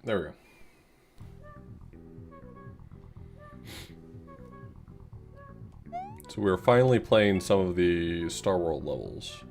There we go. So we're finally playing some of the Star World levels.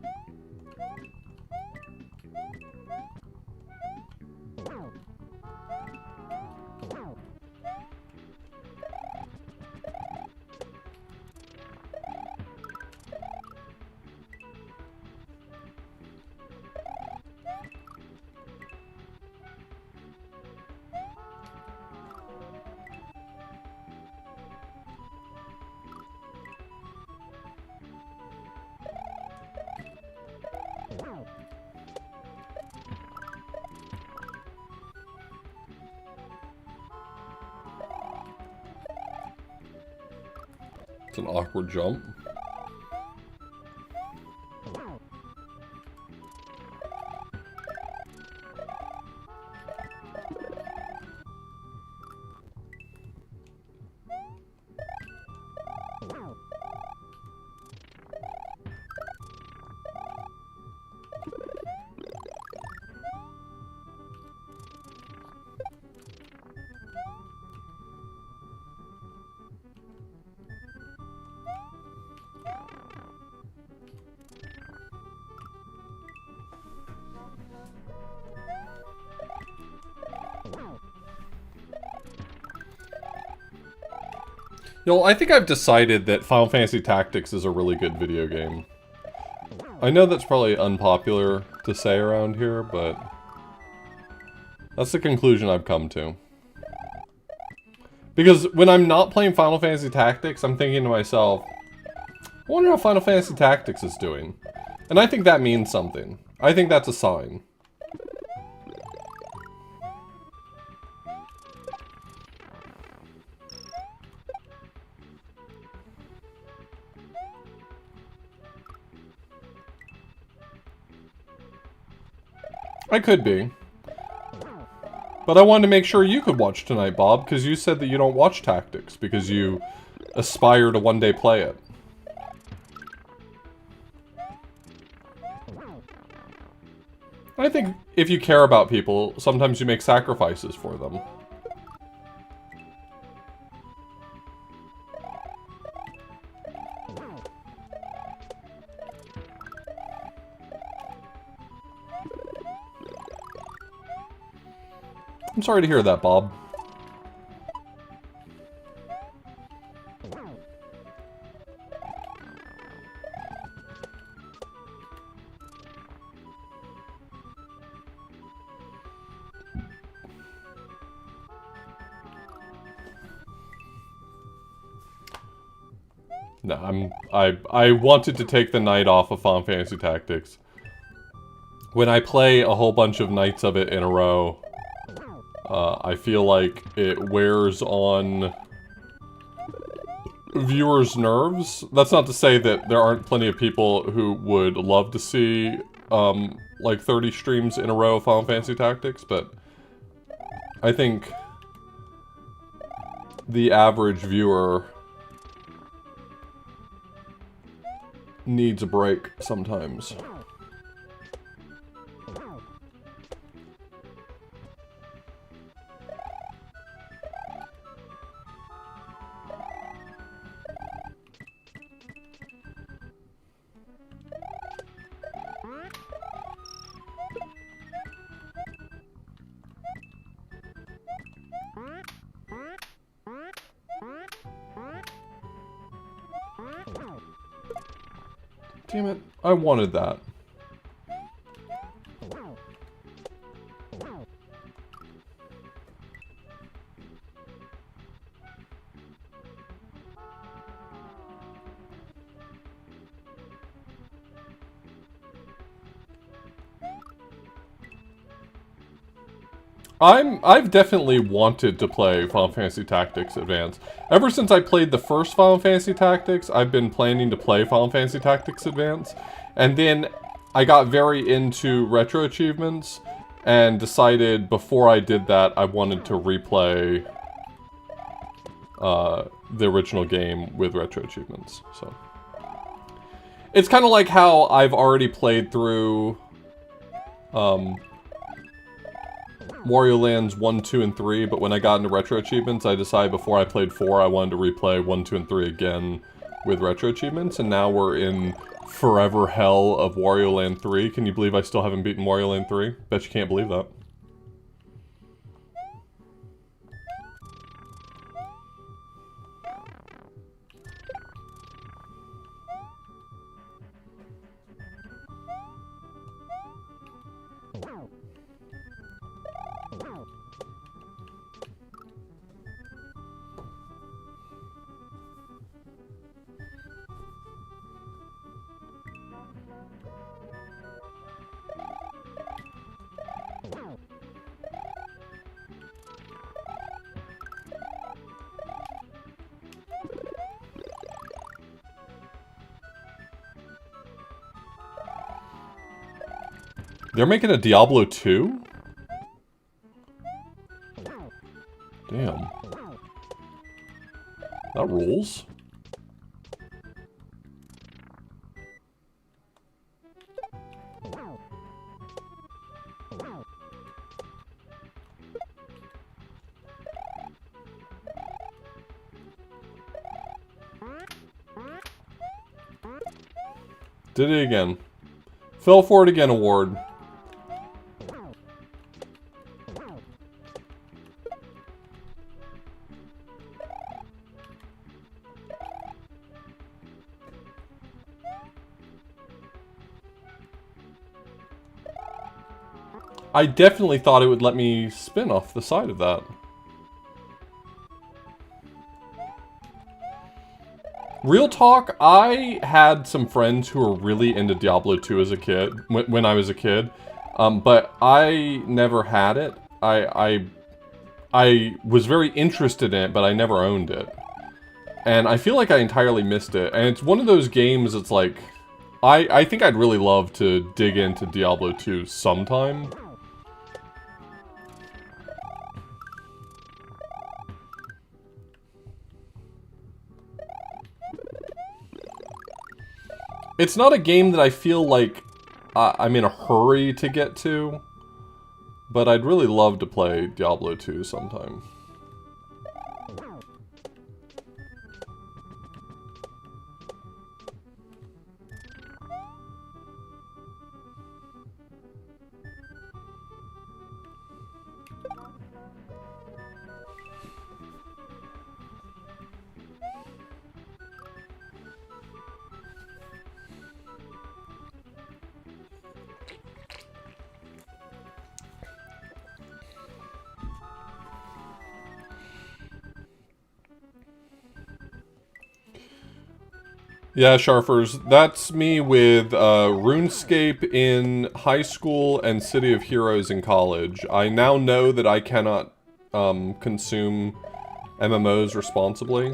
It's an awkward jump. You know, I think I've decided that Final Fantasy Tactics is a really good video game. I know that's probably unpopular to say around here, but that's the conclusion I've come to. Because when I'm not playing Final Fantasy Tactics, I'm thinking to myself, I wonder how Final Fantasy Tactics is doing. And I think that means something. I think that's a sign. I could be. But I wanted to make sure you could watch tonight, Bob, because you said that you don't watch Tactics, because you aspire to one day play it. I think if you care about people, sometimes you make sacrifices for them. I'm sorry to hear that, Bob. No, I wanted to take the night off of Final Fantasy Tactics. When I play a whole bunch of nights of it in a row, I feel like it wears on viewers' nerves. That's not to say that there aren't plenty of people who would love to see, like 30 streams in a row of Final Fantasy Tactics, but I think the average viewer needs a break sometimes. Damn it, I wanted that. I've definitely wanted to play Final Fantasy Tactics Advance. Ever since I played the first Final Fantasy Tactics, I've been planning to play Final Fantasy Tactics Advance. And then I got very into retro achievements and decided before I did that I wanted to replay the original game with retro achievements. So it's kind of like how I've already played through Wario Lands 1, 2, and 3, but when I got into Retro Achievements, I decided before I played 4, I wanted to replay 1, 2, and 3 again with Retro Achievements, and now we're in forever hell of Wario Land 3. Can you believe I still haven't beaten Wario Land 3? Bet you can't believe that. They're making a Diablo 2? Damn. That rules. Did it again. Fell for it again award. I definitely thought it would let me spin off the side of that. Real talk, I had some friends who were really into Diablo 2 as a kid, when I was a kid, but I never had it. I was very interested in it, but I never owned it. And I feel like I entirely missed it. And it's one of those games that's like, I think I'd really love to dig into Diablo 2 sometime. It's not a game that I feel like I'm in a hurry to get to, but I'd really love to play Diablo 2 sometime. Yeah, Sharfers, that's me with RuneScape in high school and City of Heroes in college. I now know that I cannot consume MMOs responsibly.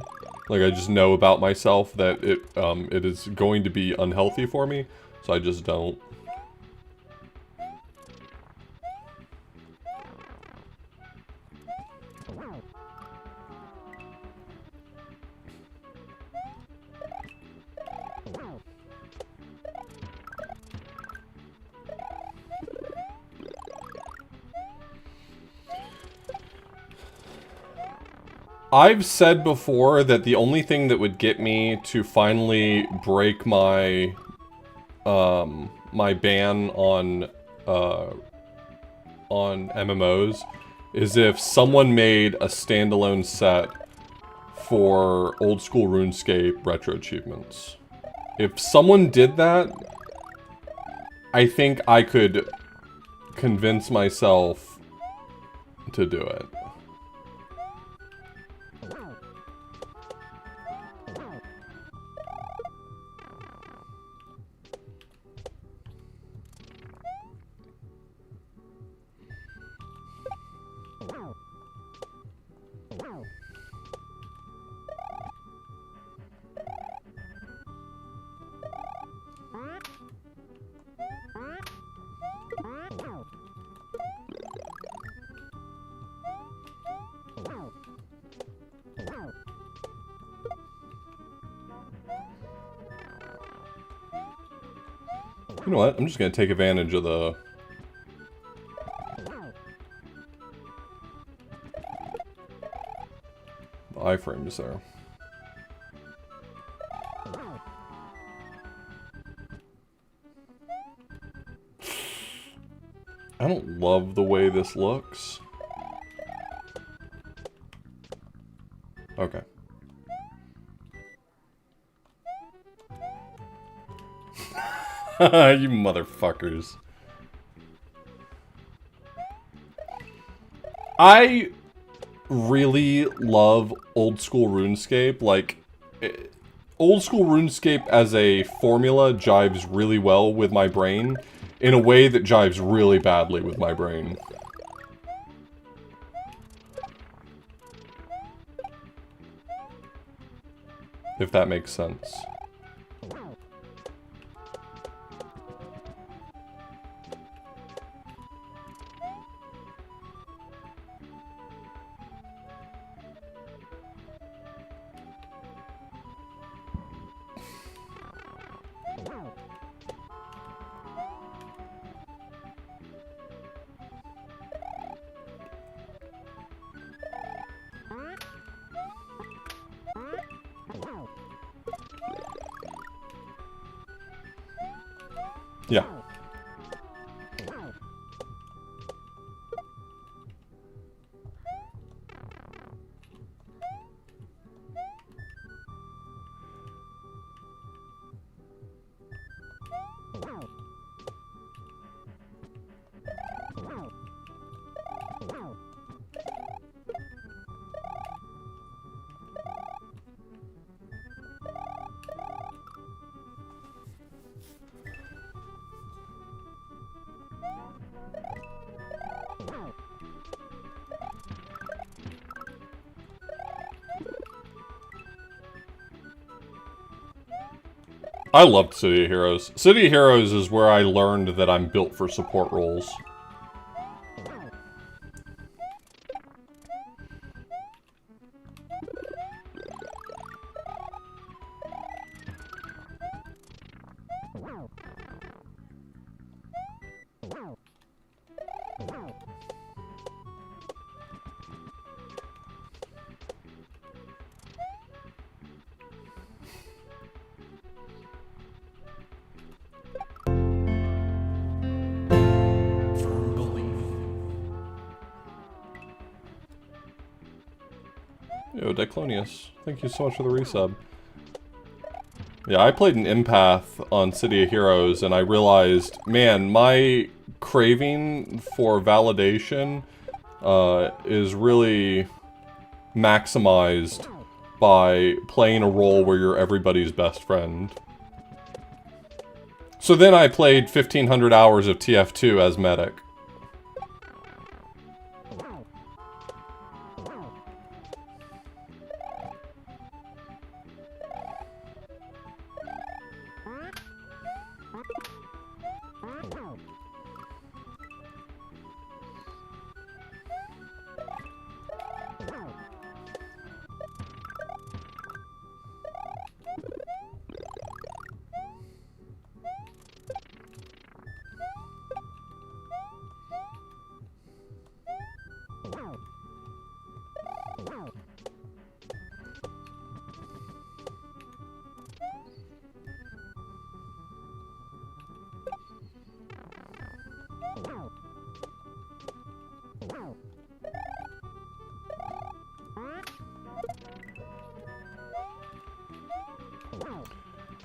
Like, I just know about myself that it is going to be unhealthy for me, so I just don't. I've said before that the only thing that would get me to finally break my my ban on MMOs is if someone made a standalone set for old school RuneScape retro achievements. If someone did that, I think I could convince myself to do it. You know what? I'm just gonna take advantage of the... iframes there. I don't love the way this looks. Okay. You motherfuckers. I really love old school RuneScape. Like, old school RuneScape as a formula jives really well with my brain in a way that jives really badly with my brain. If that makes sense. Yeah. I loved City of Heroes. City of Heroes is where I learned that I'm built for support roles. Yo, Diclonius, thank you so much for the resub. Yeah, I played an empath on City of Heroes, and I realized, man, my craving for validation is really maximized by playing a role where you're everybody's best friend. So then I played 1,500 hours of TF2 as medic.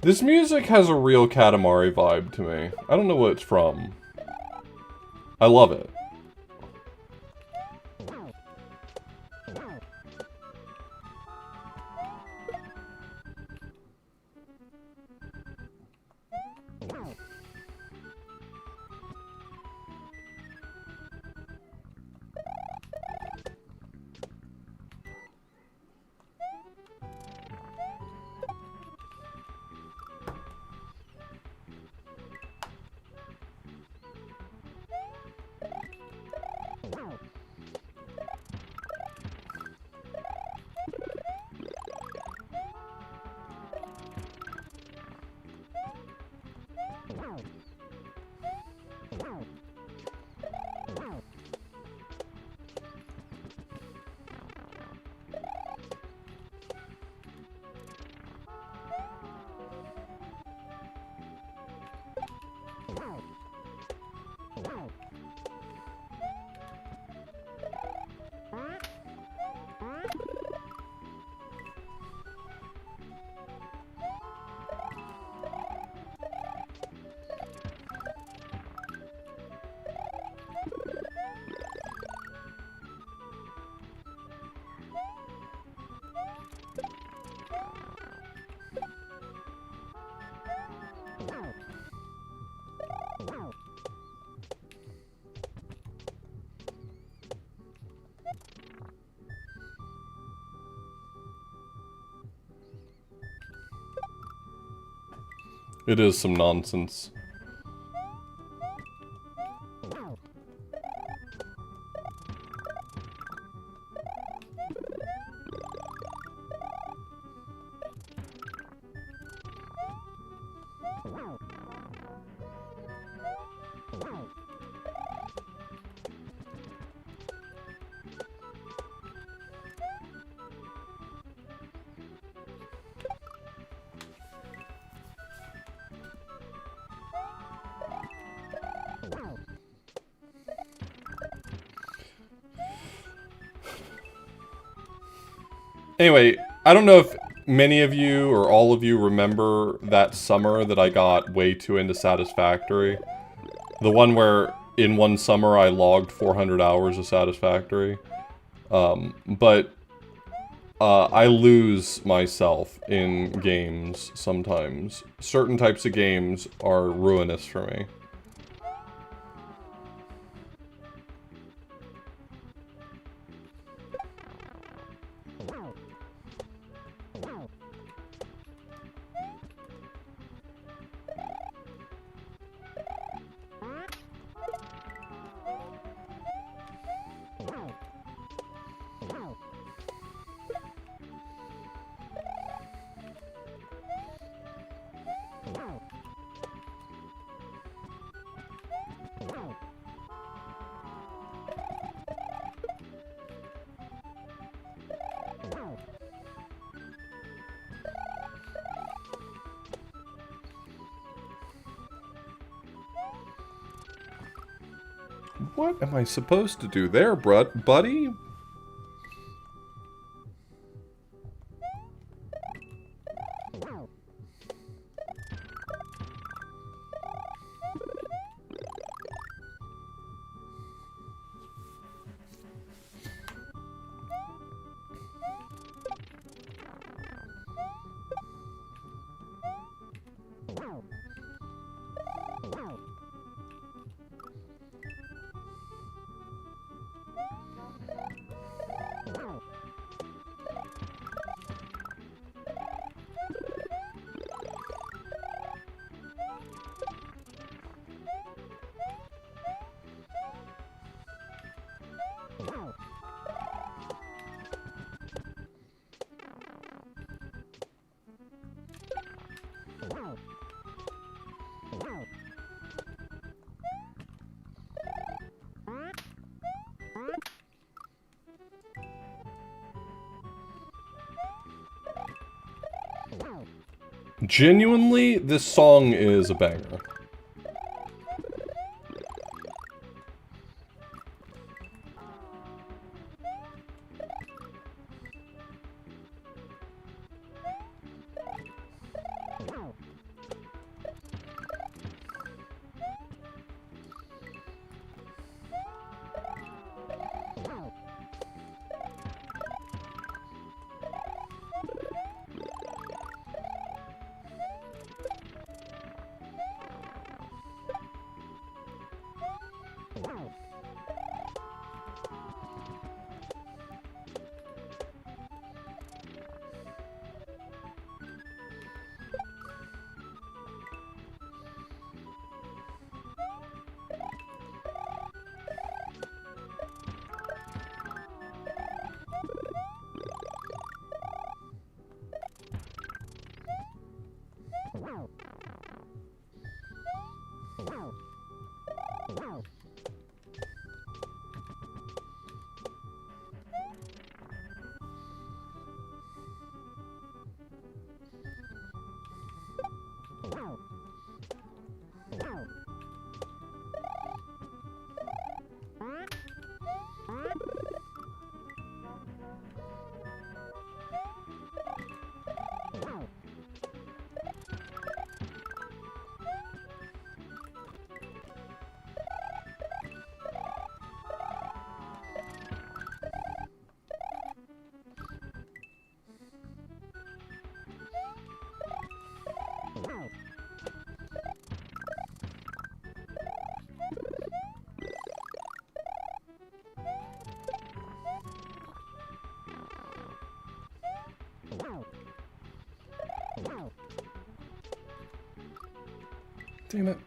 This music has a real Katamari vibe to me. I don't know what it's from. I love it. It is some nonsense. Anyway, I don't know if many of you or all of you remember that summer that I got way too into Satisfactory. The one where in one summer I logged 400 hours of Satisfactory. But I lose myself in games sometimes. Certain types of games are ruinous for me. What am I supposed to do there, buddy? Genuinely, this song is a banger. Damn it.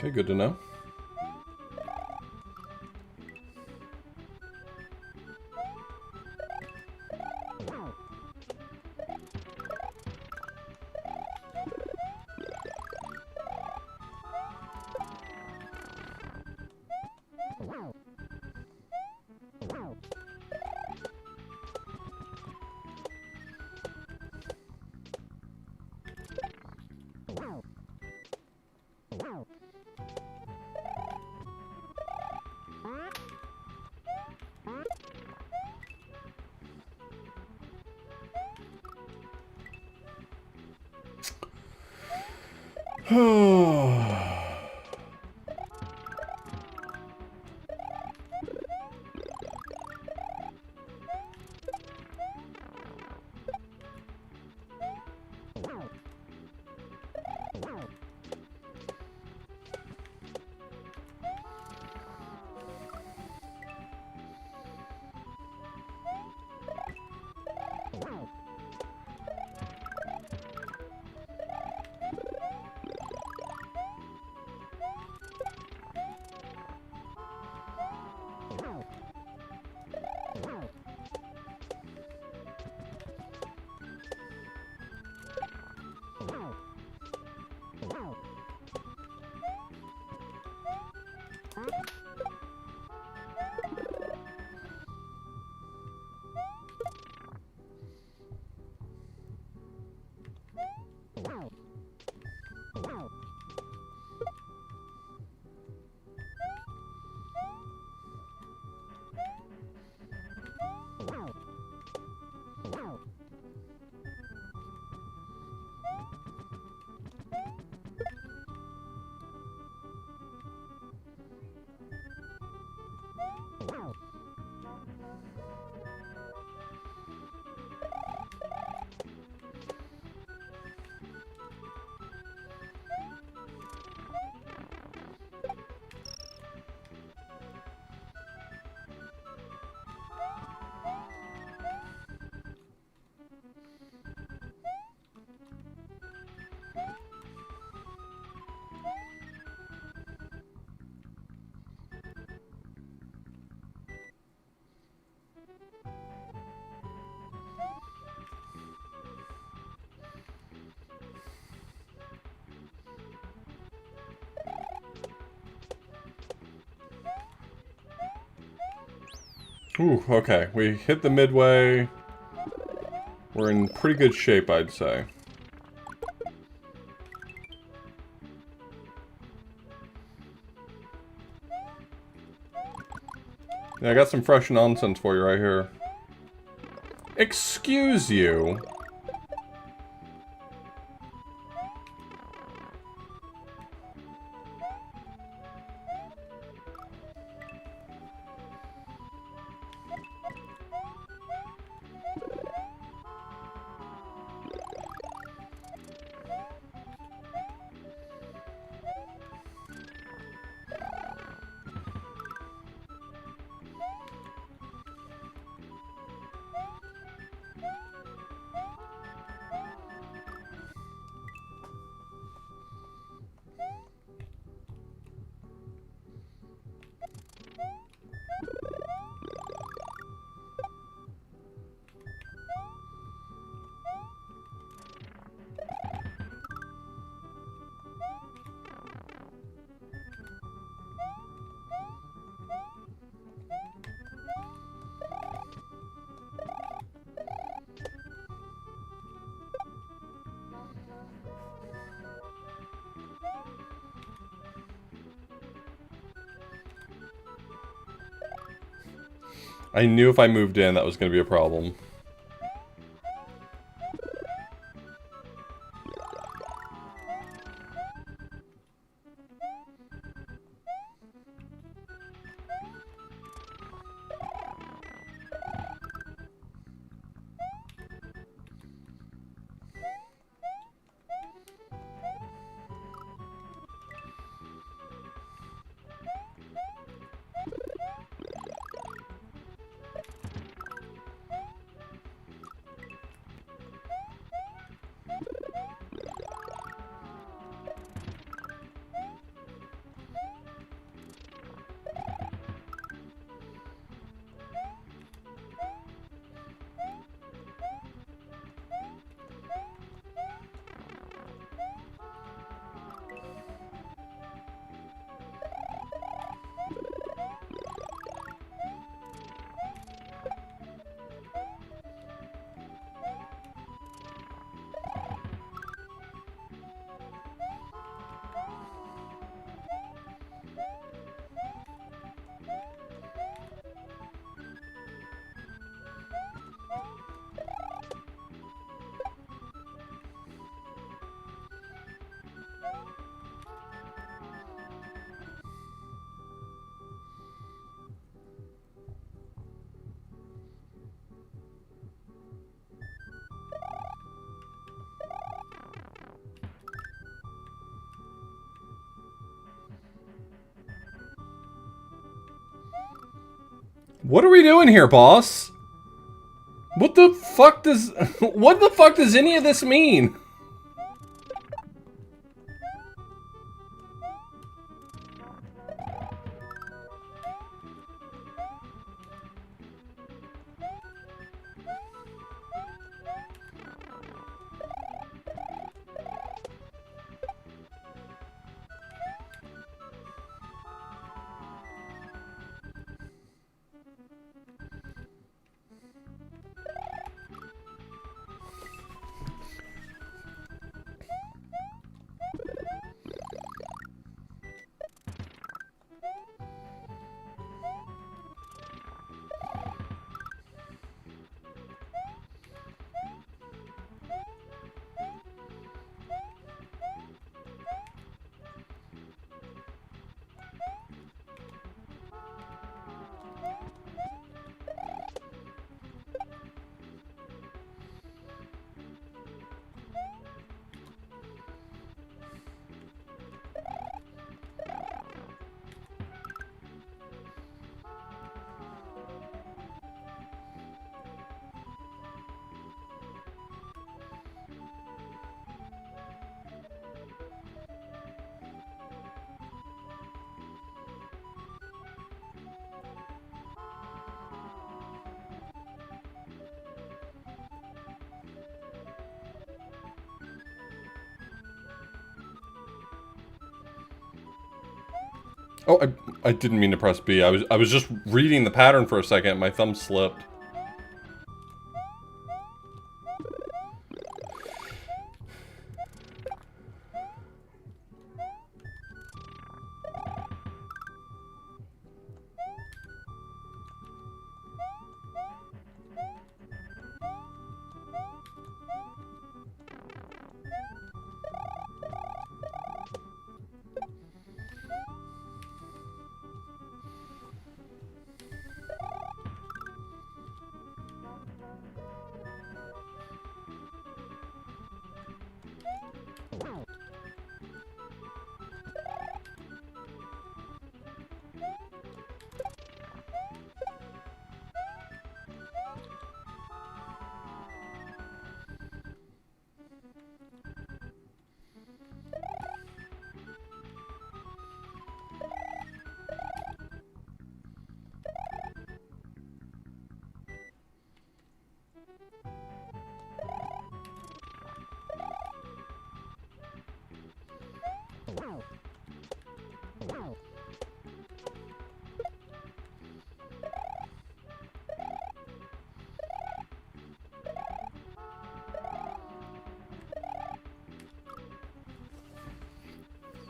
Okay, good to know. Ooh, okay. We hit the midway. We're in pretty good shape, I'd say. Yeah, I got some fresh nonsense for you right here. Excuse you. I knew if I moved in, that was going to be a problem. What are we doing here, boss? What the fuck does... what the fuck does any of this mean? Oh, I didn't mean to press B. I was just reading the pattern for a second. My thumb slipped.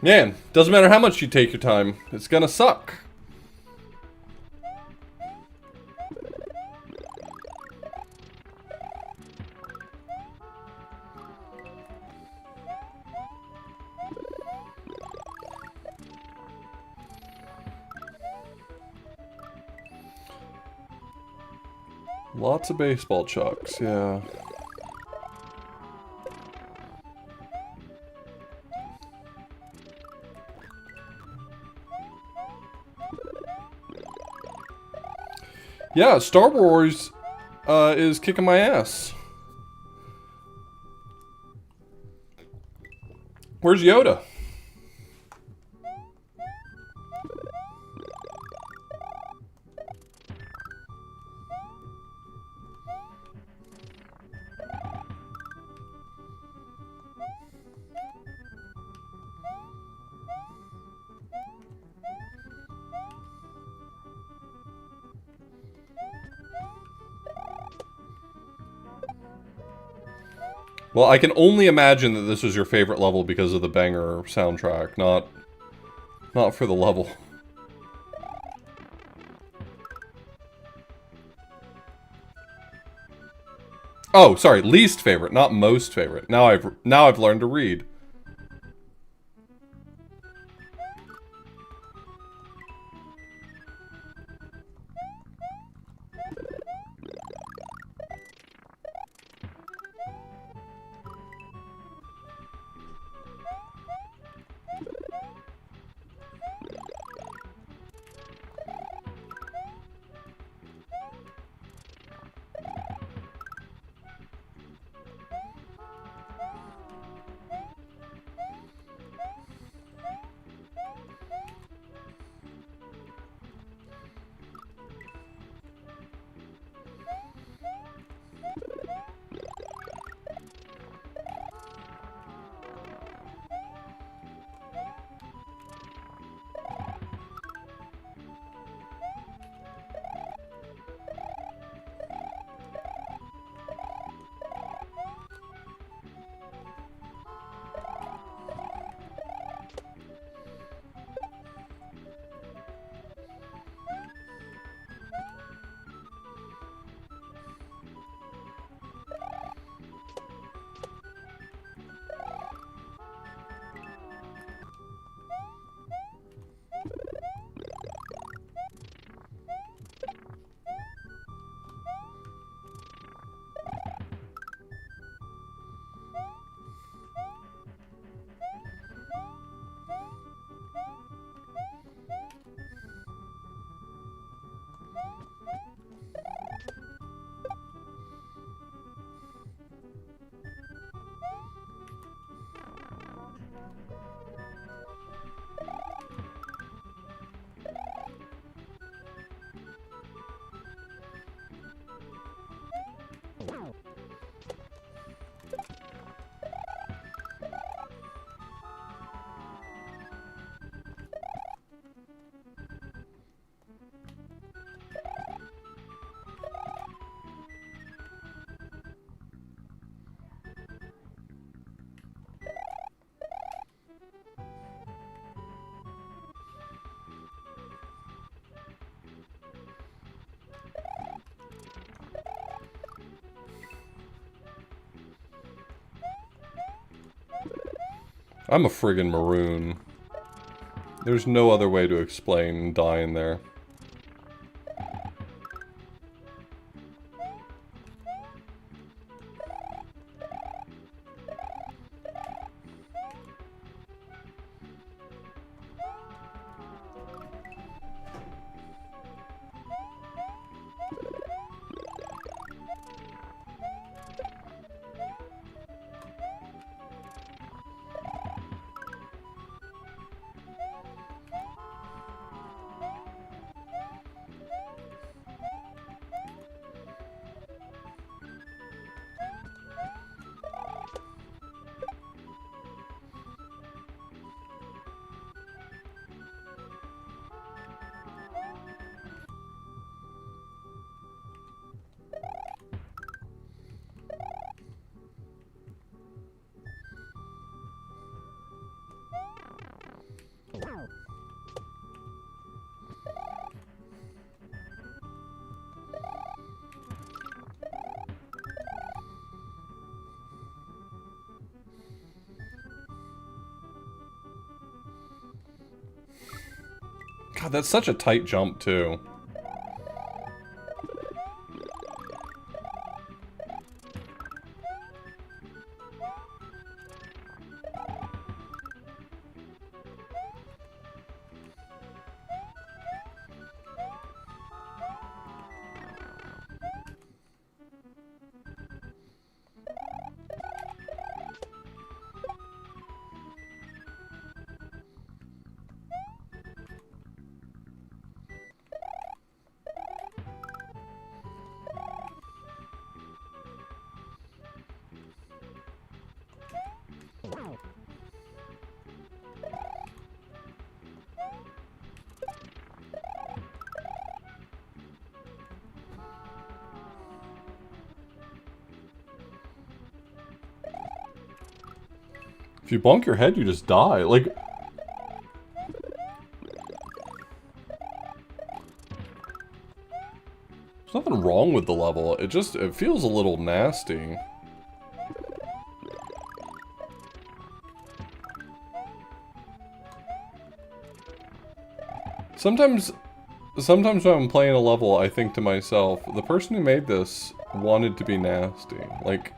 Man, doesn't matter how much you take your time, it's gonna suck. Lots of baseball chucks, yeah. Yeah, Star Wars is kicking my ass. Where's Yoda? Well, I can only imagine that this was your favorite level because of the banger soundtrack, not for the level. Oh, sorry, least favorite, not most favorite. Now I've learned to read. I'm a friggin' maroon. There's no other way to explain dying there. God, that's such a tight jump, too. If you bonk your head, you just die. Like... There's nothing wrong with the level. It feels a little nasty. Sometimes when I'm playing a level, I think to myself, the person who made this wanted to be nasty. Like...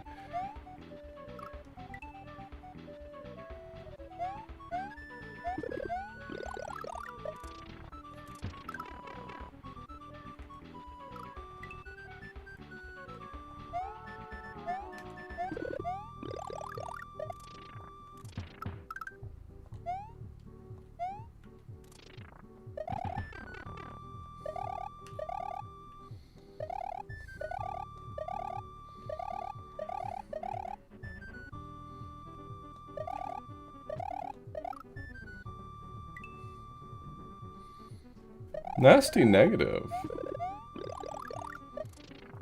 Nasty negative.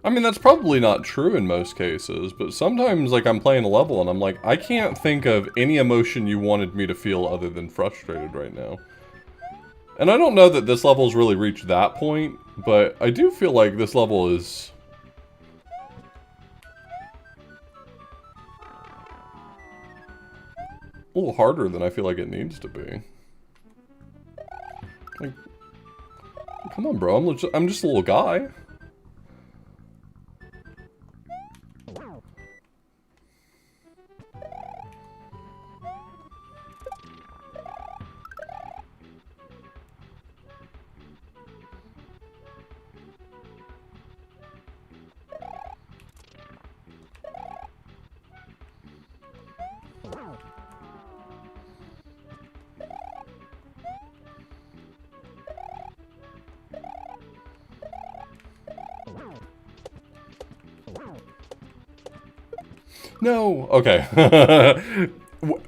I mean, that's probably not true in most cases, but sometimes, like, I'm playing a level and I'm like, I can't think of any emotion you wanted me to feel other than frustrated right now. And I don't know that this level's really reached that point, but I do feel like this level is... a little harder than I feel like it needs to be. Like, come on, bro. I'm just a little guy. No. Okay.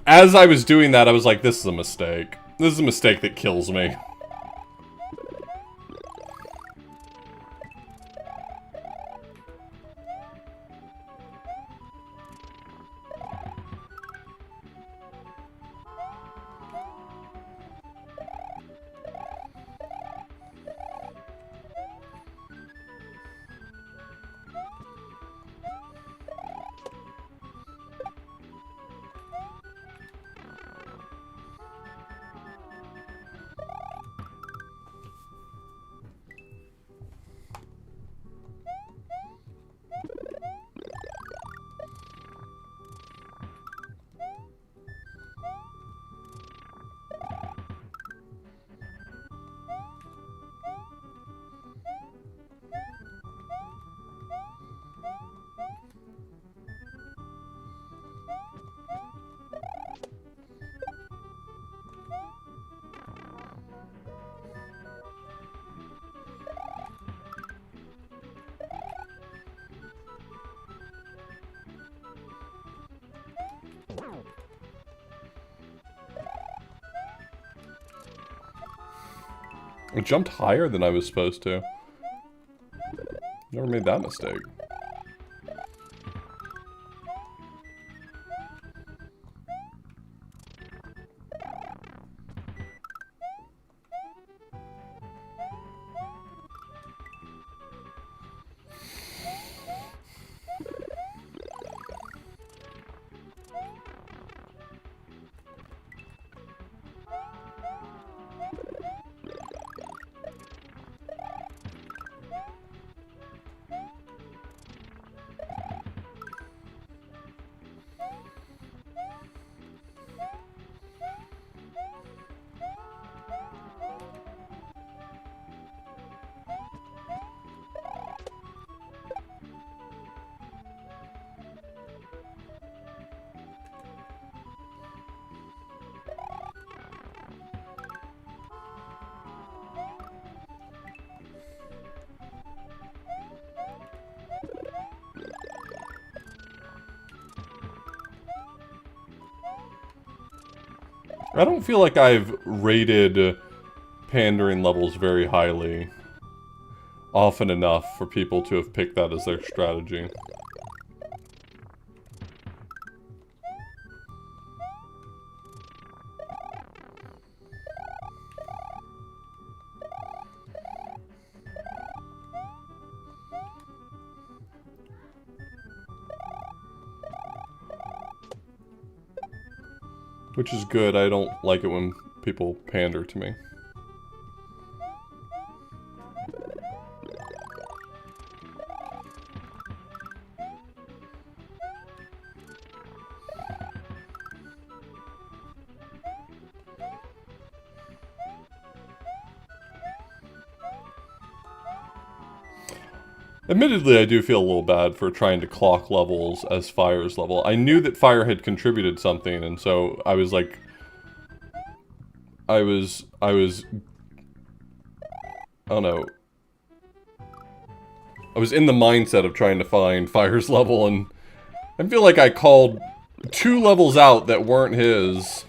As I was doing that, I was like, this is a mistake. This is a mistake that kills me. I jumped higher than I was supposed to. Never made that mistake. I don't feel like I've rated pandering levels very highly often enough for people to have picked that as their strategy. Which is good. I don't like it when people pander to me. Admittedly, I do feel a little bad for trying to clock levels as Fire's level. I knew that Fire had contributed something, and so I was like... I don't know. I was in the mindset of trying to find Fire's level, and I feel like I called 2 levels out that weren't his.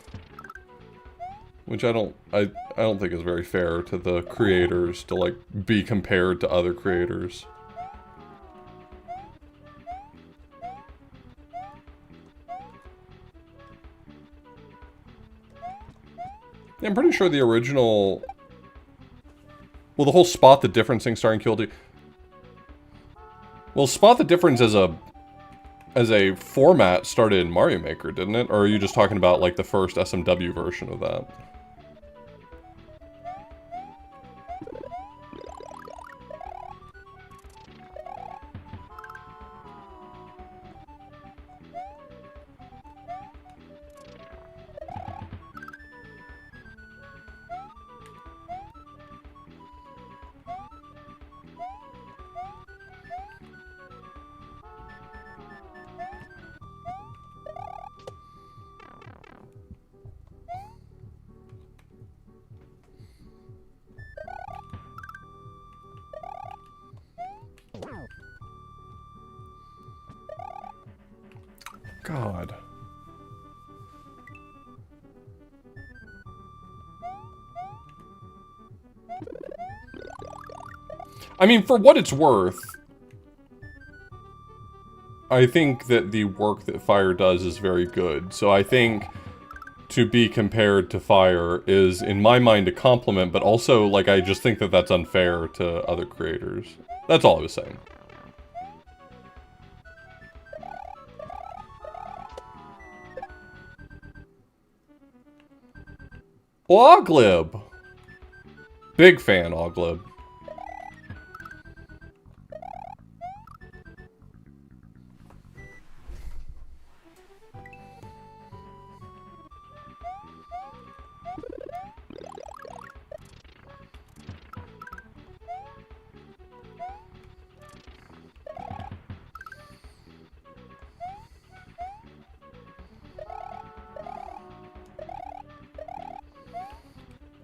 Which I don't think is very fair to the creators to, like, be compared to other creators. Yeah, I'm pretty sure the original... Well, the whole Spot the Difference thing starring QLD... Well, Spot the Difference as a format started in Mario Maker, didn't it? Or are you just talking about, like, the first SMW version of that? God. I mean, for what it's worth, I think that the work that Fire does is very good. So I think to be compared to Fire is, in my mind, a compliment, but also, like, I just think that that's unfair to other creators. That's all I was saying. Oglib! Big fan, Oglib.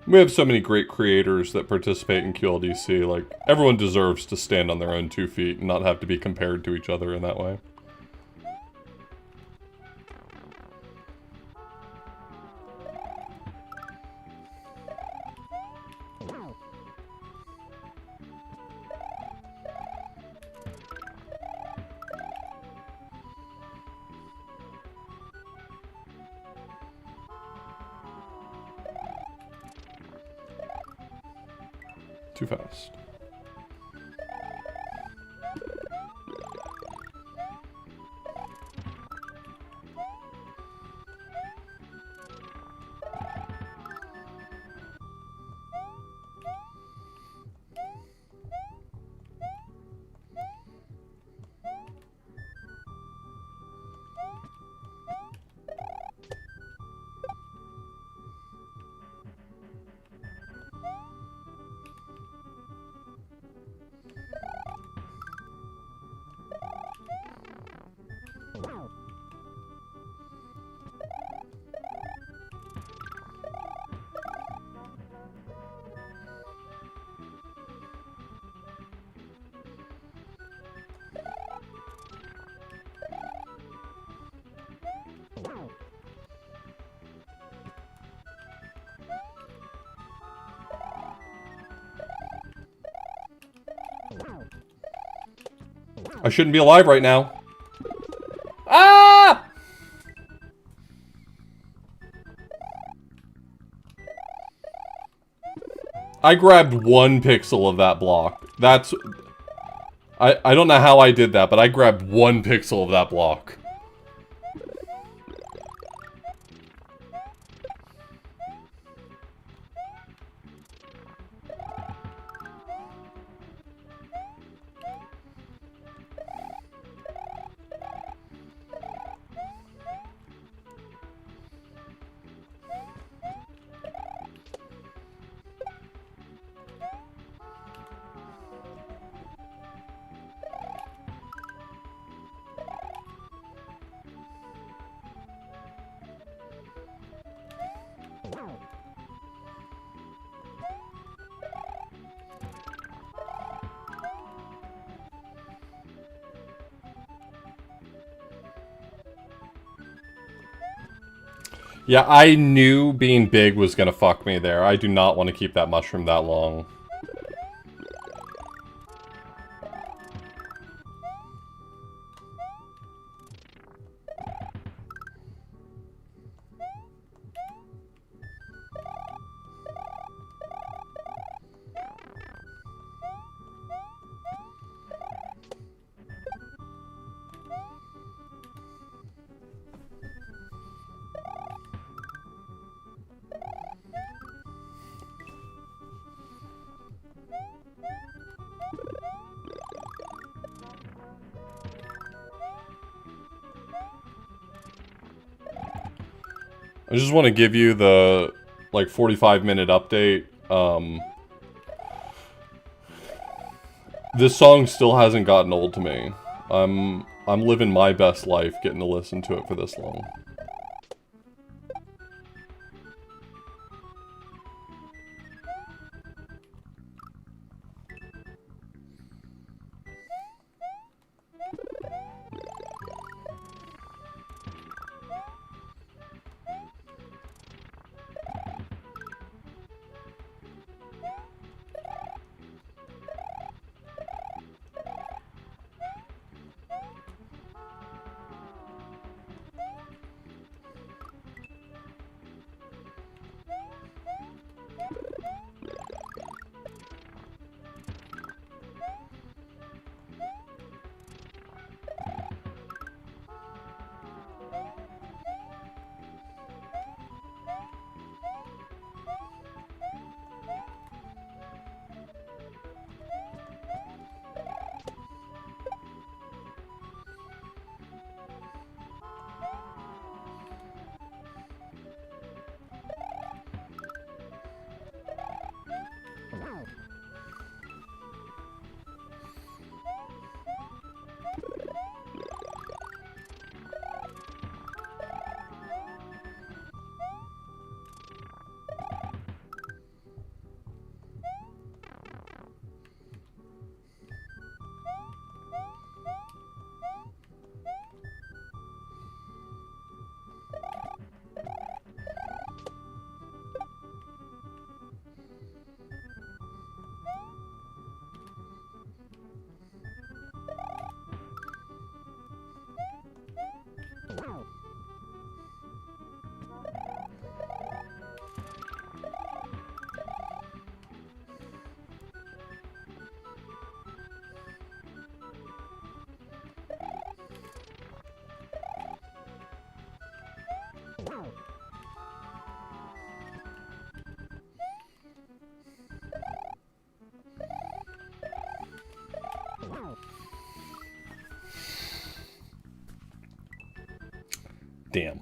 We have so many great creators that participate in QLDC, like, everyone deserves to stand on their own 2 feet and not have to be compared to each other in that way. Too fast. I shouldn't be alive right now. Ah! I grabbed 1 pixel of that block. That's... I don't know how I did that, but I grabbed 1 pixel of that block. Yeah, I knew being big was gonna fuck me there. I do not want to keep that mushroom that long. I just want to give you the, like, 45-minute update. This song still hasn't gotten old to me. I'm living my best life getting to listen to it for this long. Damn.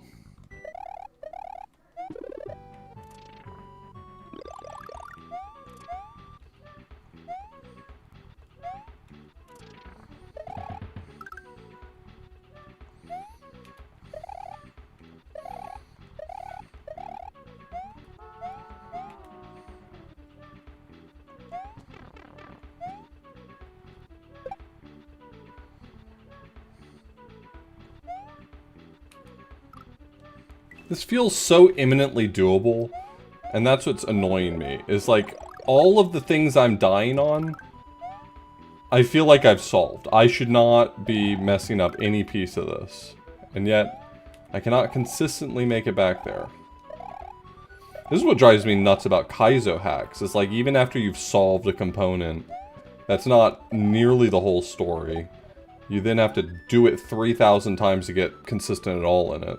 This feels so imminently doable, and that's what's annoying me, is like, all of the things I'm dying on, I feel like I've solved. I should not be messing up any piece of this, and yet, I cannot consistently make it back there. This is what drives me nuts about Kaizo hacks, is like, even after you've solved a component, that's not nearly the whole story. You then have to do it 3,000 times to get consistent at all in it.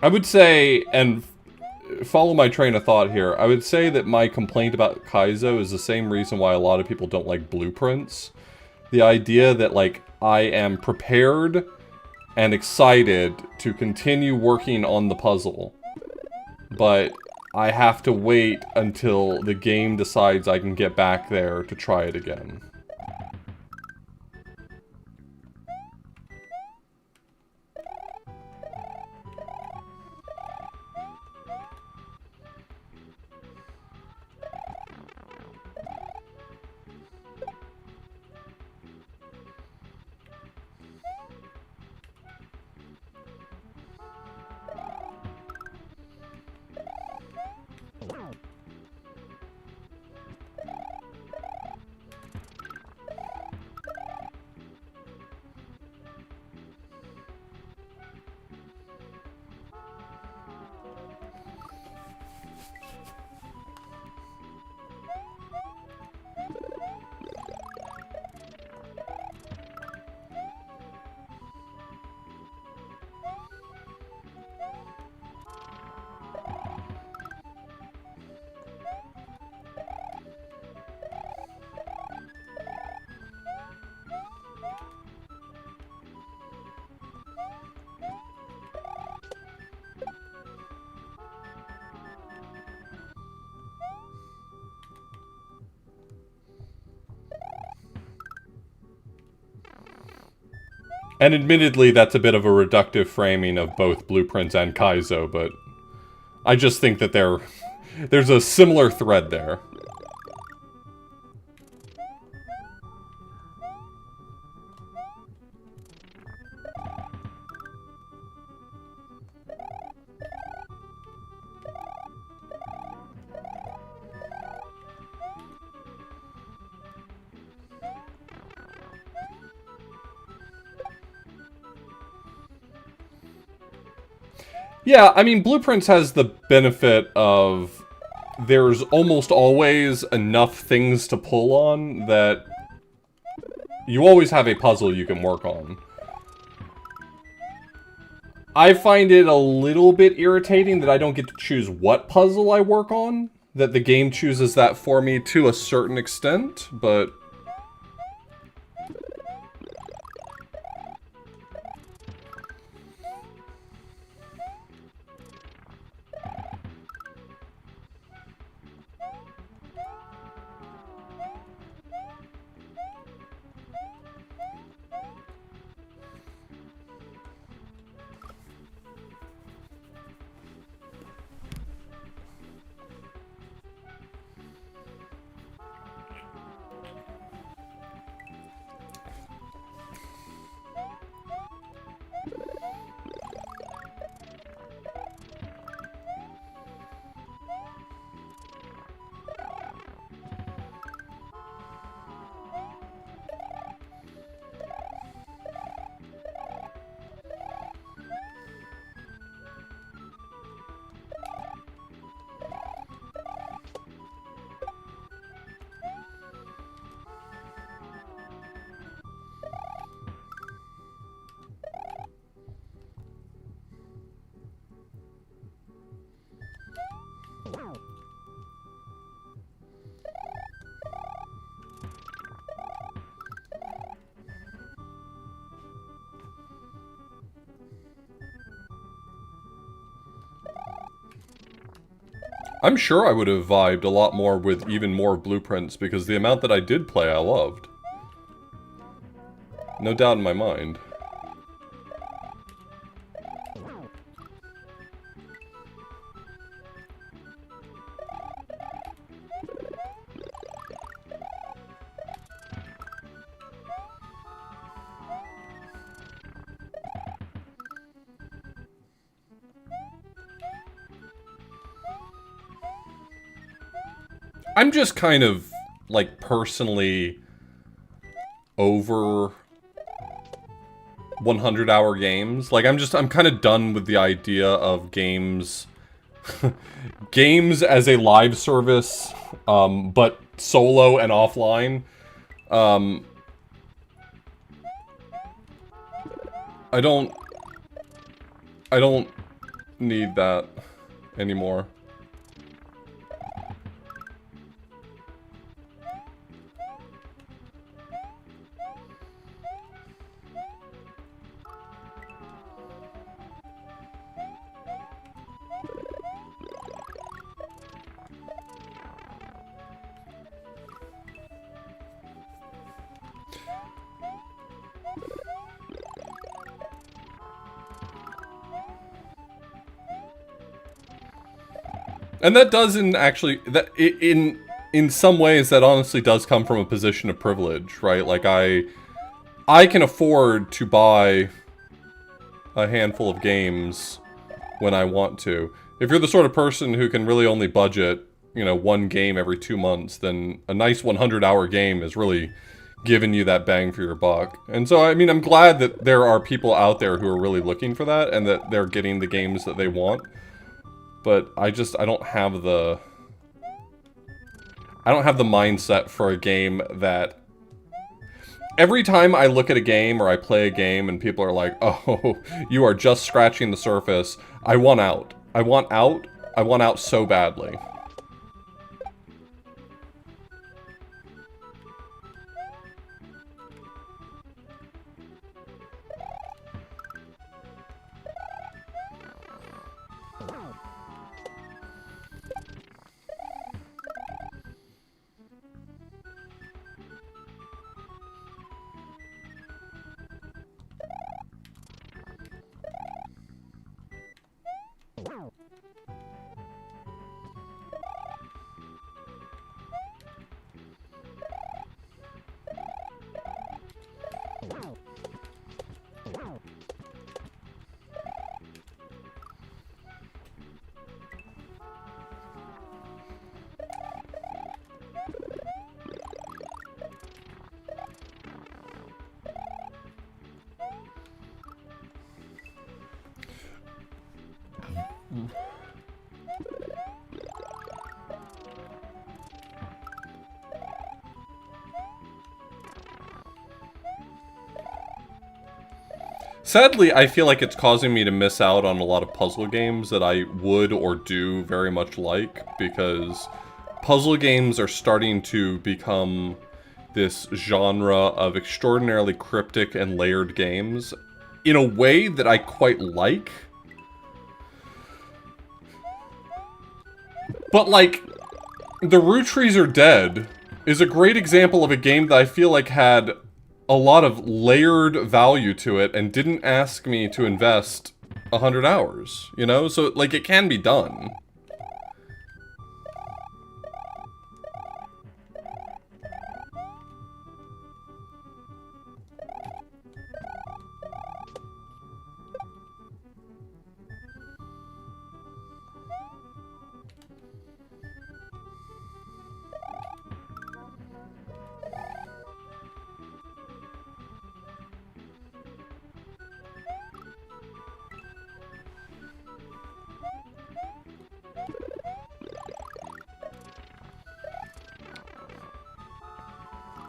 I would say, and follow my train of thought here, I would say that my complaint about Kaizo is the same reason why a lot of people don't like blueprints. The idea that, like, I am prepared and excited to continue working on the puzzle, but I have to wait until the game decides I can get back there to try it again. And admittedly, that's a bit of a reductive framing of both blueprints and Kaizo, but I just think that there's a similar thread there. Yeah, I mean, Blueprints has the benefit of there's almost always enough things to pull on that you always have a puzzle you can work on. I find it a little bit irritating that I don't get to choose what puzzle I work on, that the game chooses that for me to a certain extent, but... I'm sure I would have vibed a lot more with even more Blueprints, because the amount that I did play I loved. No doubt in my mind. I'm just kind of, like, personally over 100-hour games. Like, I'm kind of done with the idea of games, games as a live service, but solo and offline. I don't need that anymore. And that doesn't actually, that in some ways that honestly does come from a position of privilege, right? Like I can afford to buy a handful of games when I want to. If you're the sort of person who can really only budget, you know, one game every 2 months, then a nice 100-hour game is really giving you that bang for your buck. And so, I mean, I'm glad that there are people out there who are really looking for that and that they're getting the games that they want. But I don't have the... I don't have the mindset for a game that... Every time I look at a game or I play a game and people are like, oh, you are just scratching the surface, I want out. I want out. I want out so badly. Sadly, I feel like it's causing me to miss out on a lot of puzzle games that I would or do very much like, because puzzle games are starting to become this genre of extraordinarily cryptic and layered games in a way that I quite like. But, like, The Root Trees Are Dead is a great example of a game that I feel like had a lot of layered value to it and didn't ask me to invest 100 hours, you know? So, like, it can be done.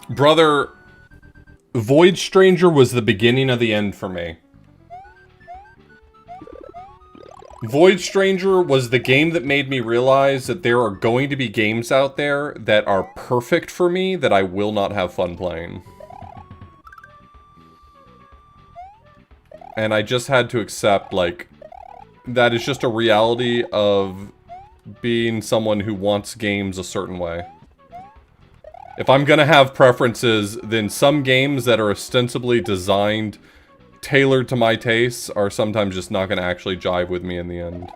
Brother, Void Stranger was the beginning of the end for me. Void Stranger was the game that made me realize that there are going to be games out there that are perfect for me that I will not have fun playing. And I just had to accept, like, that is just a reality of being someone who wants games a certain way. If I'm gonna have preferences, then some games that are ostensibly designed, tailored to my tastes, are sometimes just not gonna actually jive with me in the end.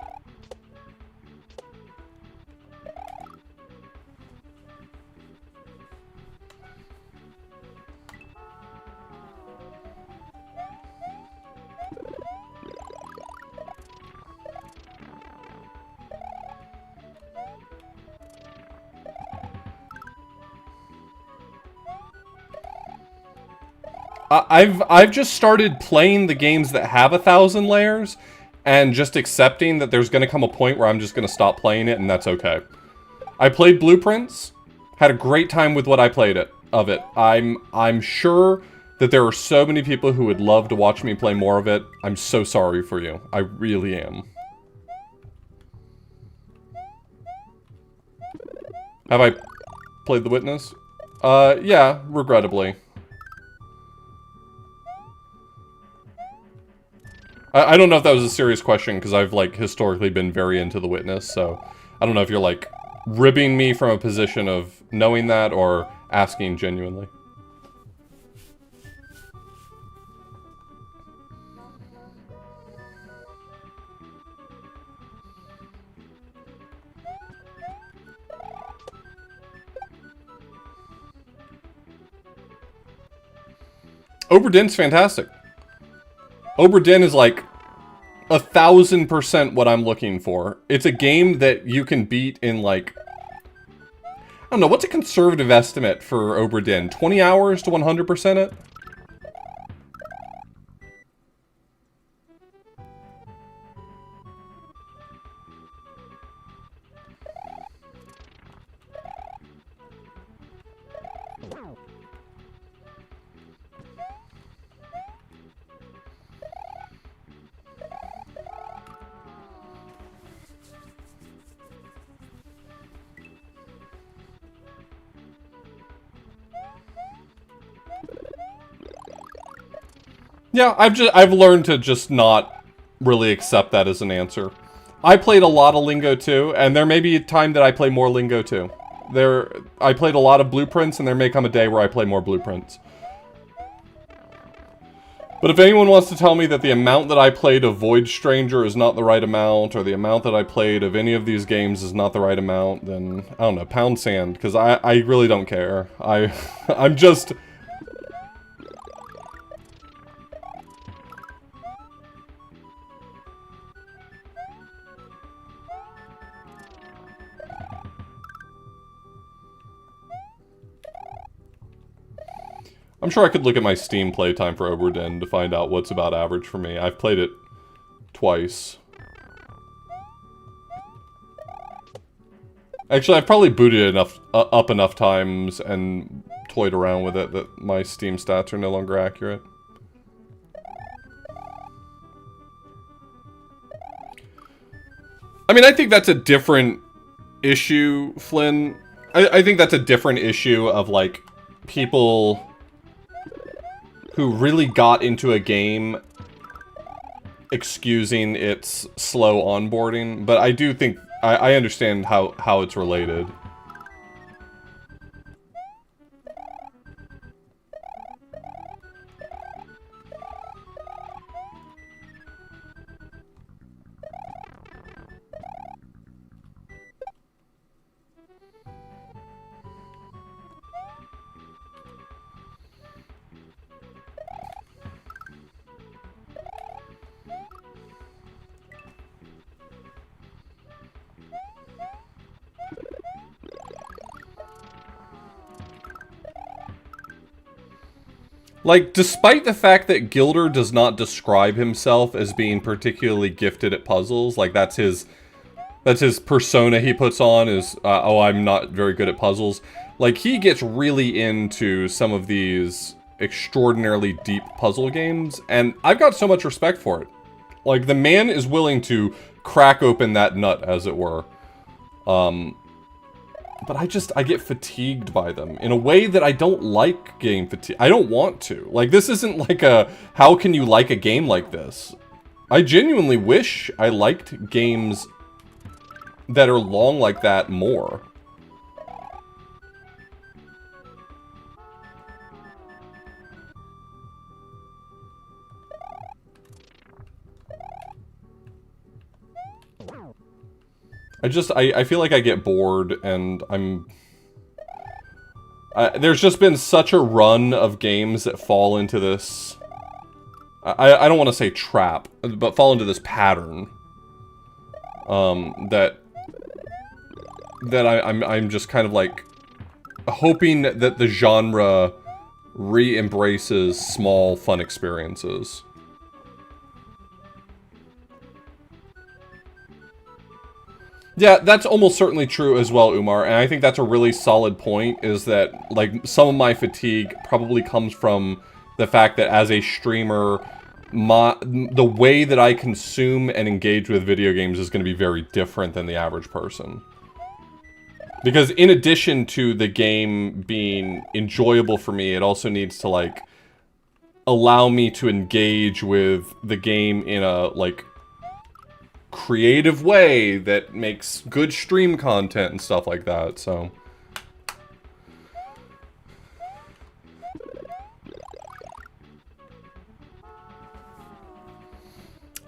I've just started playing the games that have 1,000 layers, and just accepting that there's gonna come a point where I'm just gonna stop playing it, and that's okay. I played Blueprints, had a great time with what I played of it. I'm sure that there are so many people who would love to watch me play more of it. I'm so sorry for you. I really am. Have I played The Witness? Yeah, regrettably. I don't know if that was a serious question, because I've, like, historically been very into The Witness, so I don't know if you're, like, ribbing me from a position of knowing that, or asking genuinely. Obra Dinn's fantastic. Obra Dinn is like 1,000% what I'm looking for. It's a game that you can beat in like, I don't know, what's a conservative estimate for Obra Dinn? 20 hours to 100% it? Yeah, I've learned to just not really accept that as an answer. I played a lot of Lingo 2, and there may be a time that I play more Lingo 2. I played a lot of Blueprints, and there may come a day where I play more Blueprints. But if anyone wants to tell me that the amount that I played of Void Stranger is not the right amount, or the amount that I played of any of these games is not the right amount, then, I don't know, pound sand, because I really don't care. I'm just... I'm sure I could look at my Steam playtime for Obra Dinn to find out what's about average for me. I've played it twice. Actually, I've probably booted it up enough times and toyed around with it that my Steam stats are no longer accurate. I mean, I think that's a different issue, Flynn. I think that's a different issue of, like, people who really got into a game excusing its slow onboarding, but I do think I understand how it's related. Like, despite the fact that Gilder does not describe himself as being particularly gifted at puzzles, like that's his persona he puts on is, oh, I'm not very good at puzzles. Like, he gets really into some of these extraordinarily deep puzzle games, and I've got so much respect for it. Like, the man is willing to crack open that nut, as it were. But I get fatigued by them in a way that I don't like getting fatigued. I don't want to. Like, this isn't like a, how can you like a game like this? I genuinely wish I liked games that are long like that more. I feel like I get bored, and there's just been such a run of games that fall into this, I don't want to say trap, but fall into this pattern, that I'm just kind of like hoping that the genre re-embraces small, fun experiences. Yeah, that's almost certainly true as well, Umar, and I think that's a really solid point, is that, like, some of my fatigue probably comes from the fact that as a streamer, the way that I consume and engage with video games is going to be very different than the average person. Because in addition to the game being enjoyable for me, it also needs to, like, allow me to engage with the game in a, like, creative way that makes good stream content and stuff like that, so.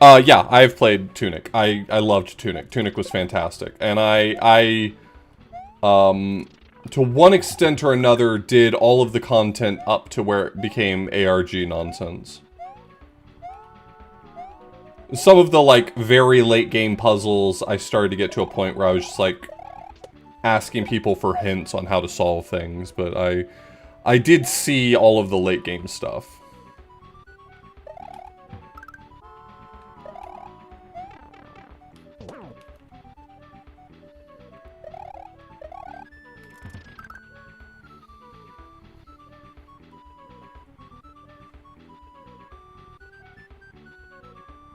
Yeah, I've played Tunic. I loved Tunic. Tunic was fantastic. And to one extent or another, did all of the content up to where it became ARG nonsense. Some of the, like, very late game puzzles, I started to get to a point where I was just, like, asking people for hints on how to solve things, but I did see all of the late game stuff.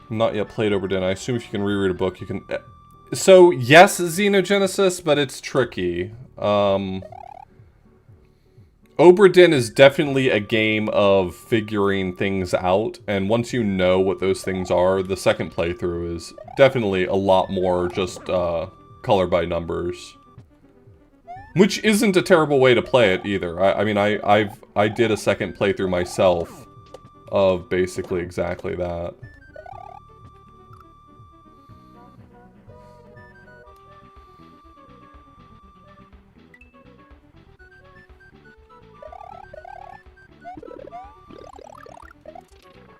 Not yet played Oberdin. I assume if you can reread a book, you can... So, yes, Xenogenesis, but it's tricky. Oberdin is definitely a game of figuring things out, and once you know what those things are, the second playthrough is definitely a lot more just color by numbers. Which isn't a terrible way to play it, either. I mean, I did a second playthrough myself of basically exactly that.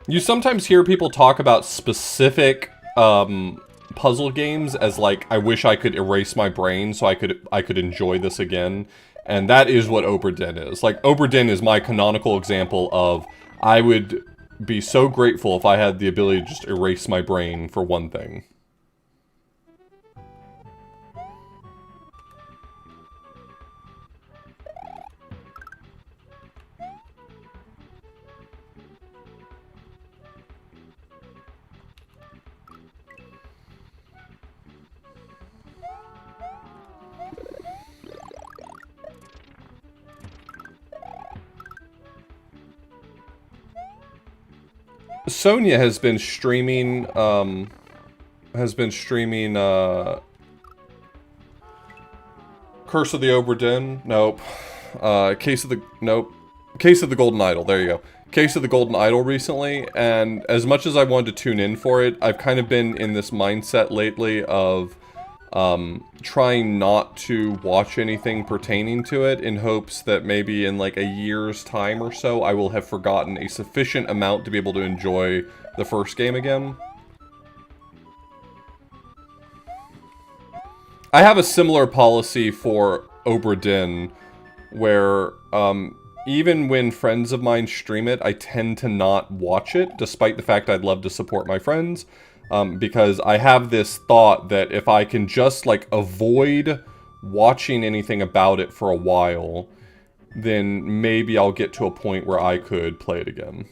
You sometimes hear people talk about specific puzzle games as like, I wish I could erase my brain so I could enjoy this again. And that is what Oberdin is. Like, Oberdin is my canonical example of, I would be so grateful if I had the ability to just erase my brain for one thing. Sonia has been streaming, Curse of the Oberdin? Nope. Case of the Golden Idol, there you go. Case of the Golden Idol recently, and as much as I wanted to tune in for it, I've kind of been in this mindset lately of, trying not to watch anything pertaining to it in hopes that maybe in like a year's time or so I will have forgotten a sufficient amount to be able to enjoy the first game again. I have a similar policy for Oberdin where even when friends of mine stream it, I tend to not watch it, despite the fact I'd love to support my friends. Because I have this thought that if I can just, like, avoid watching anything about it for a while, then maybe I'll get to a point where I could play it again.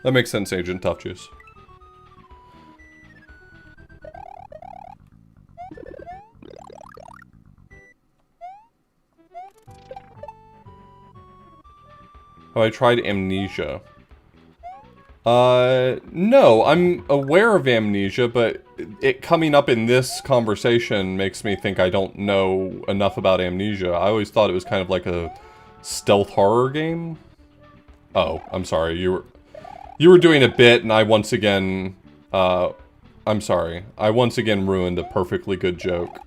That makes sense, Agent Tough Juice. Have I tried Amnesia? No, I'm aware of Amnesia, but it coming up in this conversation makes me think I don't know enough about Amnesia. I always thought it was kind of like a stealth horror game. Oh, I'm sorry, you were doing a bit, and I once again, I'm sorry. I once again ruined a perfectly good joke.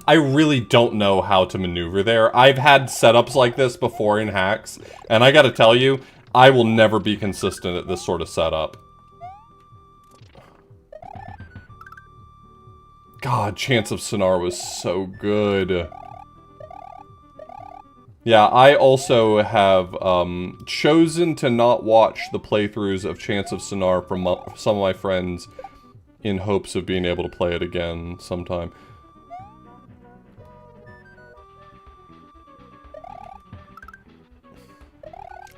I really don't know how to maneuver there. I've had setups like this before in hacks, and I gotta tell you, I will never be consistent at this sort of setup. God, Chance of Sonar was so good. Yeah, I also have chosen to not watch the playthroughs of Chance of Sonar from some of my friends in hopes of being able to play it again sometime.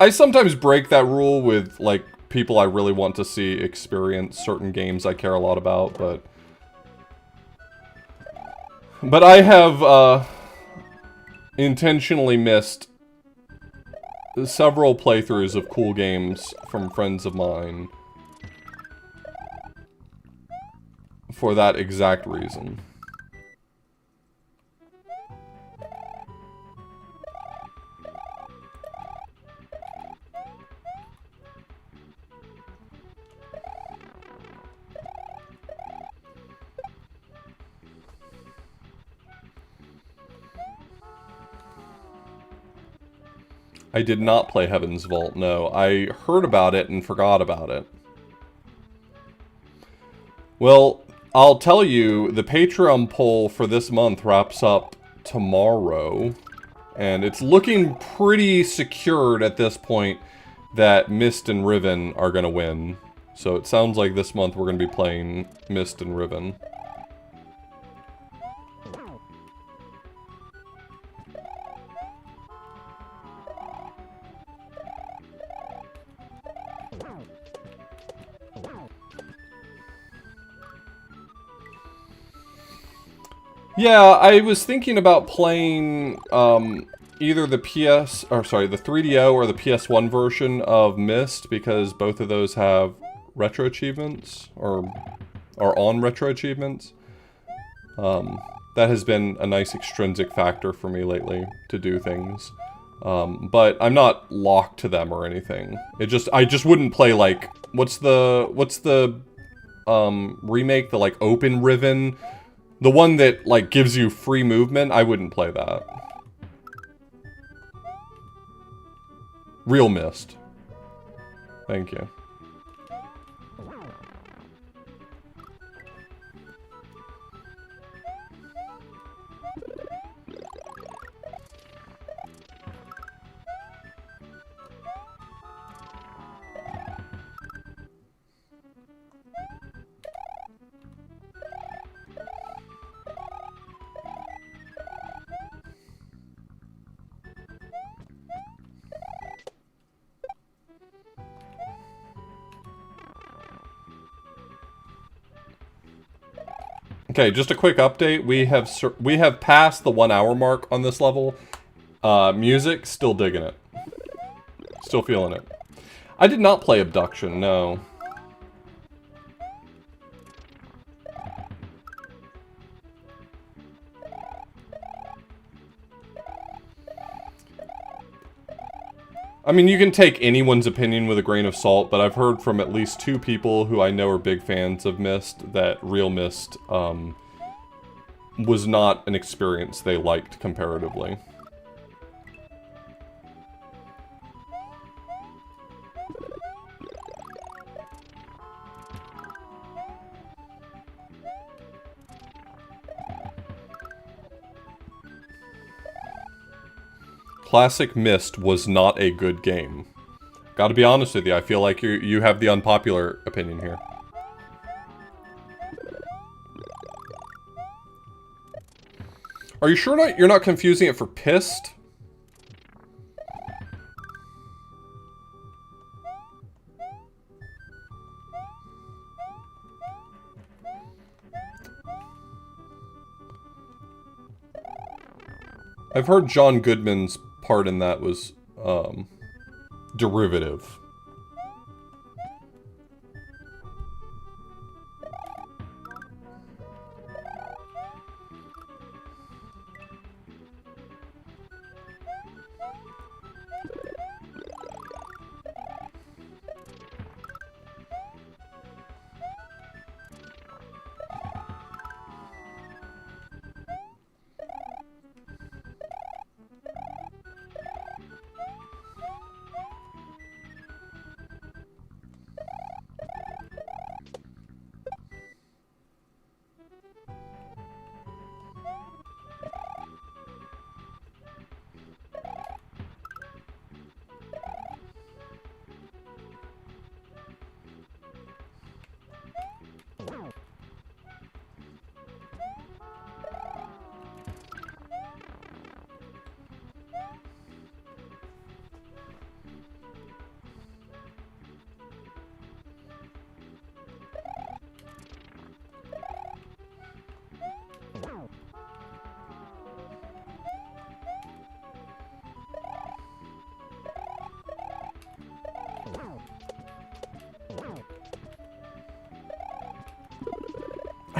I sometimes break that rule with, like, people I really want to see experience certain games I care a lot about, but... But I have, intentionally missed several playthroughs of cool games from friends of mine for that exact reason. I did not play Heaven's Vault, no. I heard about it and forgot about it. Well, I'll tell you, the Patreon poll for this month wraps up tomorrow. And it's looking pretty secured at this point that Myst and Riven are going to win. So it sounds like this month we're going to be playing Myst and Riven. Yeah, I was thinking about playing either the the 3DO or the PS1 version of Myst, because both of those have retro achievements, or are on retro achievements. That has been a nice extrinsic factor for me lately to do things. But I'm not locked to them or anything. I just wouldn't play, like, what's the remake, the, like, Open Riven? The one that, like, gives you free movement? I wouldn't play that. Real Myst. Thank you. Okay, just a quick update. We have passed the 1 hour mark on this level. Music, still digging it. Still feeling it. I did not play Abduction, no. I mean, you can take anyone's opinion with a grain of salt, but I've heard from at least 2 people who I know are big fans of Myst that Real Myst was not an experience they liked comparatively. Classic Myst was not a good game. Gotta be honest with you, I feel like you have the unpopular opinion here. Are you sure you're not confusing it for Pissed? I've heard John Goodman's part in that was, derivative.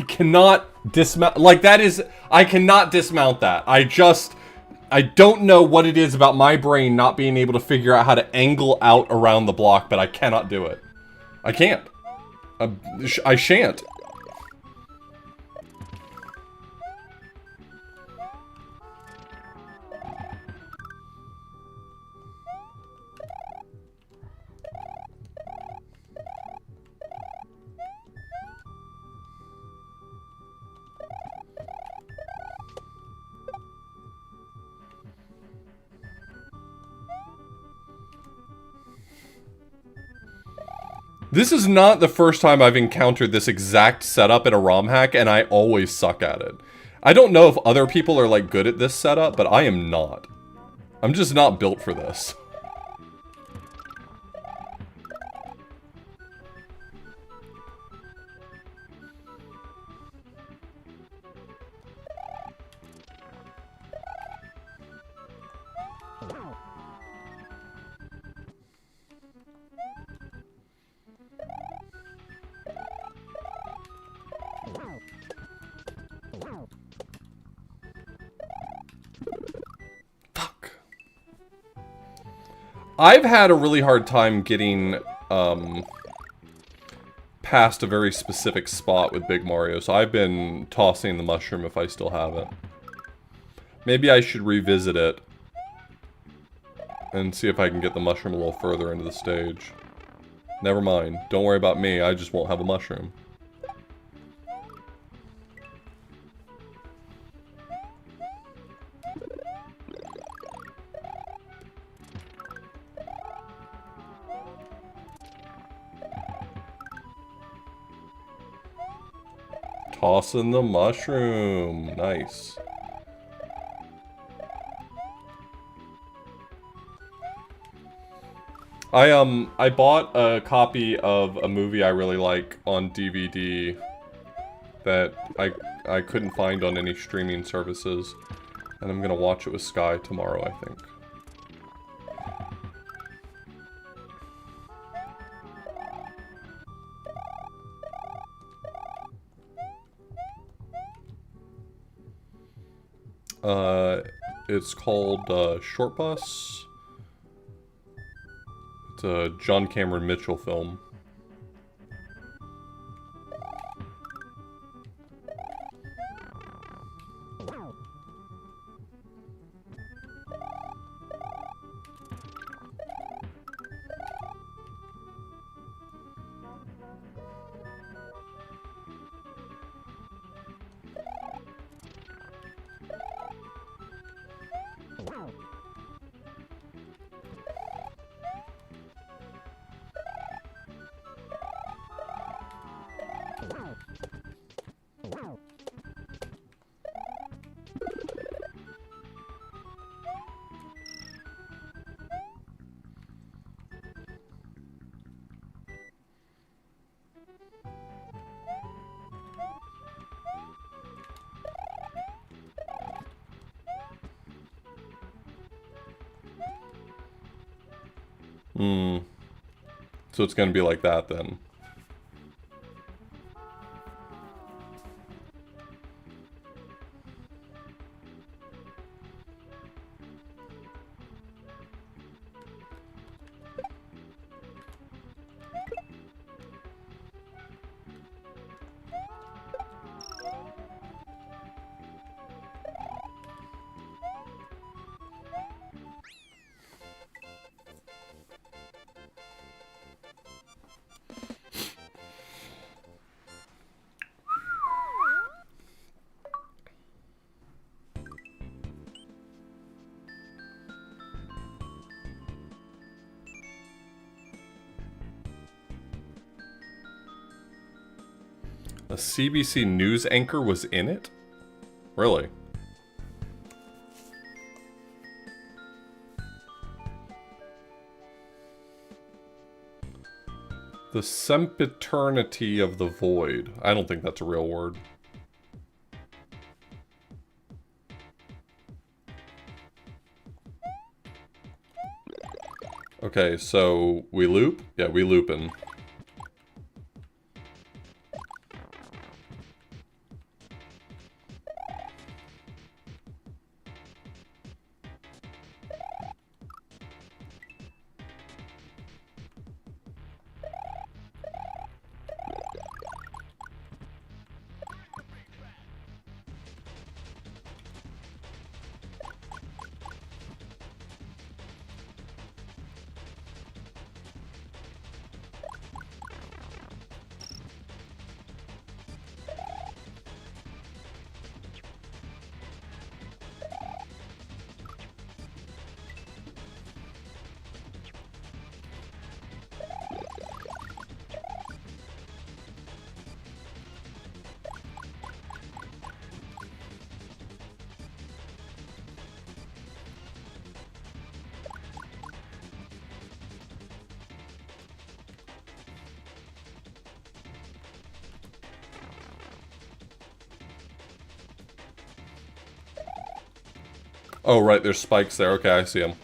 cannot dismount. Like, that is... I cannot dismount that. I don't know what it is about my brain not being able to figure out how to angle out around the block, but I cannot do it. I can't. I shan't. This is not the first time I've encountered this exact setup in a ROM hack, and I always suck at it. I don't know if other people are, like, good at this setup, but I am not. I'm just not built for this. I've had a really hard time getting, past a very specific spot with Big Mario, so I've been tossing the mushroom if I still have it. Maybe I should revisit it and see if I can get the mushroom a little further into the stage. Never mind. Don't worry about me, I just won't have a mushroom. Tossing the mushroom. Nice. I bought a copy of a movie I really like on DVD that I couldn't find on any streaming services, and I'm gonna watch it with Sky tomorrow, I think. It's called, Short Bus. It's a John Cameron Mitchell film. So it's gonna be like that then. A CBC news anchor was in it? Really? The sempiternity of the void. I don't think that's a real word. Okay, so we loop? Yeah, we loopin'. Oh, right, there's spikes there. Okay, I see them.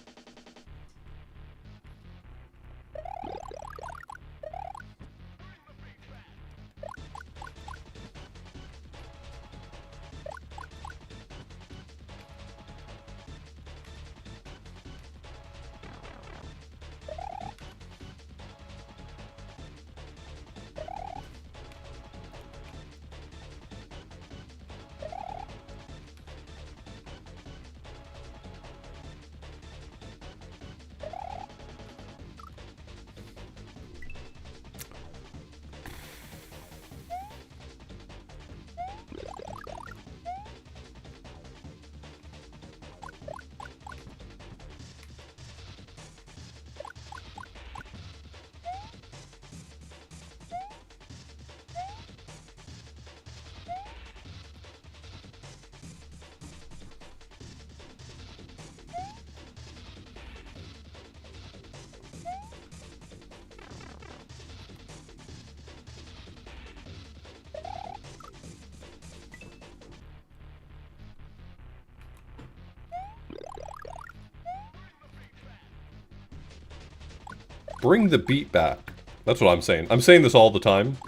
Bring the beat back. That's what I'm saying. I'm saying this all the time.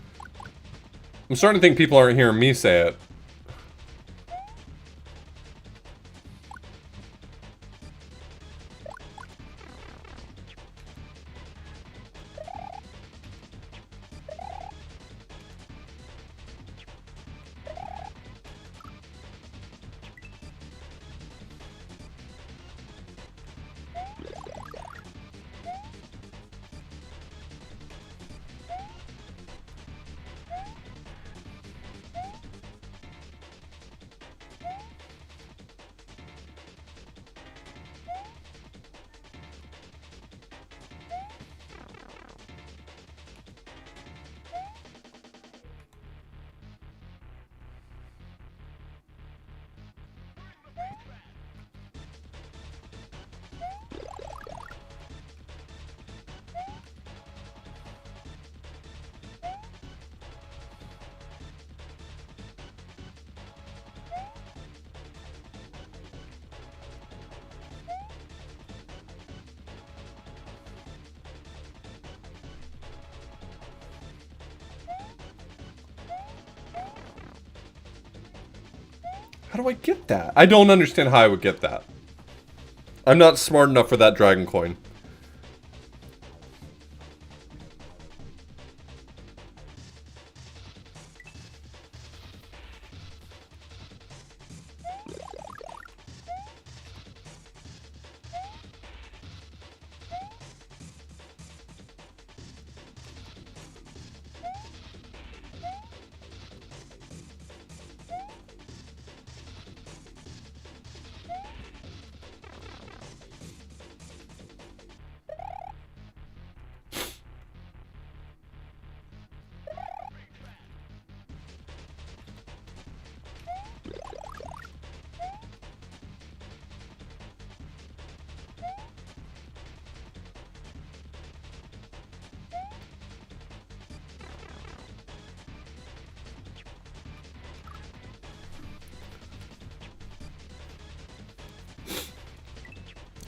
I'm starting to think people aren't hearing me say it. How do I get that? I don't understand how I would get that. I'm not smart enough for that dragon coin.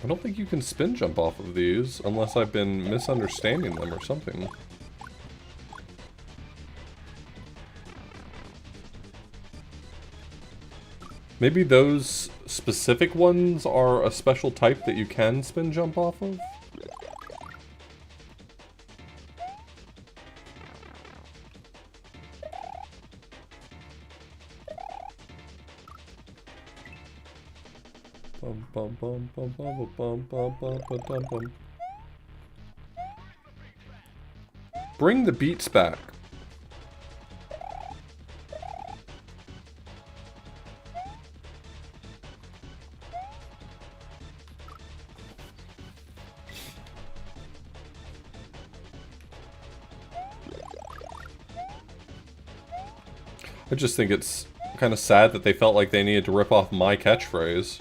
I don't think you can spin jump off of these unless I've been misunderstanding them or something. Maybe those specific ones are a special type that you can spin jump off of? Bring the beats back. I just think it's kind of sad that they felt like they needed to rip off my catchphrase.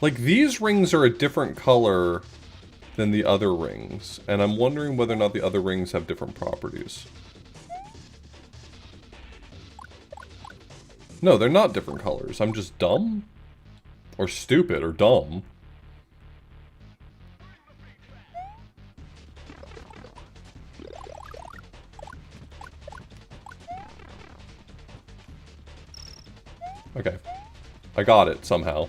Like, these rings are a different color than the other rings, and I'm wondering whether or not the other rings have different properties. No, they're not different colors. I'm just dumb? Or stupid, or dumb. Okay. I got it, somehow.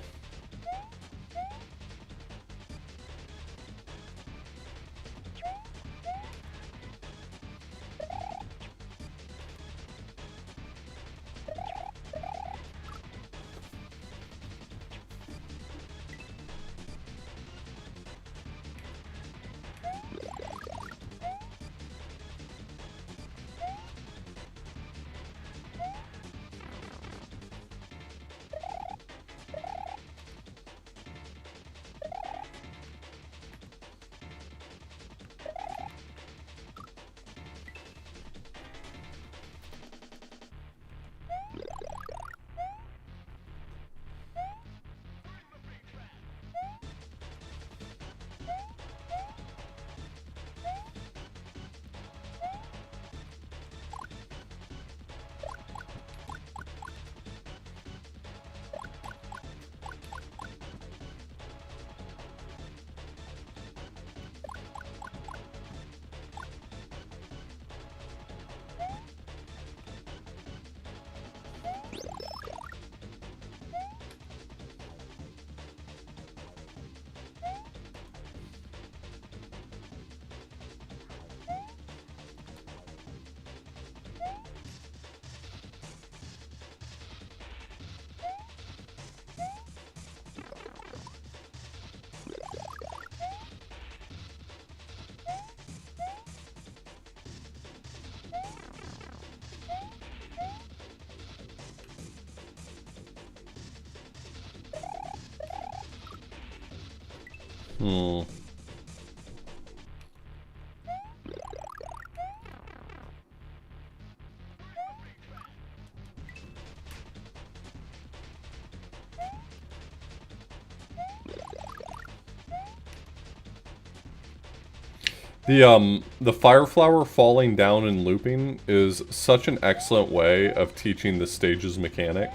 The fire flower falling down and looping is such an excellent way of teaching the stage's mechanic.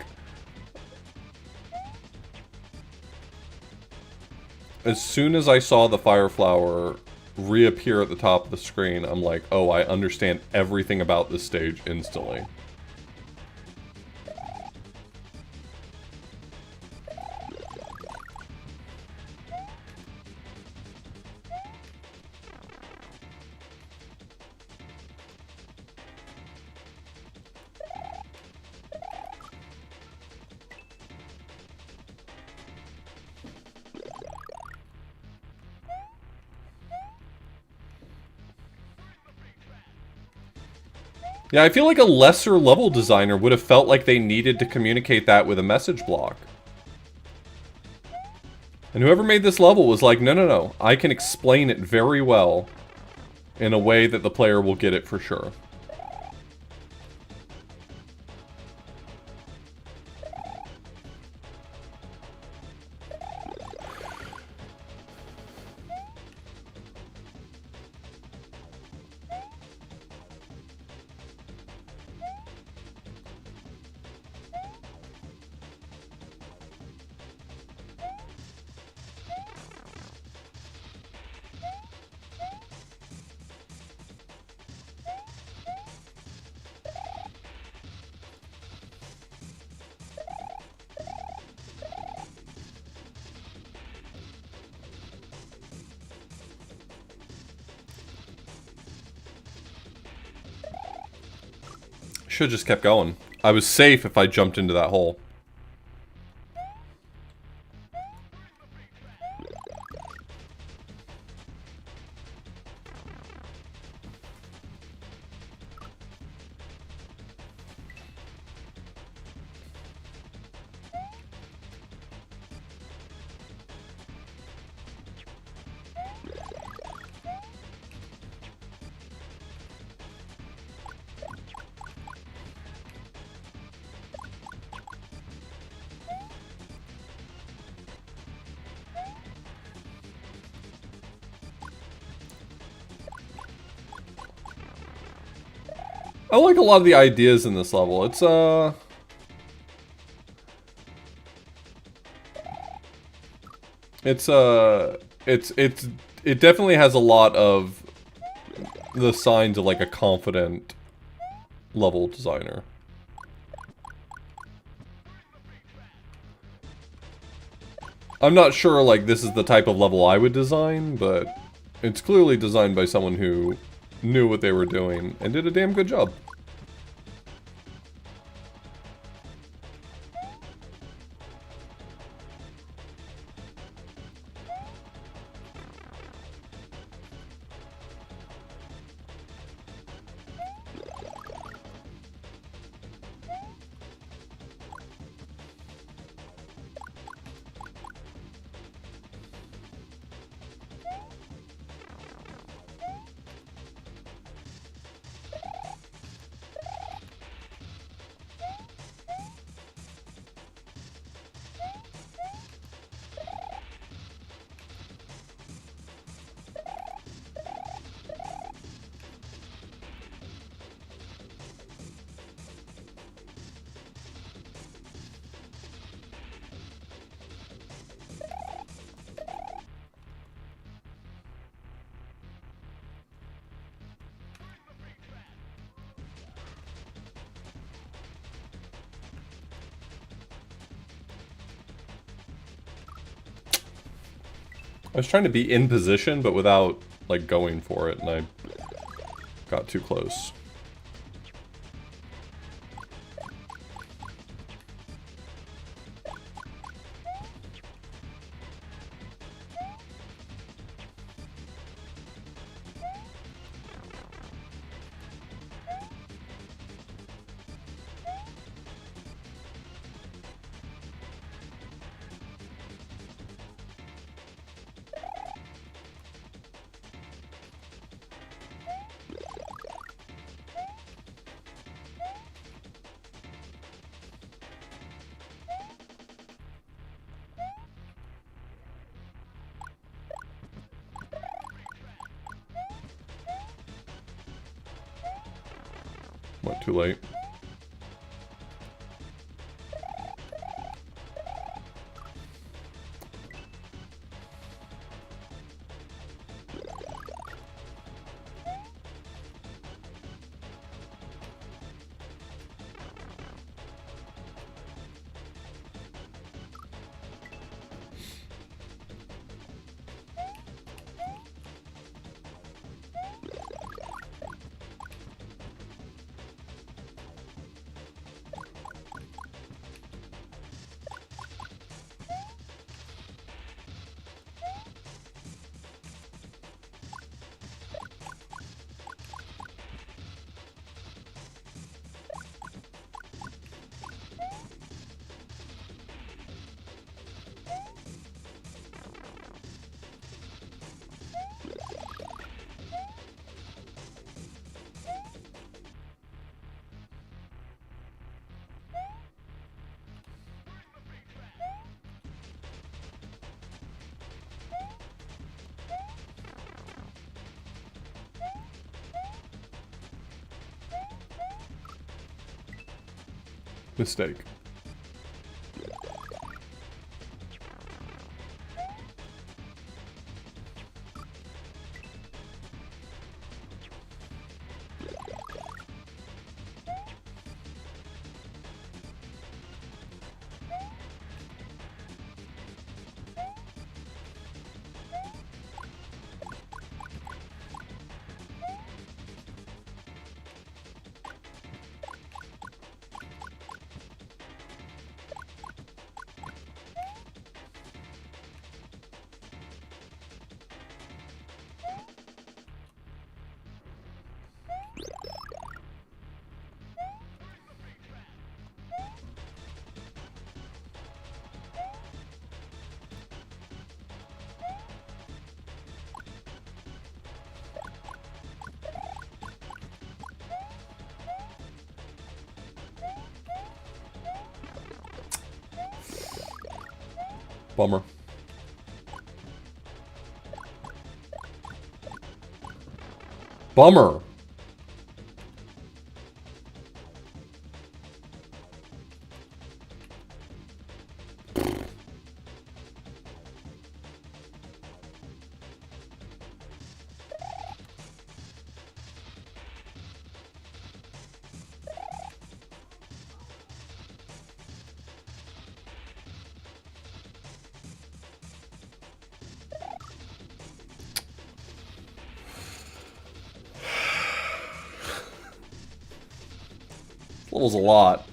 As soon as I saw the fire flower reappear at the top of the screen, I'm like, oh, I understand everything about this stage instantly. Yeah, I feel like a lesser level designer would have felt like they needed to communicate that with a message block. And whoever made this level was like, no, no, no, I can explain it very well in a way that the player will get it for sure. Should've just kept going. I was safe if I jumped into that hole. I like a lot of the ideas in this level. It definitely has a lot of the signs of like a confident level designer. I'm not sure like this is the type of level I would design, but it's clearly designed by someone who knew what they were doing and did a damn good job. I was trying to be in position, but without, like, going for it, and I got too close. What, too late? Mistake. Bummer. Bummer. Level's a lot.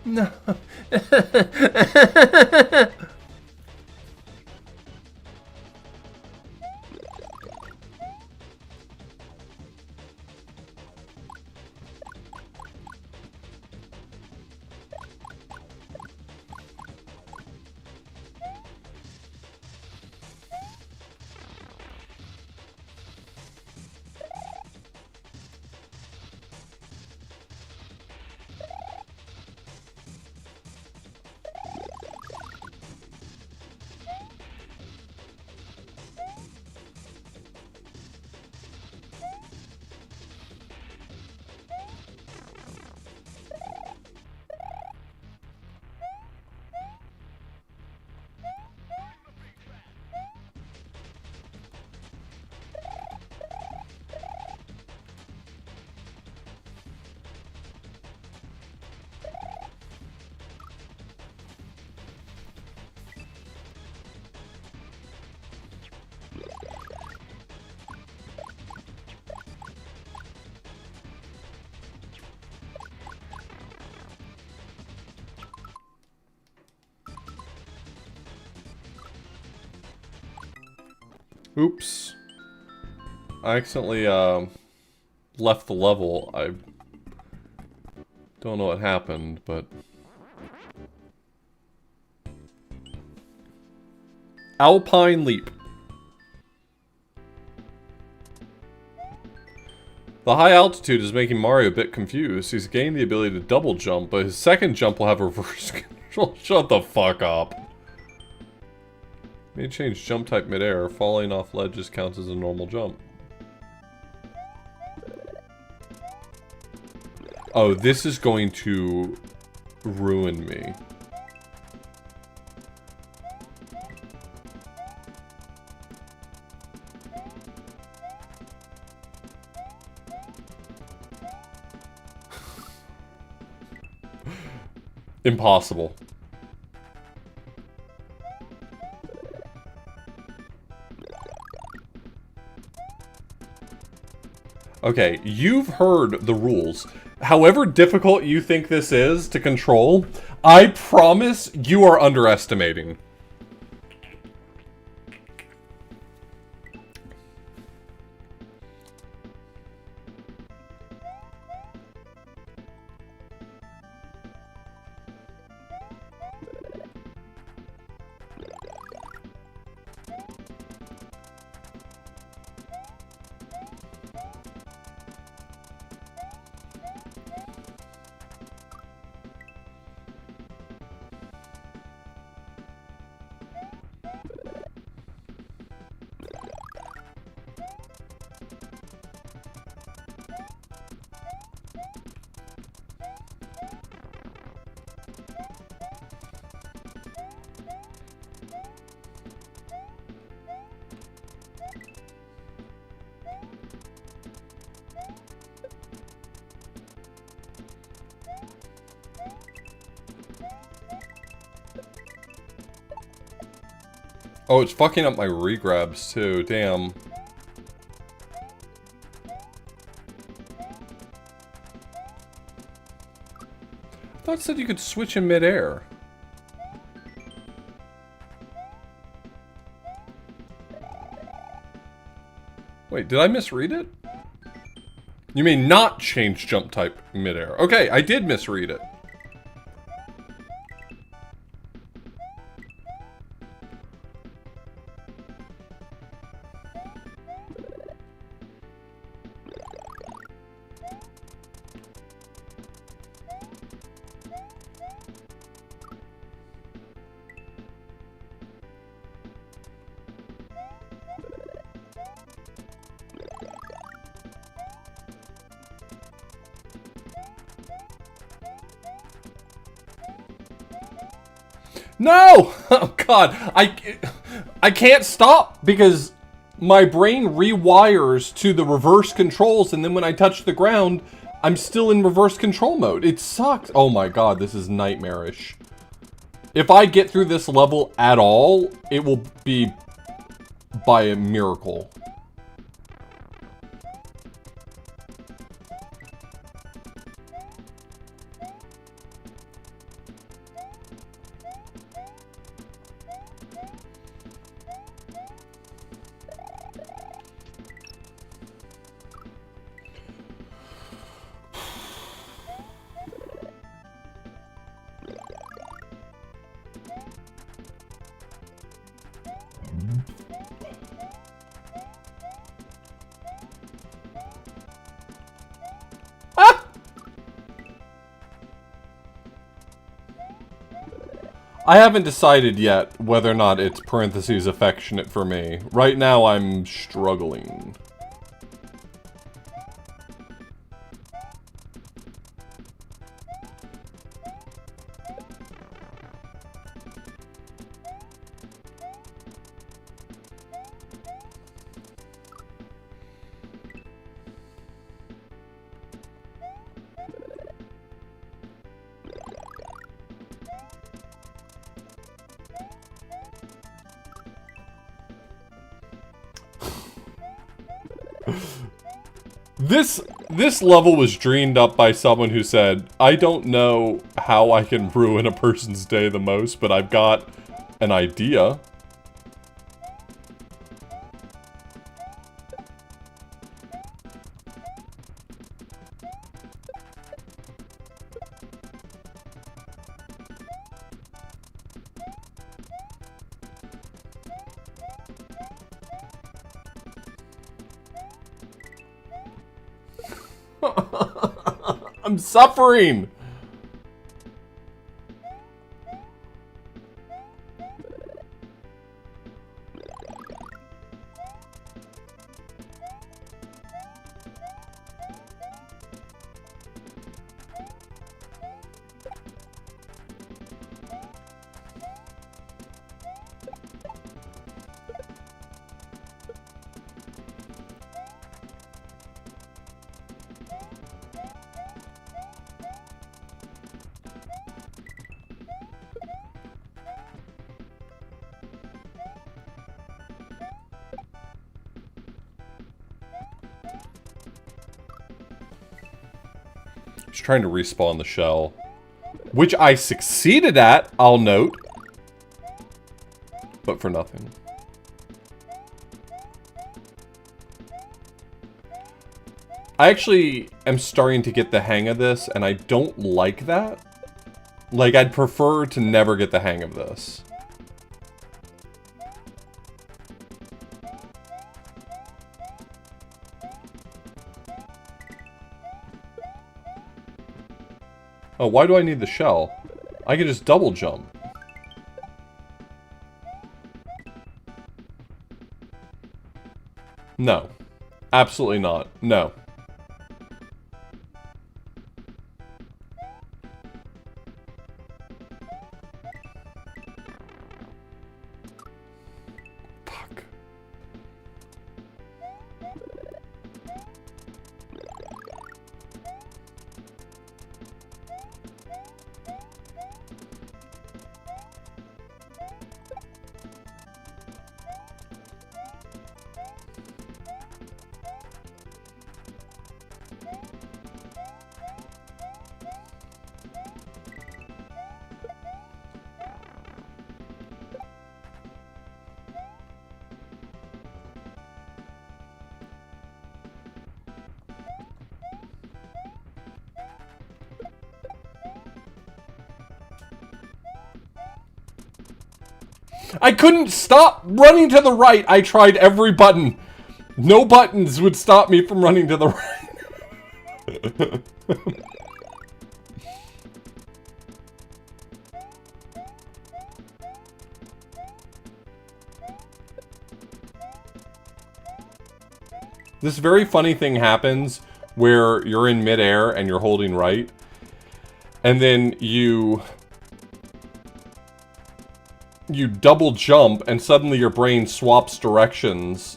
No. Oops. I accidentally left the level. I don't know what happened, but... Alpine Leap. The high altitude is making Mario a bit confused. He's gained the ability to double jump, but his second jump will have reverse control. Shut the fuck up. May change jump type midair. Falling off ledges counts as a normal jump. Oh, this is going to ruin me. Impossible. Okay, you've heard the rules. However difficult you think this is to control, I promise you are underestimating. Oh, it's fucking up my regrabs too, damn. I thought it said you could switch in midair. Wait, did I misread it? You may not change jump type midair. Okay, I did misread it. No! Oh god, I can't stop because my brain rewires to the reverse controls, and then when I touch the ground, I'm still in reverse control mode. It sucks. Oh my god, this is nightmarish. If I get through this level at all, it will be by a miracle. I haven't decided yet whether or not it's parentheses affectionate for me. Right now, I'm struggling. This level was dreamed up by someone who said, I don't know how I can ruin a person's day the most, but I've got an idea. I'm suffering! Just trying to respawn the shell. Which I succeeded at, I'll note. But for nothing. I actually am starting to get the hang of this, and I don't like that. Like, I'd prefer to never get the hang of this. Oh, why do I need the shell? I can just double jump. No. Absolutely not. No. Fuck. I couldn't stop running to the right. I tried every button. No buttons would stop me from running to the right. This very funny thing happens where you're in midair and you're holding right, and then you double jump and suddenly your brain swaps directions,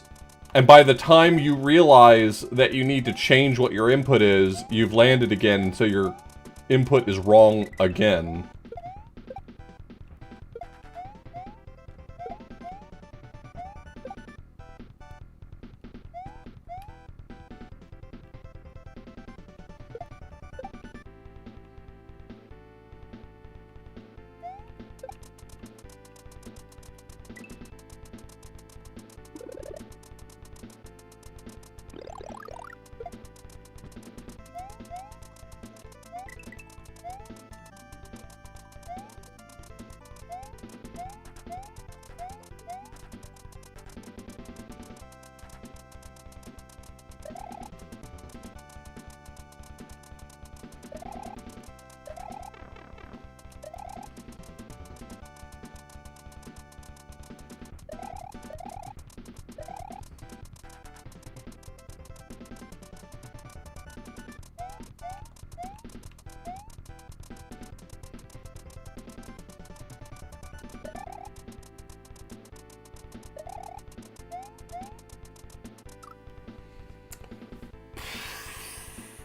and by the time you realize that you need to change what your input is, you've landed again, and so your input is wrong again.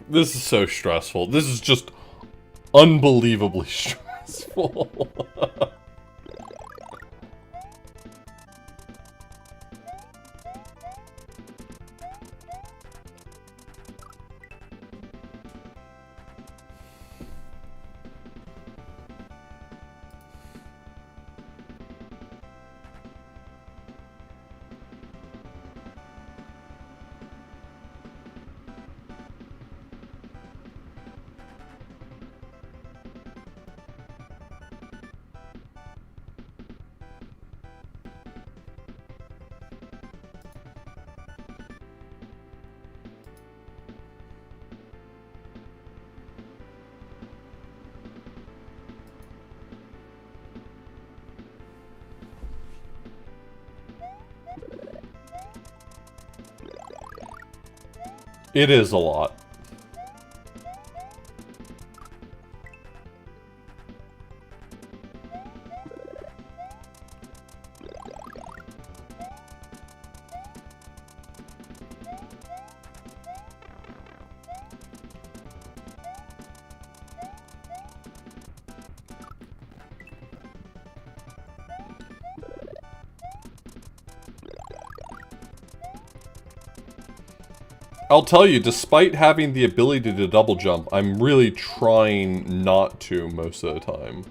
This is so stressful. This is just unbelievably stressful. It is a lot. I'll tell you, despite having the ability to double jump, I'm really trying not to most of the time.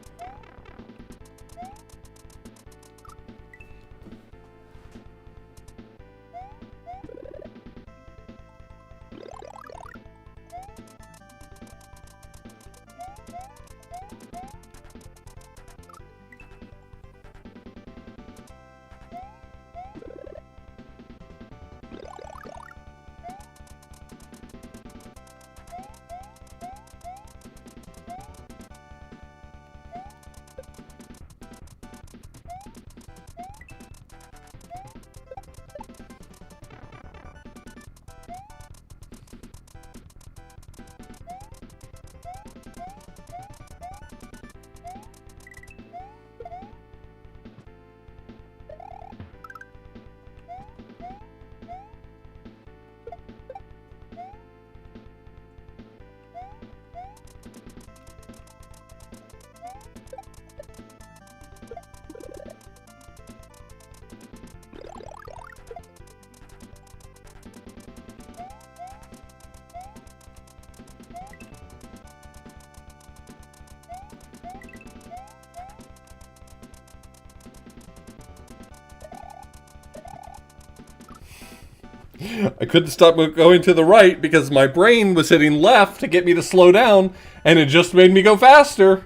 I couldn't stop going to the right because my brain was hitting left to get me to slow down, and it just made me go faster.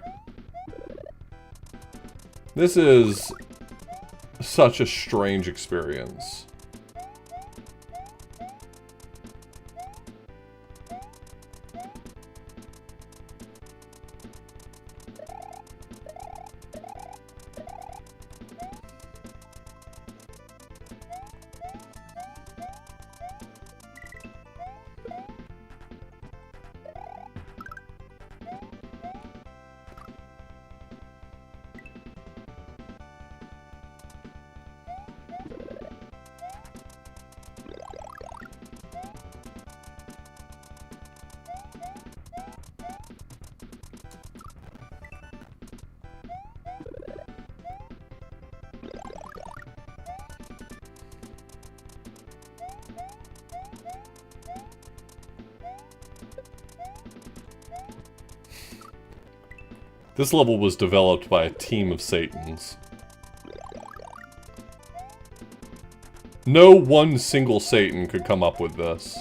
This is such a strange experience. This level was developed by a team of Satans. No one single Satan could come up with this.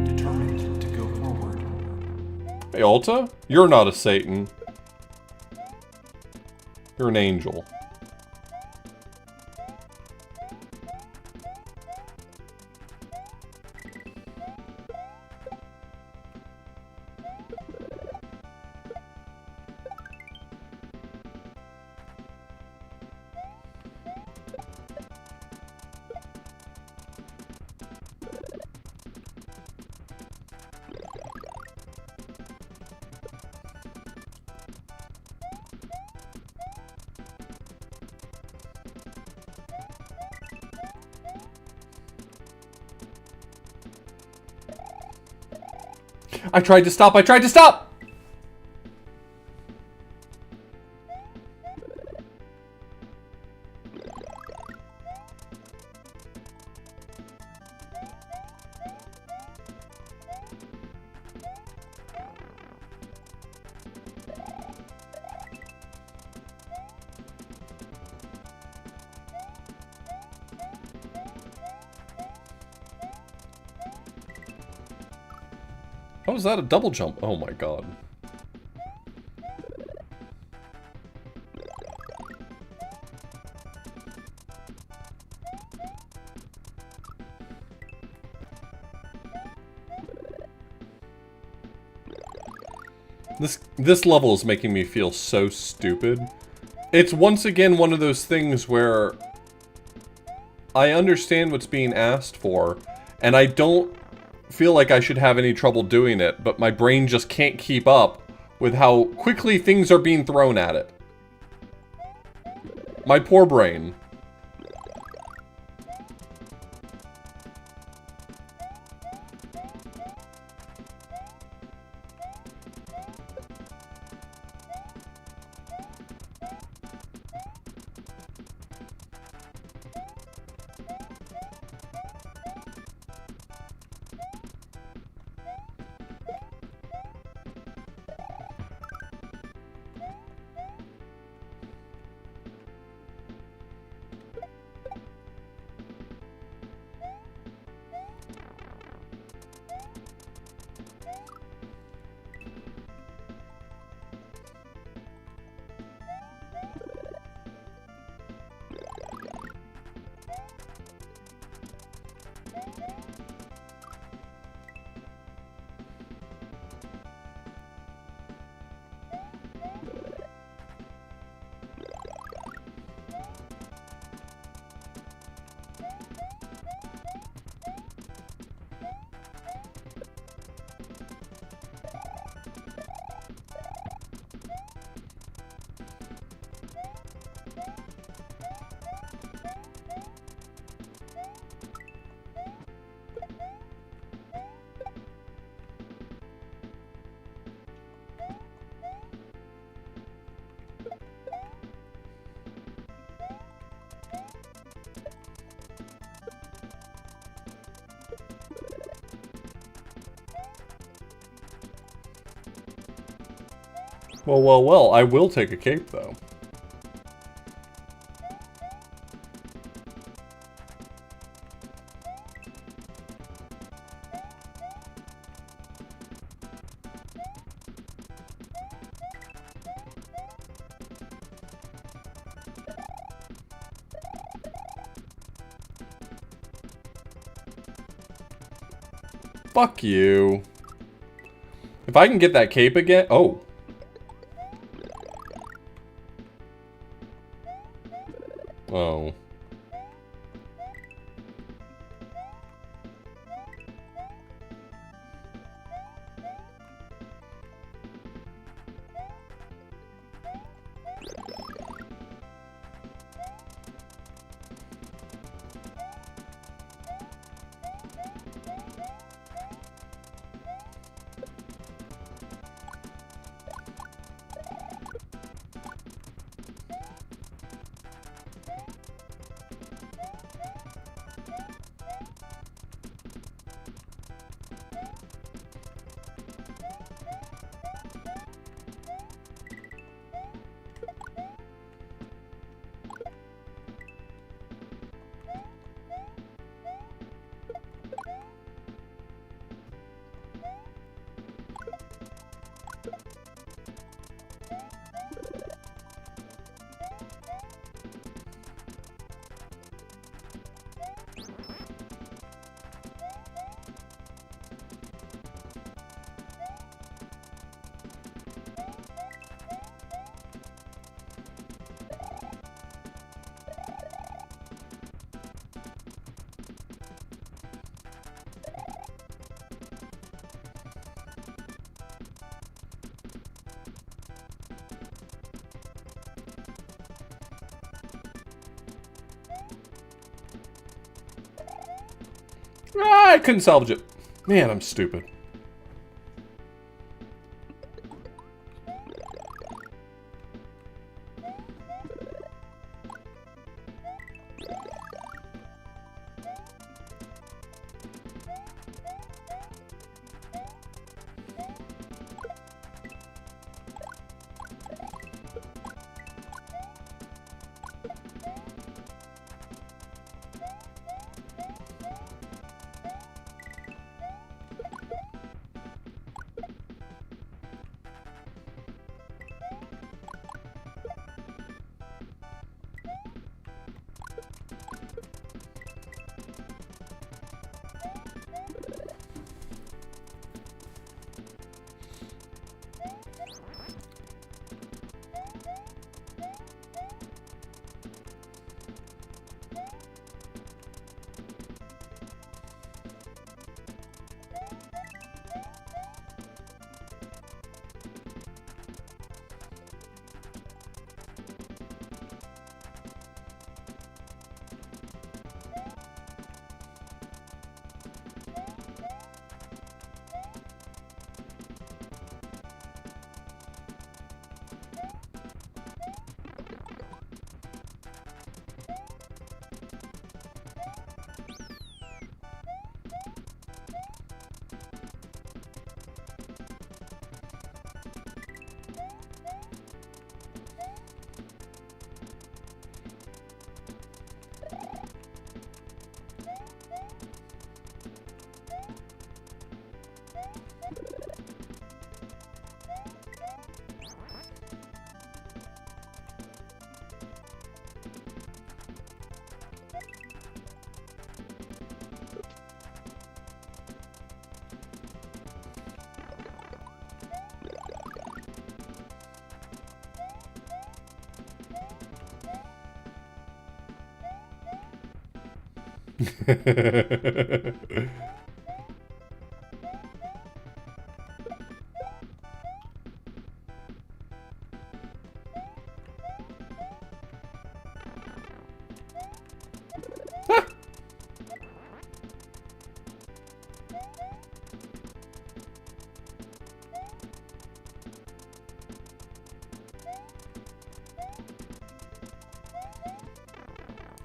Determined to go forward. Hey, Alta? You're not a Satan. You're an angel. I tried to stop! I tried to stop! How was that a double jump? Oh my god. This level is making me feel so stupid. It's once again one of those things where I understand what's being asked for, and I don't feel like I should have any trouble doing it, but my brain just can't keep up with how quickly things are being thrown at it. My poor brain. Well, well, well, I will take a cape, though. Fuck you. If I can get that cape again... Oh. Oh. Ah, I couldn't salvage it. Man, I'm stupid.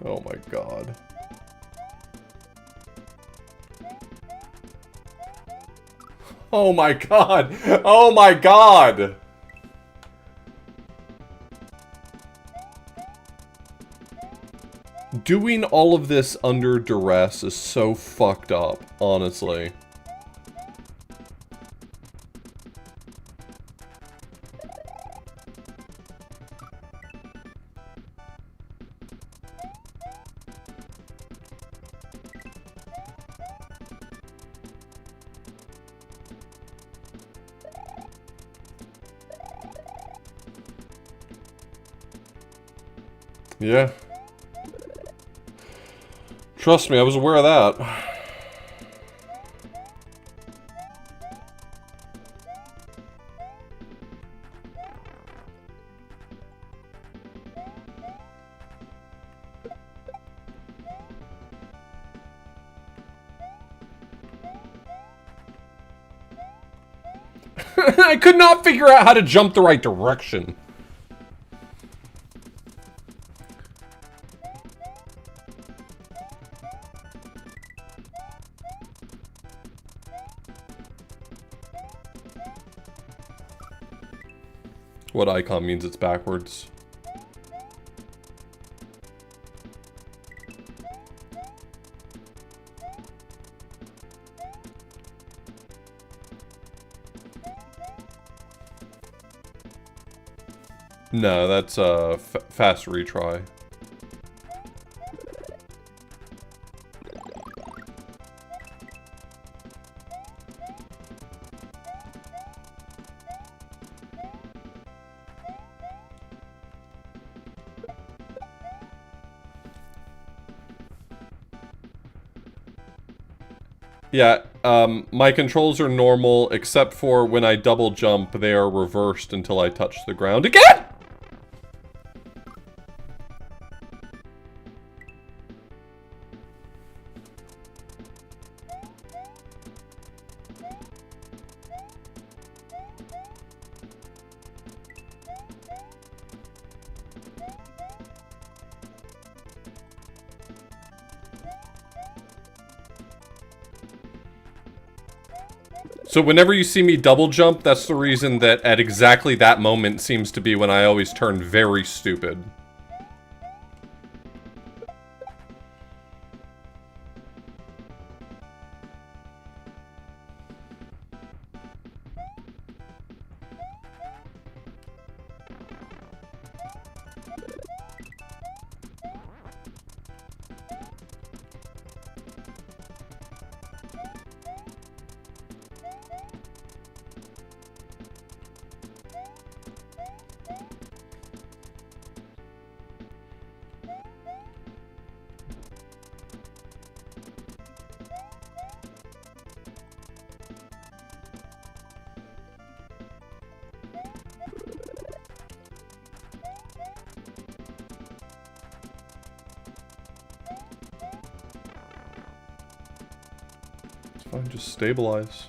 Oh my god. Oh my god! Oh my god! Doing all of this under duress is so fucked up, honestly. Yeah. Trust me, I was aware of that. I could not figure out how to jump the right direction. What icon means it's backwards. No, that's a fast retry. Yeah, my controls are normal, except for when I double jump, they are reversed until I touch the ground again! So whenever you see me double jump, that's the reason that at exactly that moment seems to be when I always turn very stupid. Fine, just stabilize.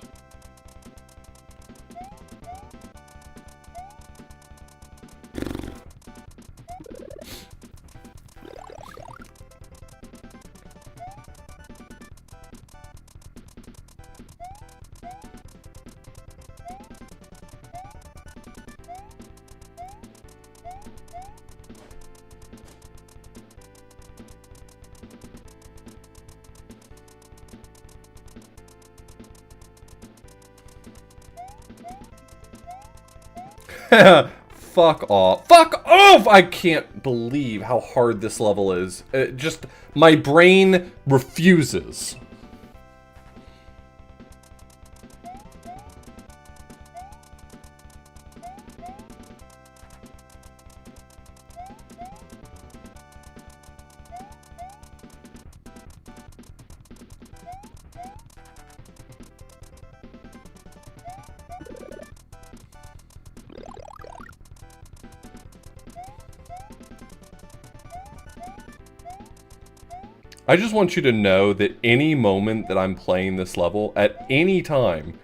Fuck off. Fuck off! I can't believe how hard this level is. Just, my brain refuses. I just want you to know that any moment that I'm playing this level, at any time,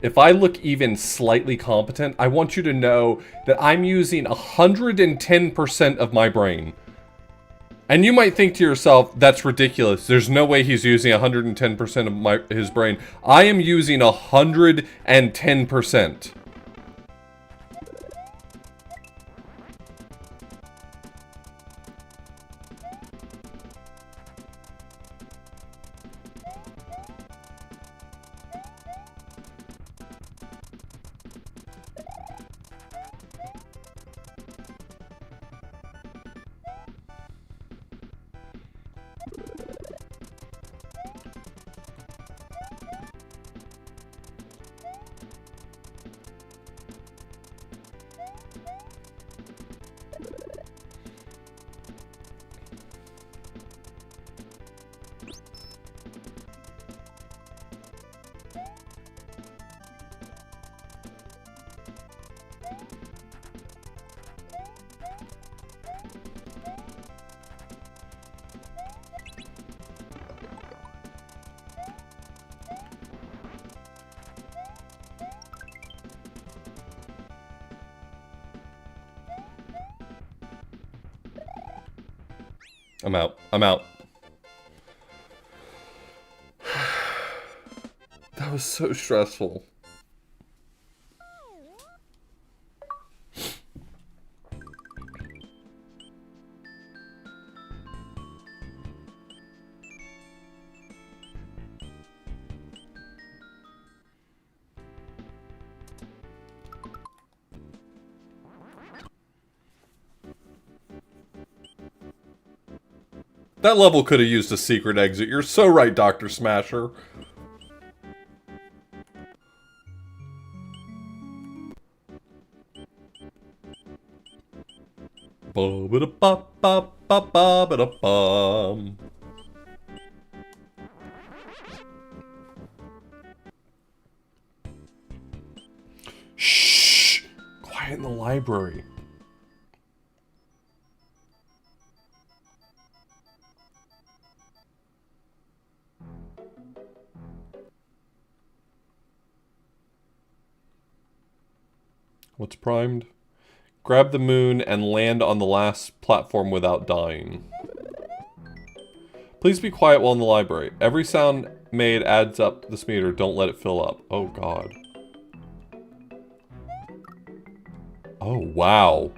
if I look even slightly competent, I want you to know that I'm using 110% of my brain. And you might think to yourself, that's ridiculous. There's no way he's using 110% of his brain. I am using 110%. I'm out. I'm out. That was so stressful. That level could have used a secret exit. You're so right, Dr. Smasher. Ba-ba-da-ba-ba-ba-ba-da-bum. Shh! Quiet in the library. What's primed? Grab the moon and land on the last platform without dying. Please be quiet while in the library. Every sound made adds up this meter. Don't let it fill up. Oh, God. Oh, wow.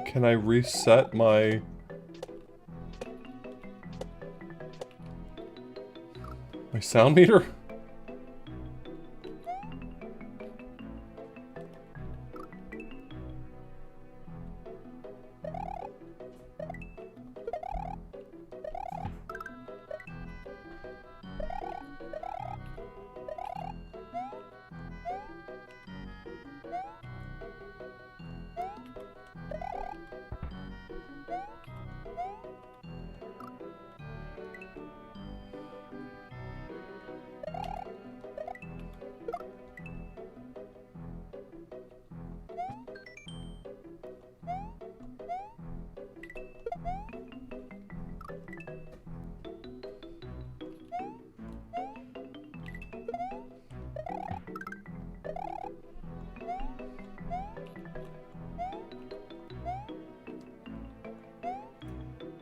Can I reset my sound meter?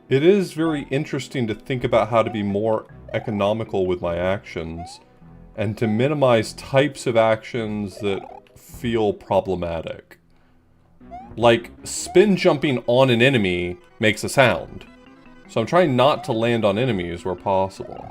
It is very interesting to think about how to be more economical with my actions and to minimize types of actions that feel problematic. Like, spin jumping on an enemy makes a sound, so I'm trying not to land on enemies where possible.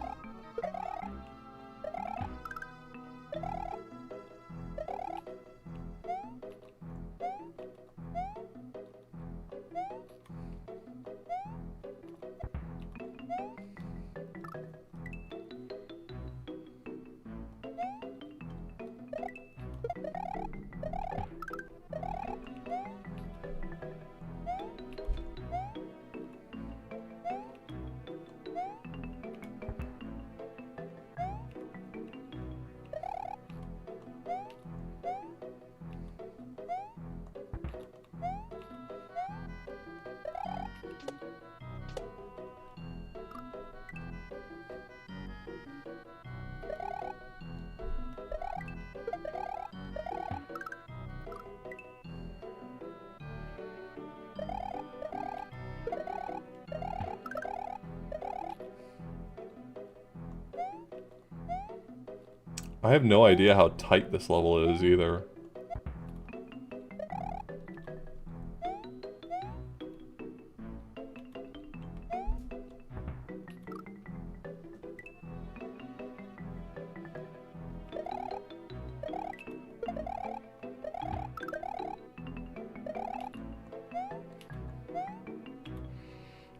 I have no idea how tight this level is either.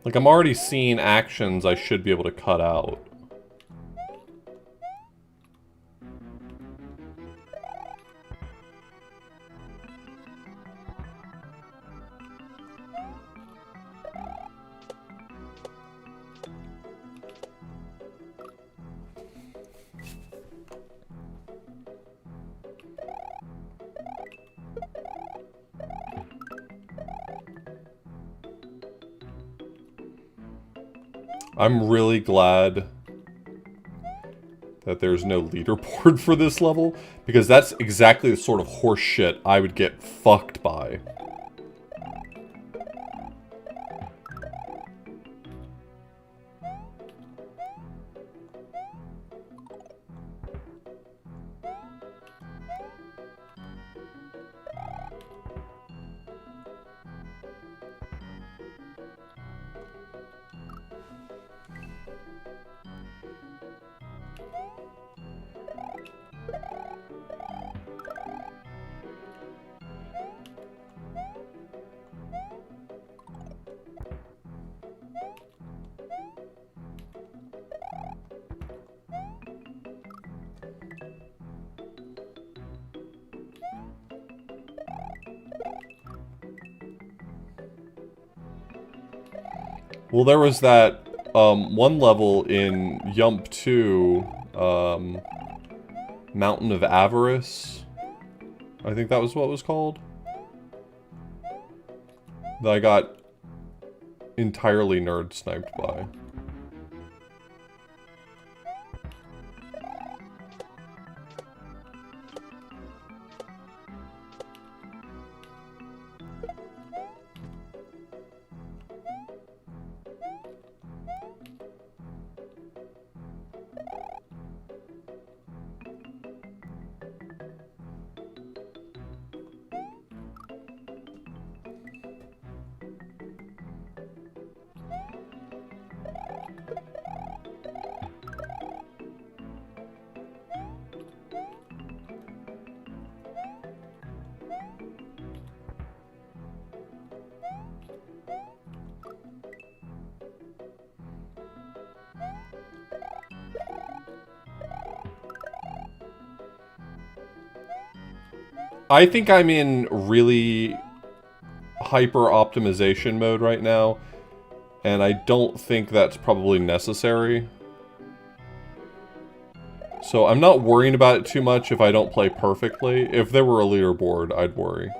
Like, I'm already seeing actions I should be able to cut out. I'm really glad that there's no leaderboard for this level, because that's exactly the sort of horse shit I would get fucked by. Well, there was that one level in Yump 2, Mountain of Avarice. I think that was what it was called. That I got entirely nerd sniped by. I think I'm in really hyper optimization mode right now, and I don't think that's probably necessary. So I'm not worrying about it too much if I don't play perfectly. If there were a leaderboard, I'd worry.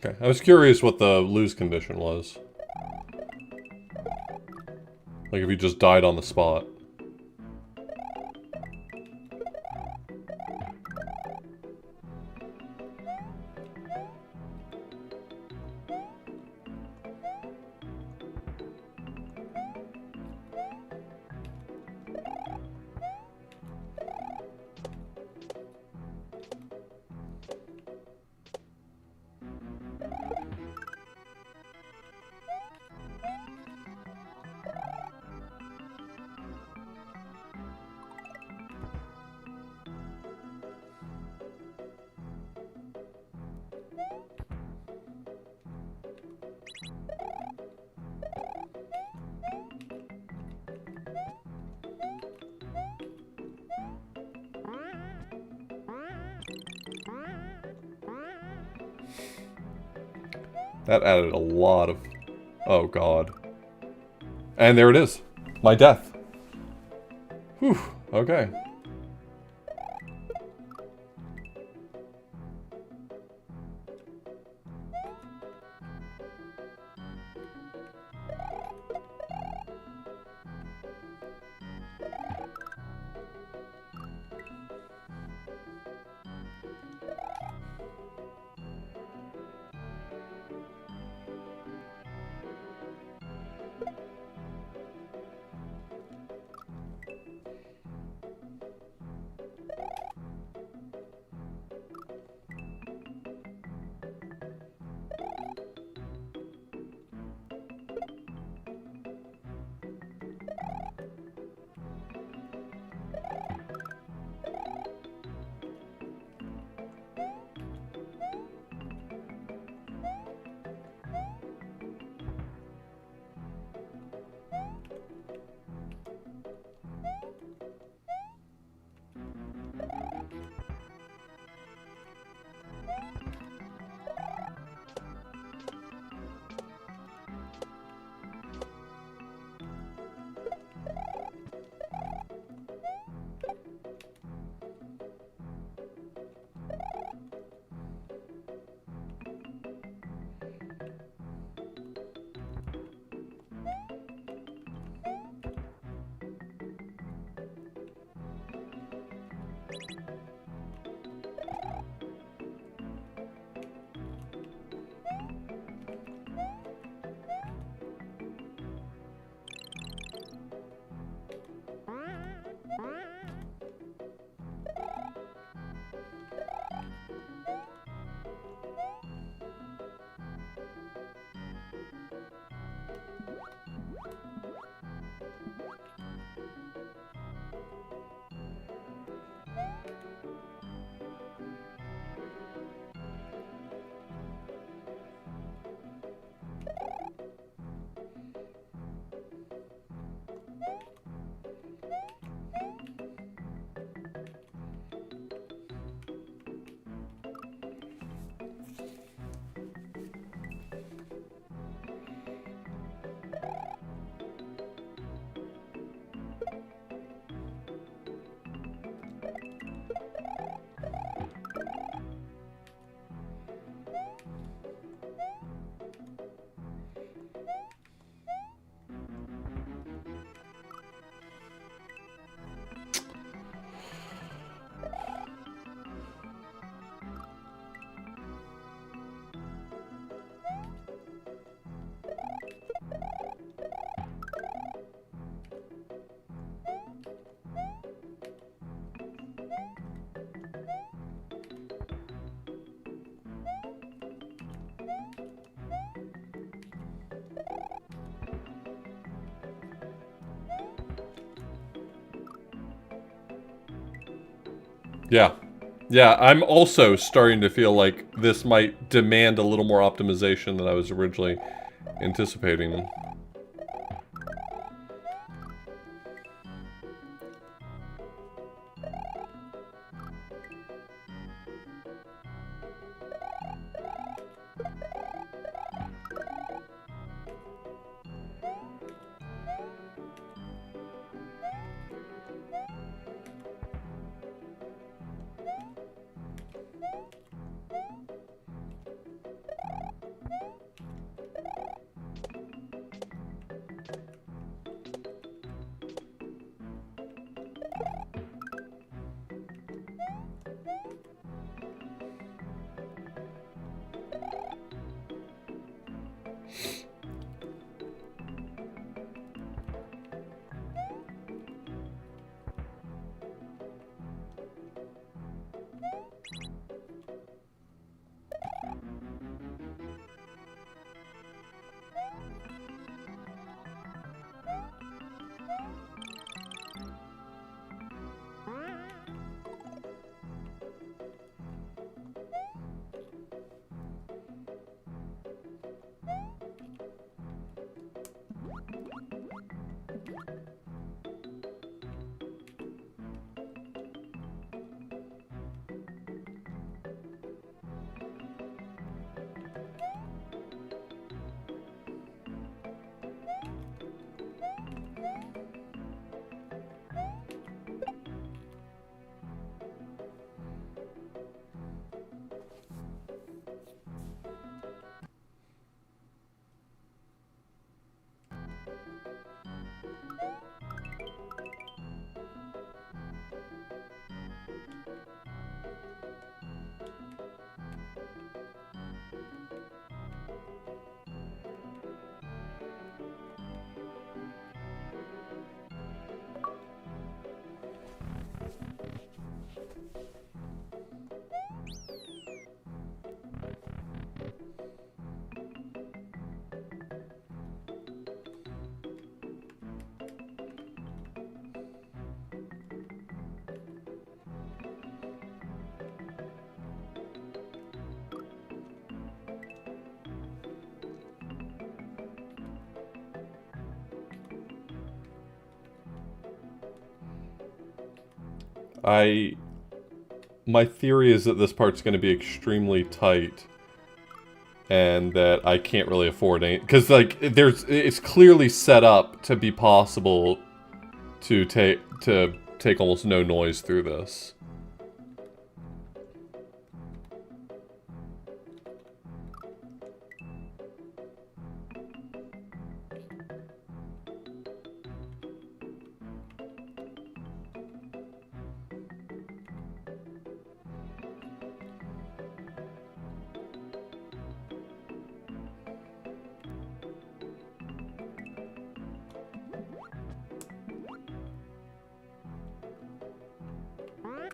Okay, I was curious what the lose condition was. Like if you just died on the spot. That added a lot of... Oh, God. And there it is. My death. Whew. Okay. Yeah. Yeah, I'm also starting to feel like this might demand a little more optimization than I was originally anticipating. My theory is that this part's going to be extremely tight. And that I can't really afford any... Because, like, it's clearly set up to be possible to take almost no noise through this.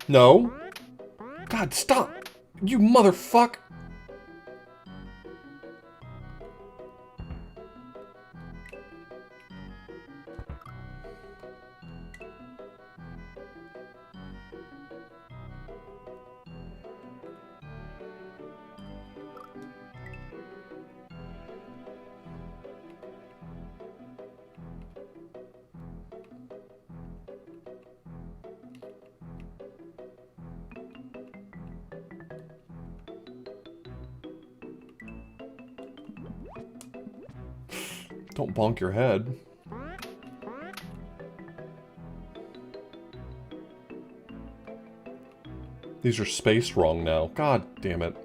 No. God, stop! You motherfucker! Don't bonk your head. These are spaced wrong now. God damn it.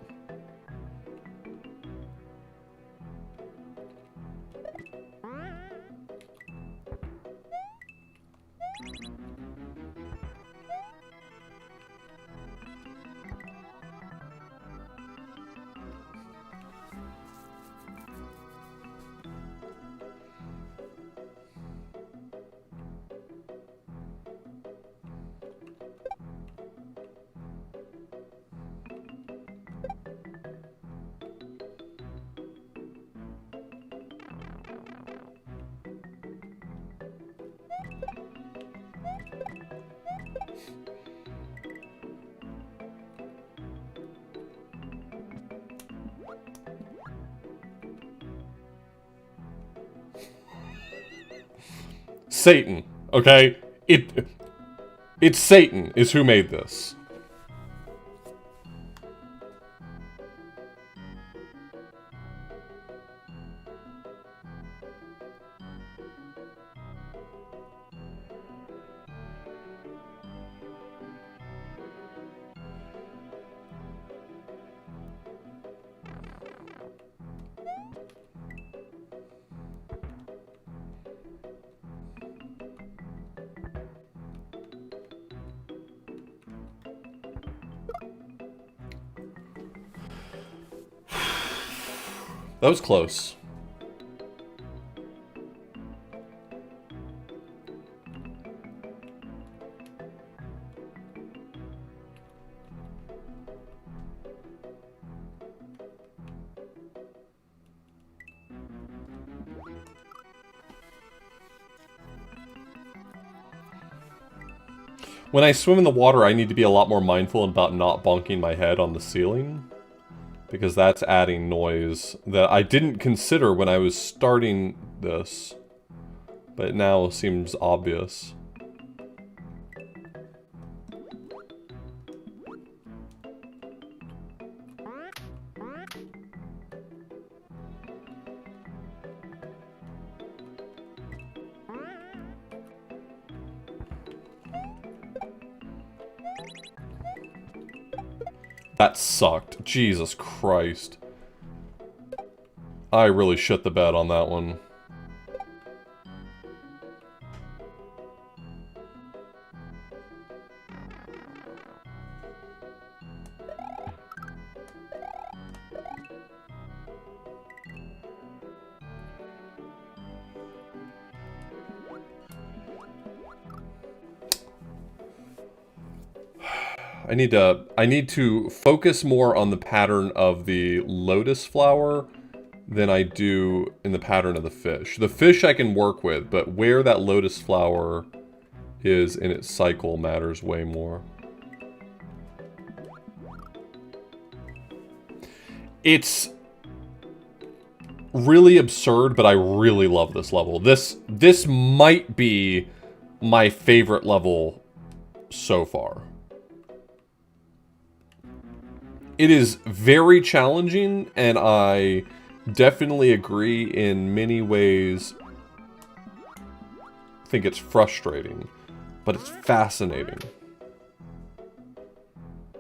Satan, okay? It's Satan is who made this. That was close. When I swim in the water, I need to be a lot more mindful about not bonking my head on the ceiling. Because that's adding noise that I didn't consider when I was starting this. But it now seems obvious. That sucked. Jesus Christ. I really shit the bed on that one. I need to focus more on the pattern of the lotus flower than I do in the pattern of the fish. The fish I can work with, but where that lotus flower is in its cycle matters way more. It's really absurd, but I really love this level. This might be my favorite level so far. It is very challenging, and I definitely agree in many ways. I think it's frustrating, but it's fascinating.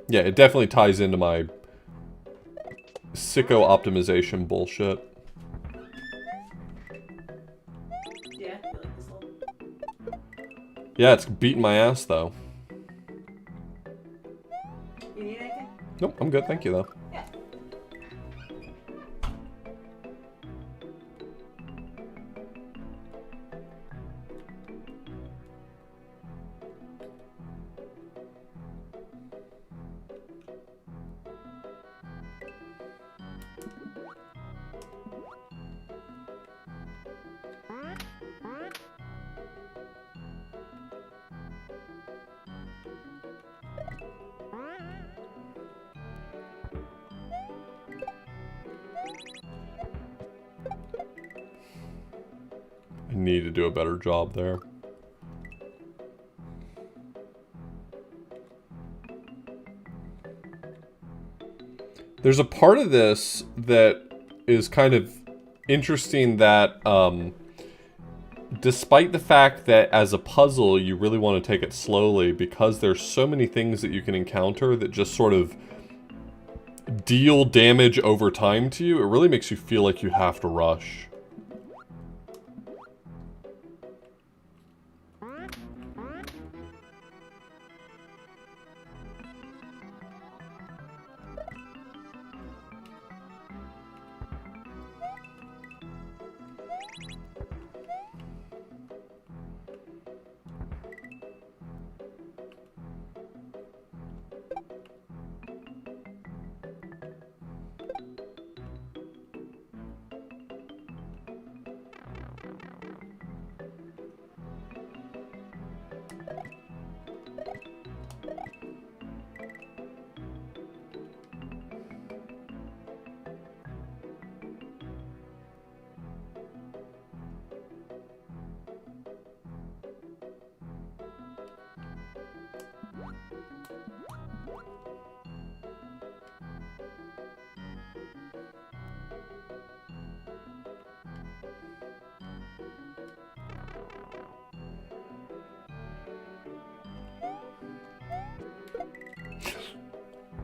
Yeah, it definitely ties into my sicko optimization bullshit. Yeah, you like this level? Yeah, it's beating my ass, though. You need anything? Nope, I'm good, thank you, though. Yeah. I need to do a better job there. There's a part of this that is kind of interesting that, despite the fact that as a puzzle you really want to take it slowly, because there's so many things that you can encounter that just sort of deal damage over time to you, it really makes you feel like you have to rush.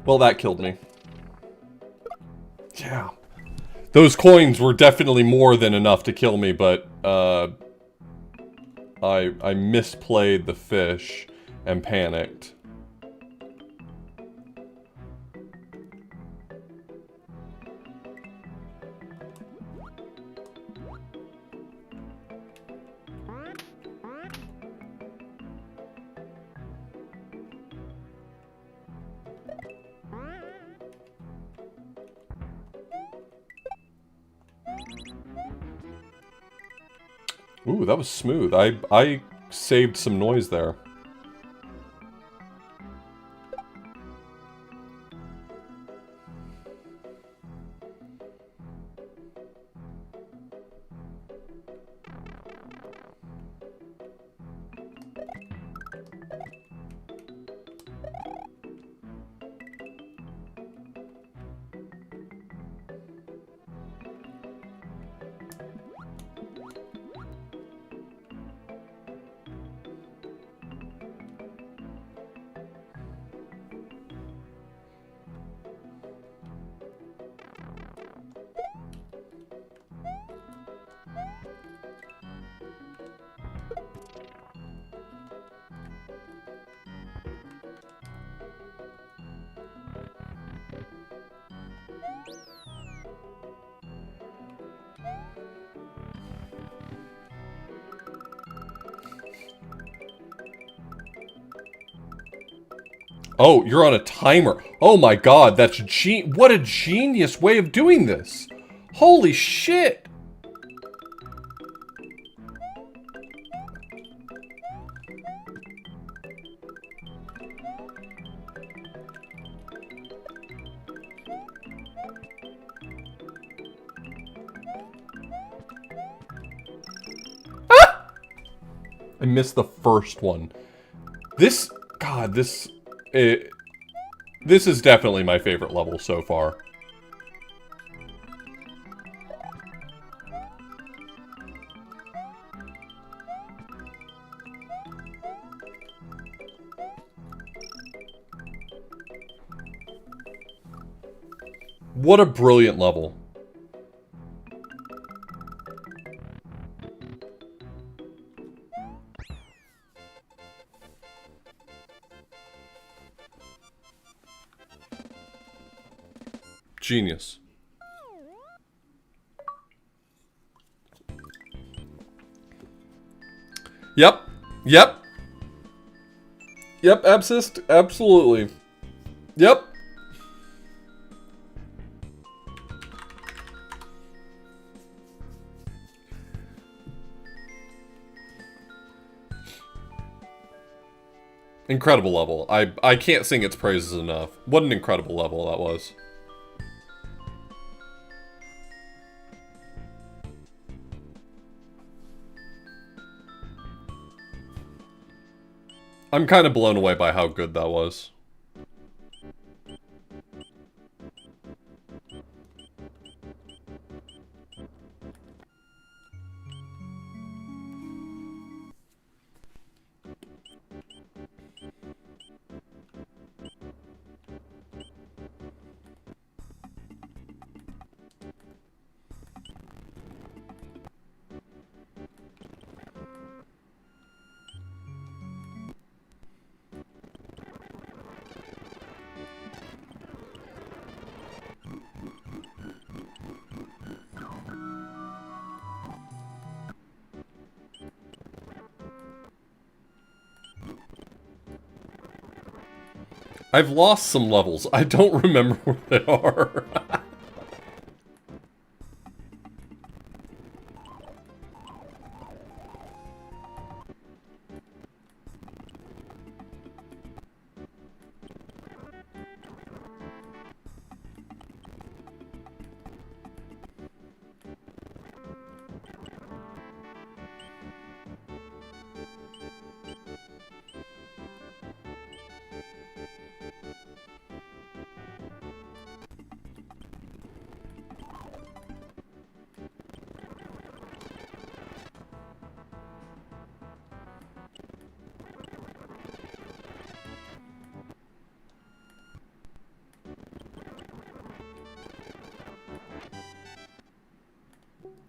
Well, that killed me. Yeah. Those coins were definitely more than enough to kill me, but, I misplayed the fish and panicked. Ooh, that was smooth. I saved some noise there. Oh, you're on a timer. Oh my god, that's what a genius way of doing this. Holy shit. Ah! I missed the first one. God, This is definitely my favorite level so far. What a brilliant level. Genius. Yep. Yep. Yep, Absist. Absolutely. Yep. Incredible level. I can't sing its praises enough. What an incredible level that was. I'm kind of blown away by how good that was. I've lost some levels. I don't remember where they are.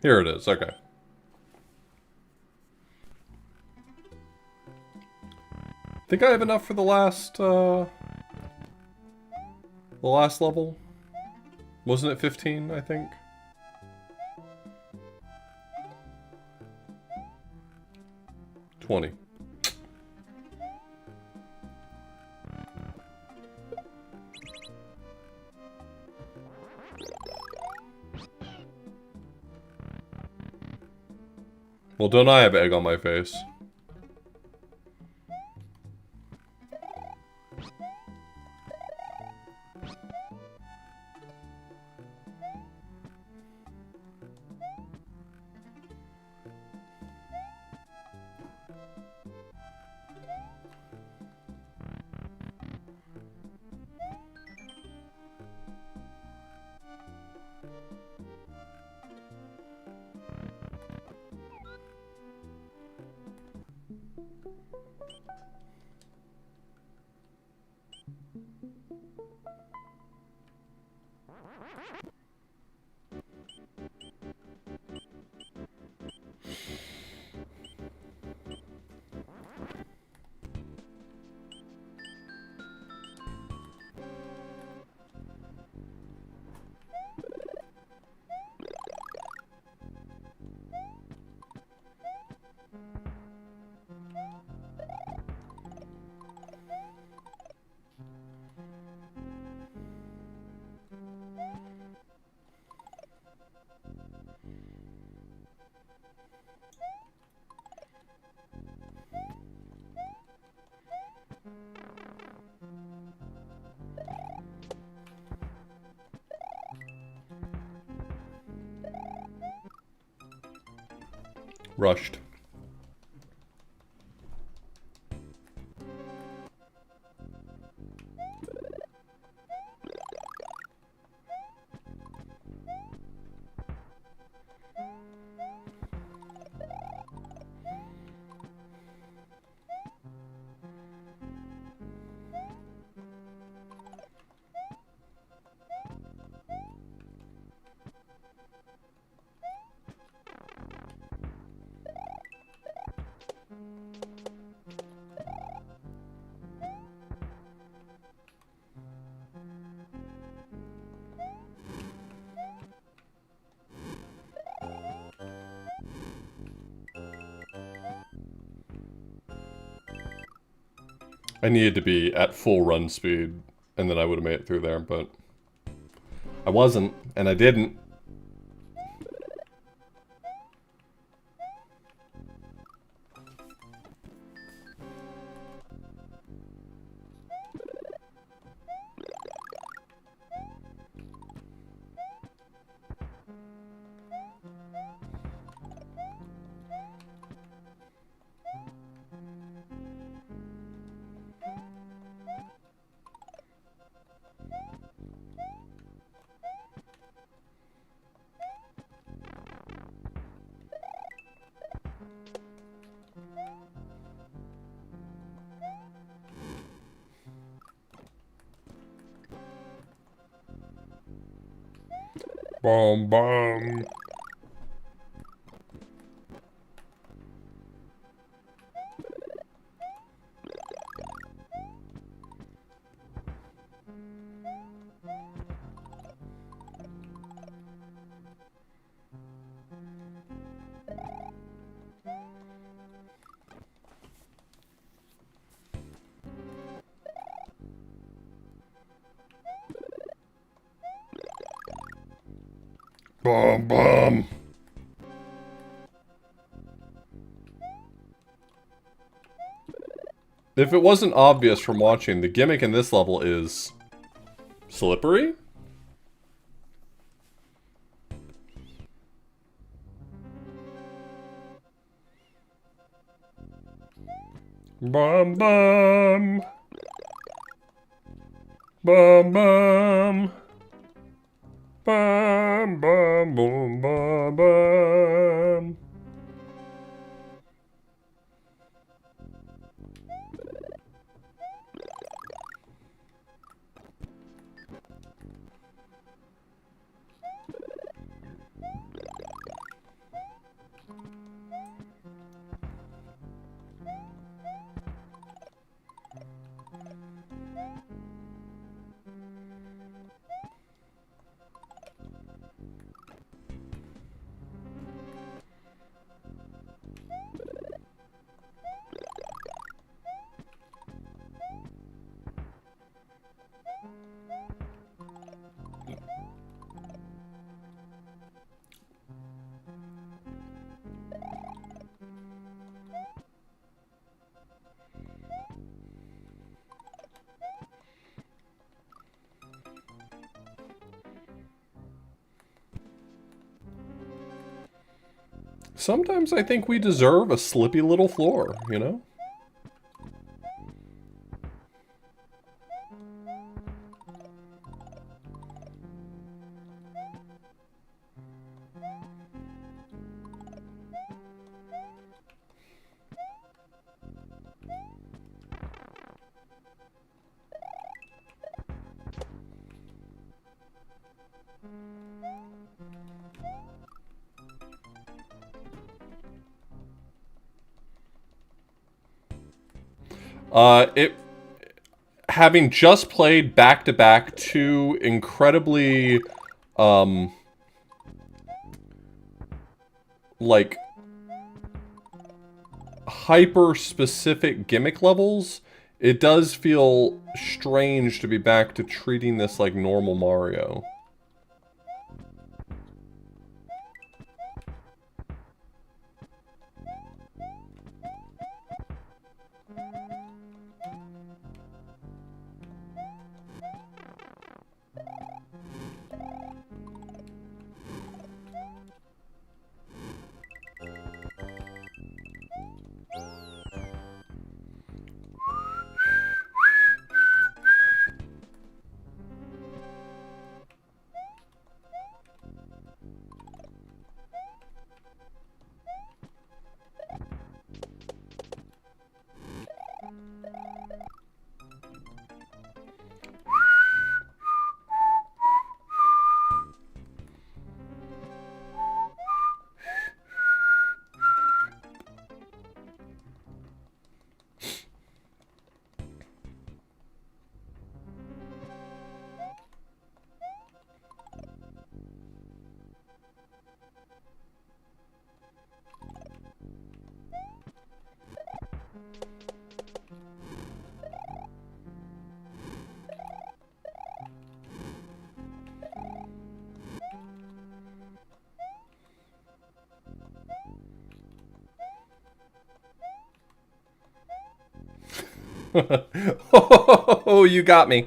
Here it is, okay. Think I have enough for the last level? Wasn't it 15, I think? $20. Well, don't I have egg on my face? Rushed. I needed to be at full run speed, and then I would have made it through there, but I wasn't, and I didn't. Bum bum. Bum bum. If it wasn't obvious from watching, the gimmick in this level is slippery? Bum bum. Bum bum. Bum bum boom bum bum. Sometimes I think we deserve a slippy little floor, you know? Having just played back-to-back two incredibly, like, hyper-specific gimmick levels, it does feel strange to be back to treating this like normal Mario. Oh, you got me.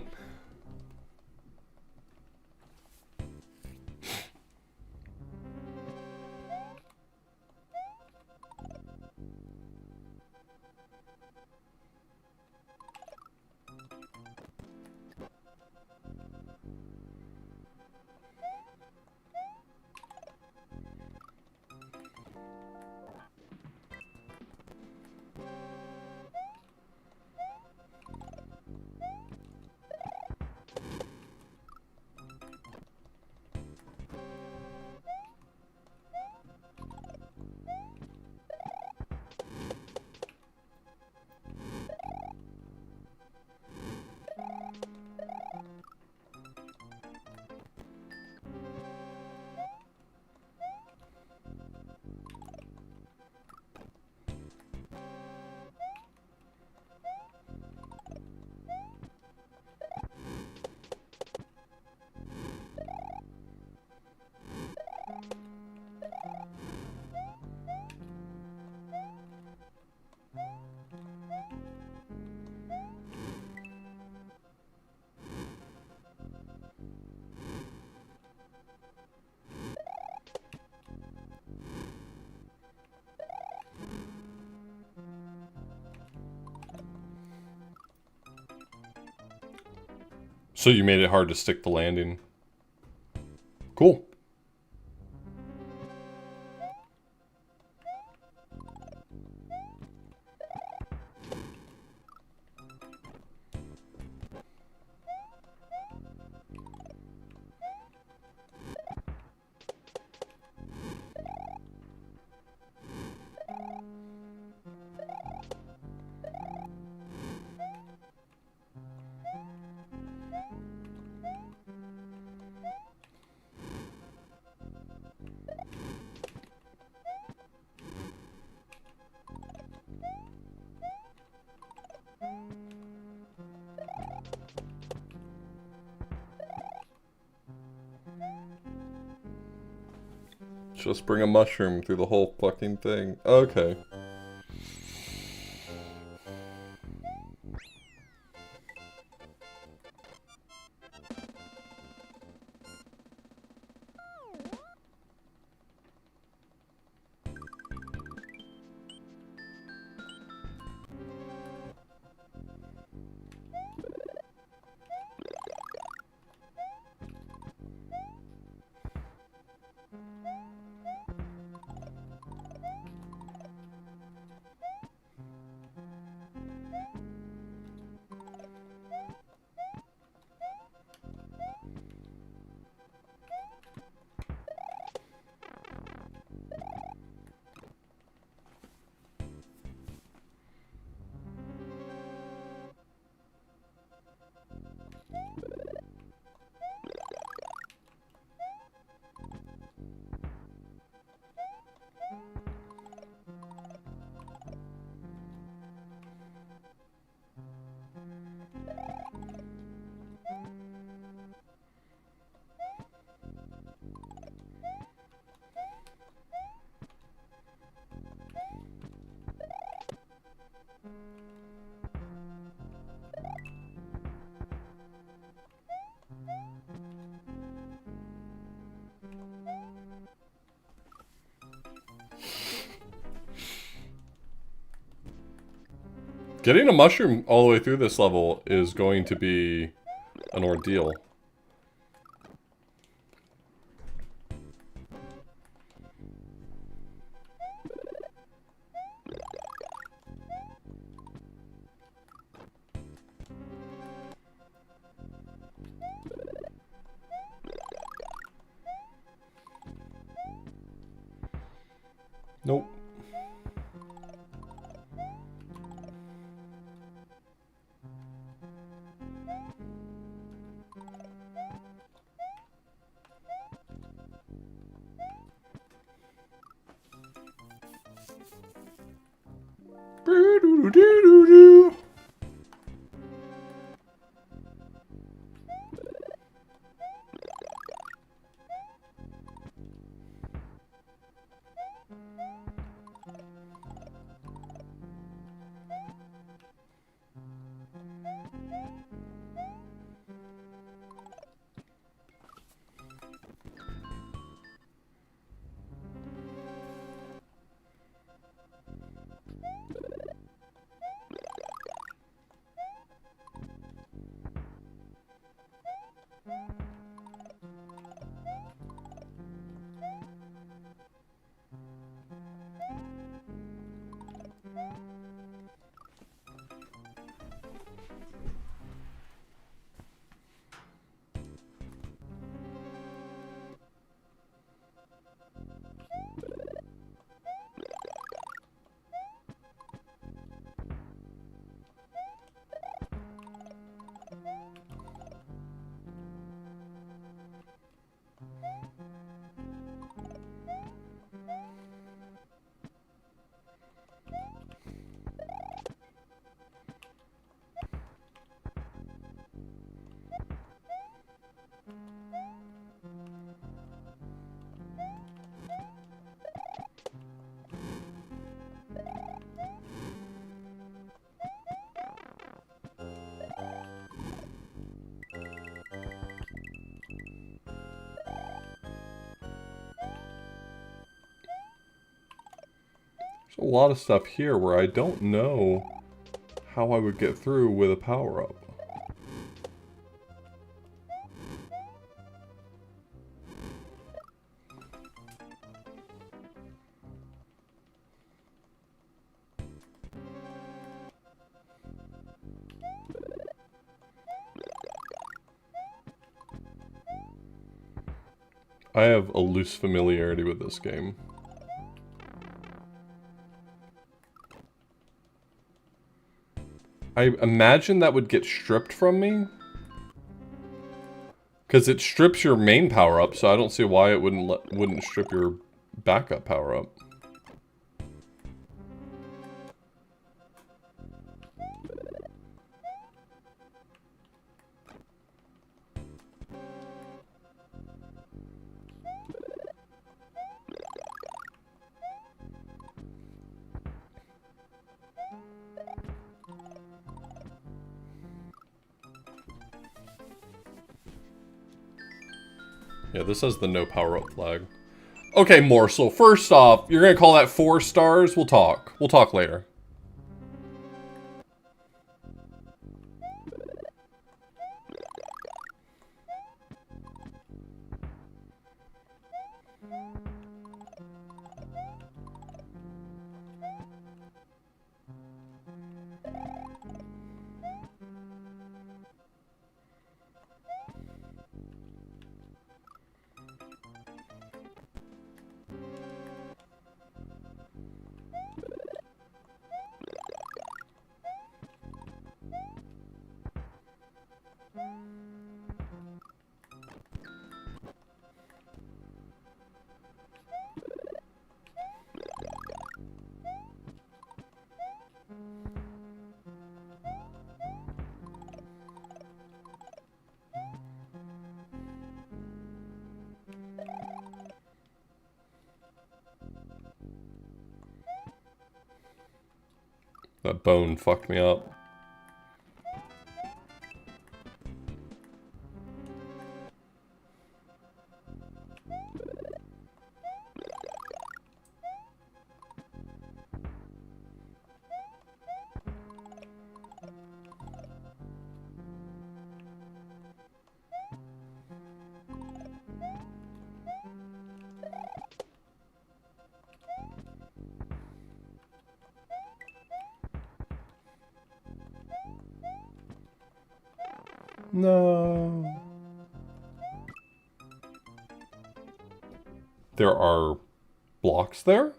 So you made it hard to stick the landing. Cool. Just bring a mushroom through the whole fucking thing. Okay. Getting a mushroom all the way through this level is going to be an ordeal. Nope. Boo-doo-doo-doo-doo. There's a lot of stuff here where I don't know how I would get through with a power-up. I have a loose familiarity with this game. I imagine that would get stripped from me. Because it strips your main power-up, so I don't see why it wouldn't strip your backup power-up. Yeah, this has the no power-up flag. Okay, Morsel, first off, you're gonna call that 4 stars? We'll talk. We'll talk later. That bone fucked me up. No. There are blocks there?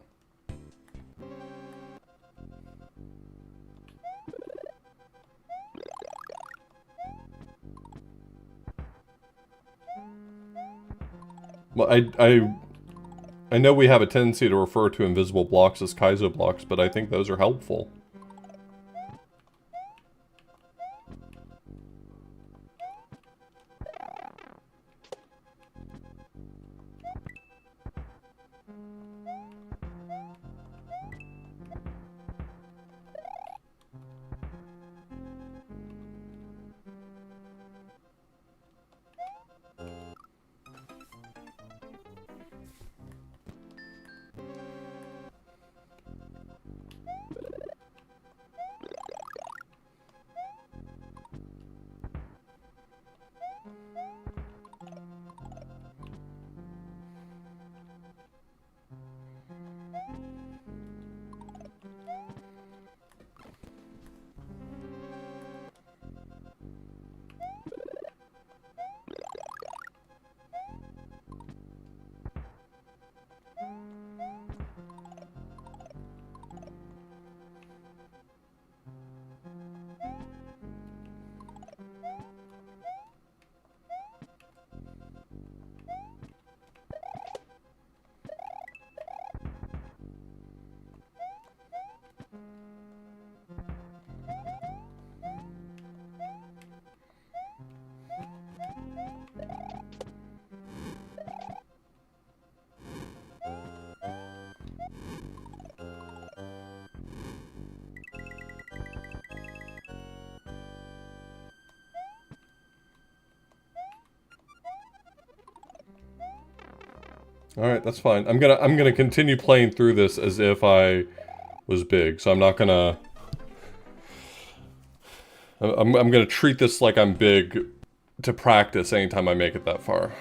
Well, I know we have a tendency to refer to invisible blocks as Kaizo blocks, but I think those are helpful. Alright, that's fine. I'm gonna continue playing through this as if I was big. So I'm not gonna... I'm gonna treat this like I'm big to practice anytime I make it that far.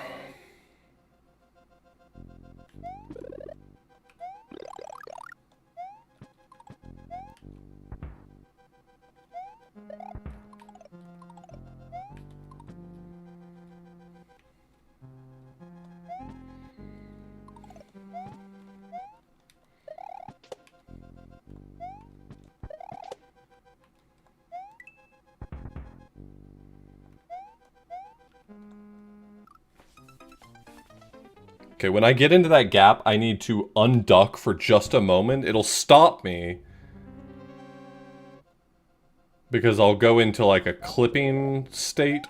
Okay, when I get into that gap, I need to unduck for just a moment. It'll stop me. Because I'll go into like a clipping state.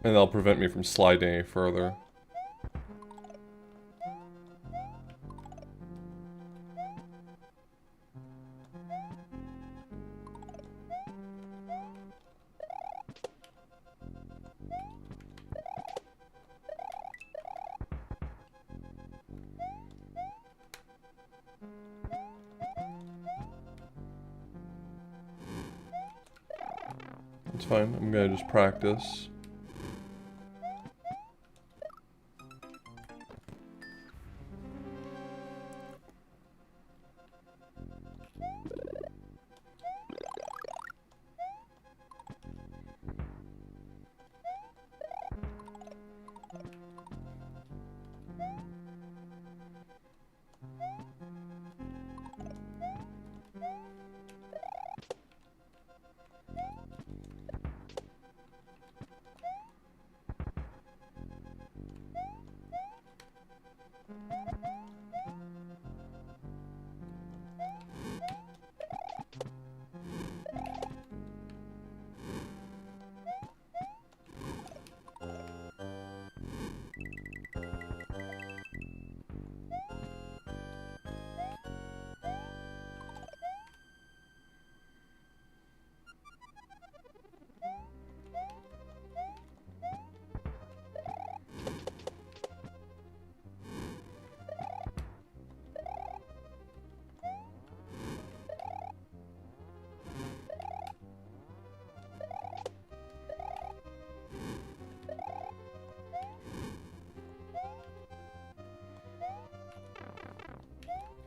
And that'll prevent me from sliding any further. It's fine, I'm gonna just practice.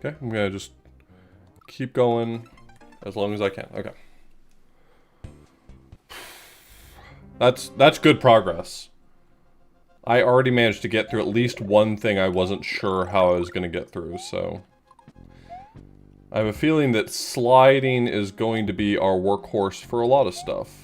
Okay, I'm gonna just keep going as long as I can. Okay. That's good progress. I already managed to get through at least one thing I wasn't sure how I was gonna get through, so... I have a feeling that sliding is going to be our workhorse for a lot of stuff.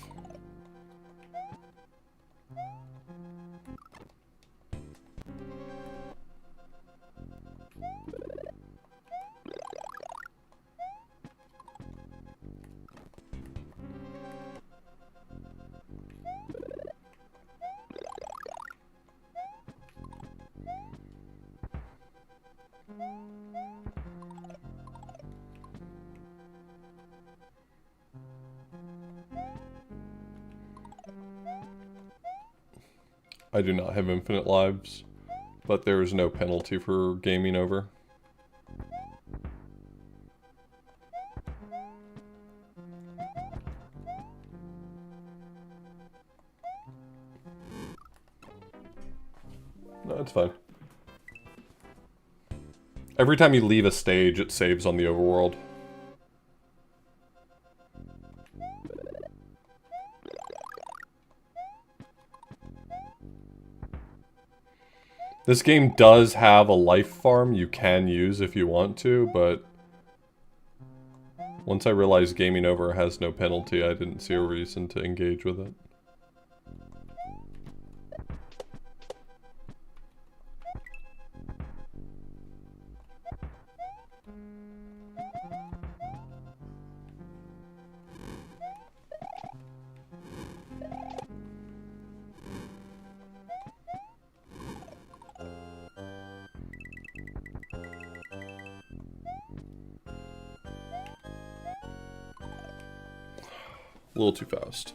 I do not have infinite lives, but there is no penalty for gaming over. No, it's fine. Every time you leave a stage, it saves on the overworld. This game does have a life farm you can use if you want to, but once I realized gaming over has no penalty, I didn't see a reason to engage with it. A little too fast.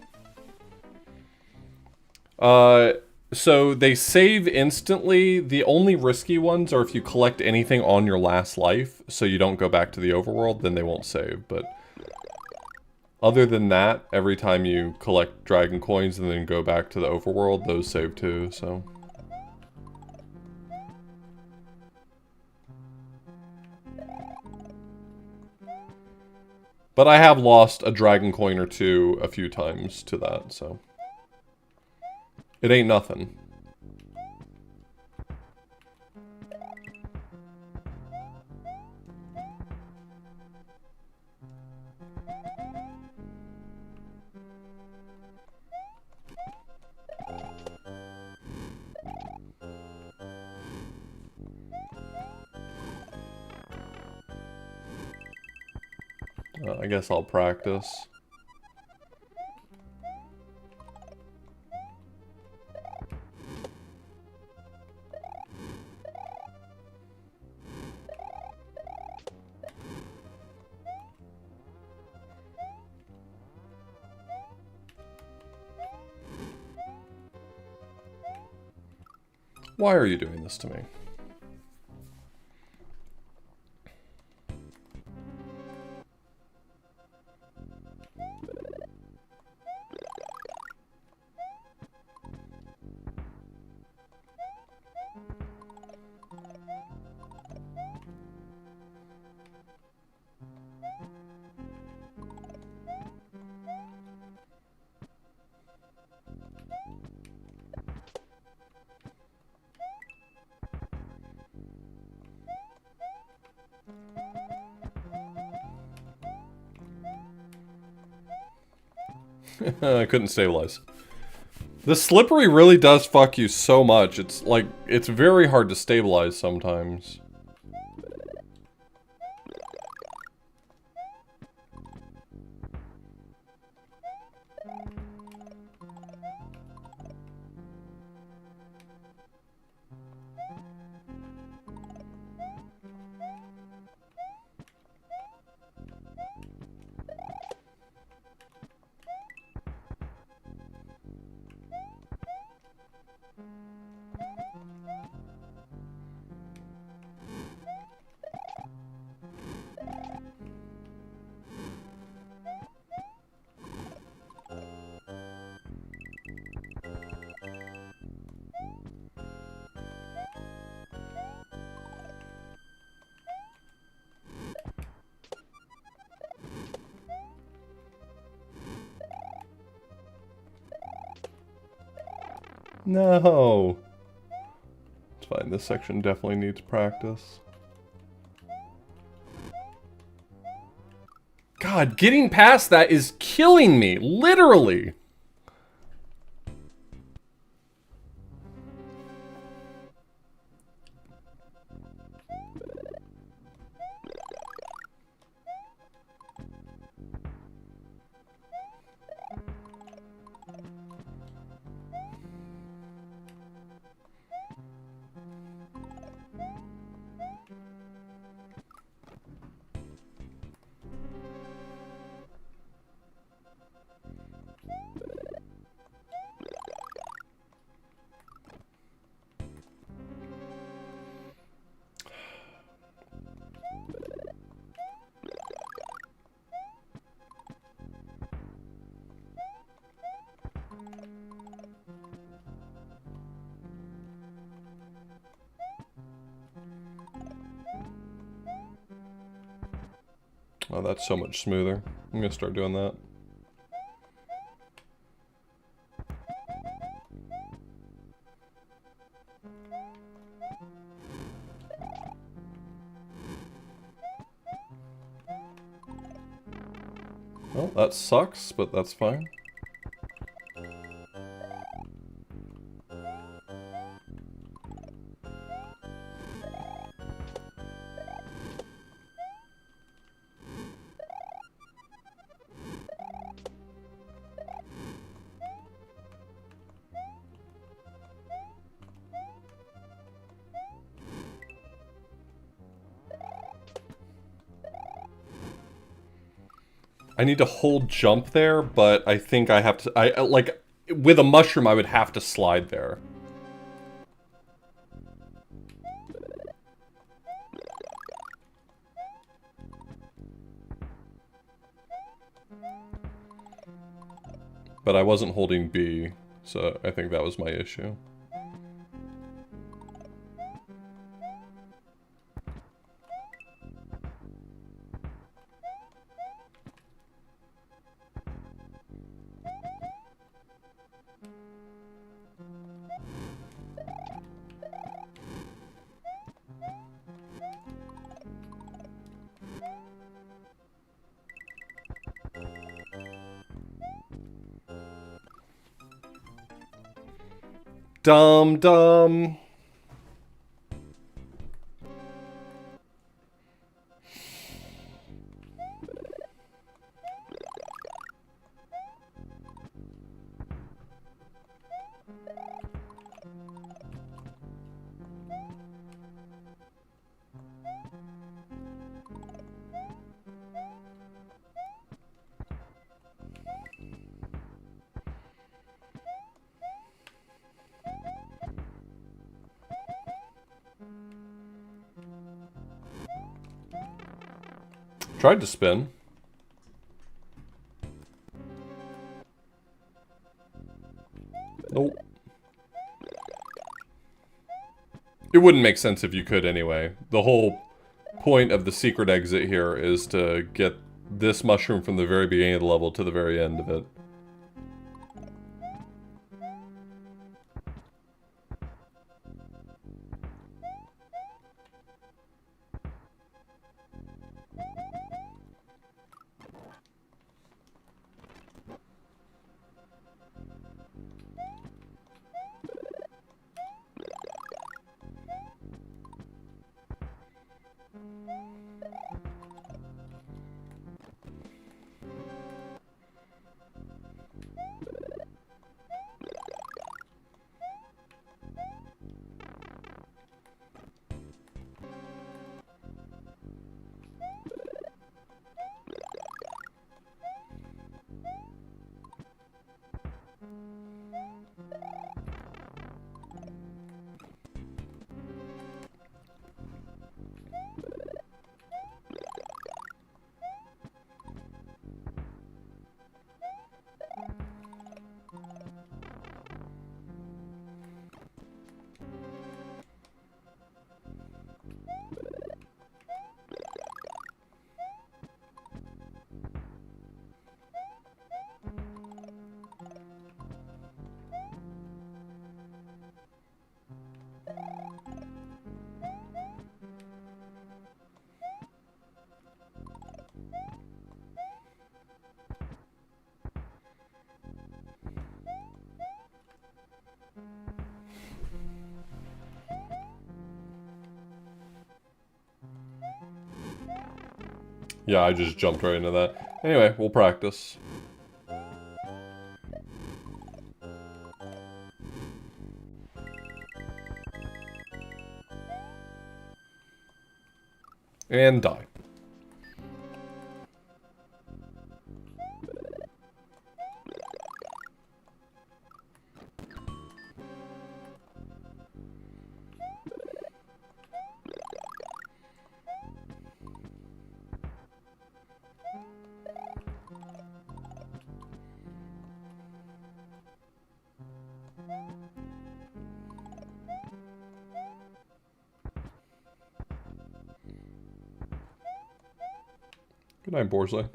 So they save instantly. The only risky ones are if you collect anything on your last life, so you don't go back to the overworld, then they won't save. But other than that, every time you collect dragon coins and then go back to the overworld, those save too, so. But I have lost a dragon coin or two a few times to that, so. It ain't nothing. I guess I'll practice. Why are you doing this to me? I couldn't stabilize. The slippery really does fuck you so much. It's like, it's very hard to stabilize sometimes. No. It's fine. This section definitely needs practice. God, getting past that is killing me. Literally. Oh, that's so much smoother. I'm gonna start doing that. Well, that sucks, but that's fine. I need to hold jump there, but I think I have to... like, with a mushroom, I would have to slide there. but I wasn't holding B, so I think that was my issue. Dum dum. Tried to spin. Nope. It wouldn't make sense if you could anyway. The whole point of the secret exit here is to get this mushroom from the very beginning of the level to the very end of it. Yeah, I just jumped right into that. Anyway, we'll practice. And die. Good night, Borsley.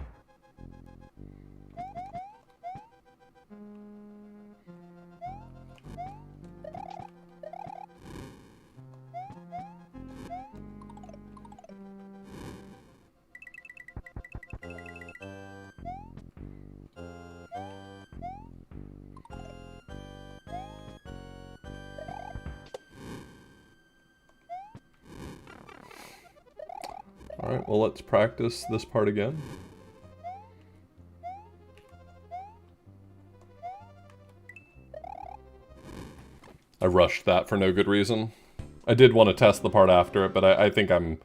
Alright, well, let's practice this part again. I rushed that for no good reason. I did want to test the part after it, but I think I'm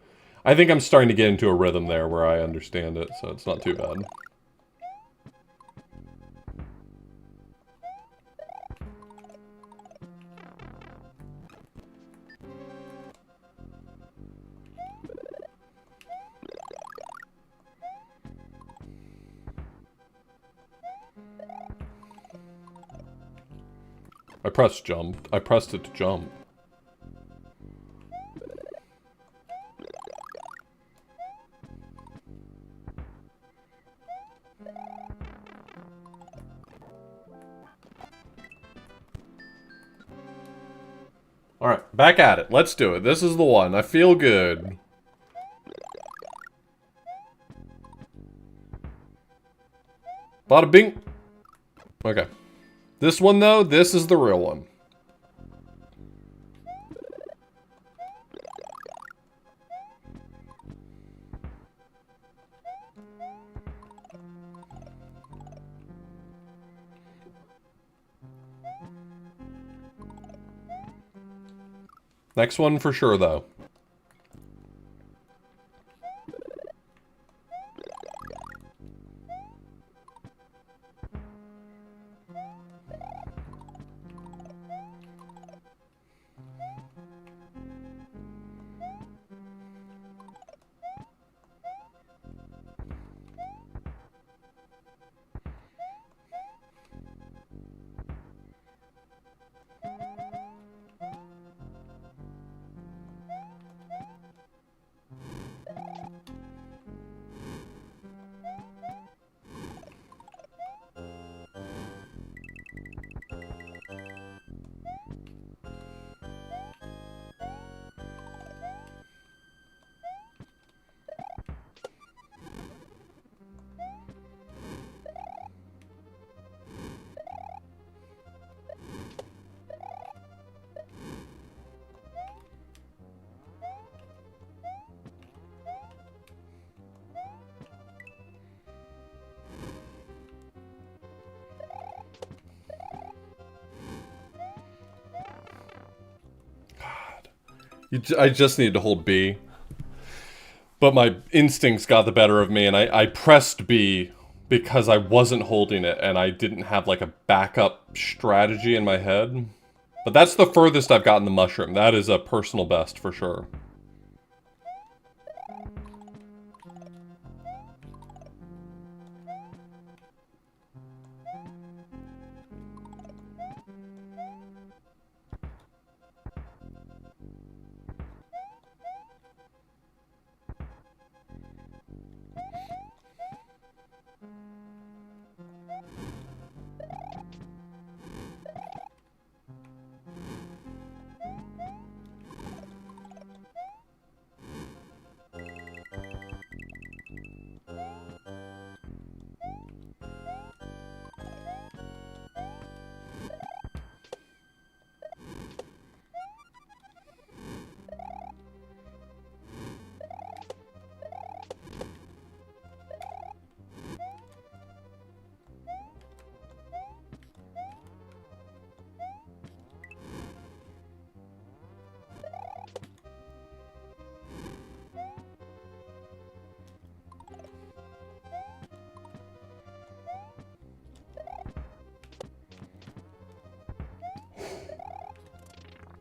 starting to get into a rhythm there where I understand it, so it's not too bad. I pressed jump. I pressed it to jump. Alright, back at it. Let's do it. This is the one. I feel good. Bada bing. Okay. This one, though, this is the real one. Next one for sure, though. I just needed to hold B. But my instincts got the better of me, and I pressed B because I wasn't holding it, and I didn't have, like, a backup strategy in my head. But that's the furthest I've gotten the mushroom. That is a personal best, for sure.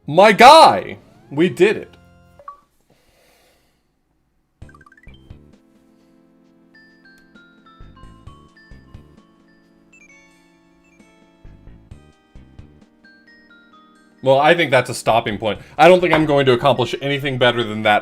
My guy! We did it. Well, I think that's a stopping point. I don't think I'm going to accomplish anything better than that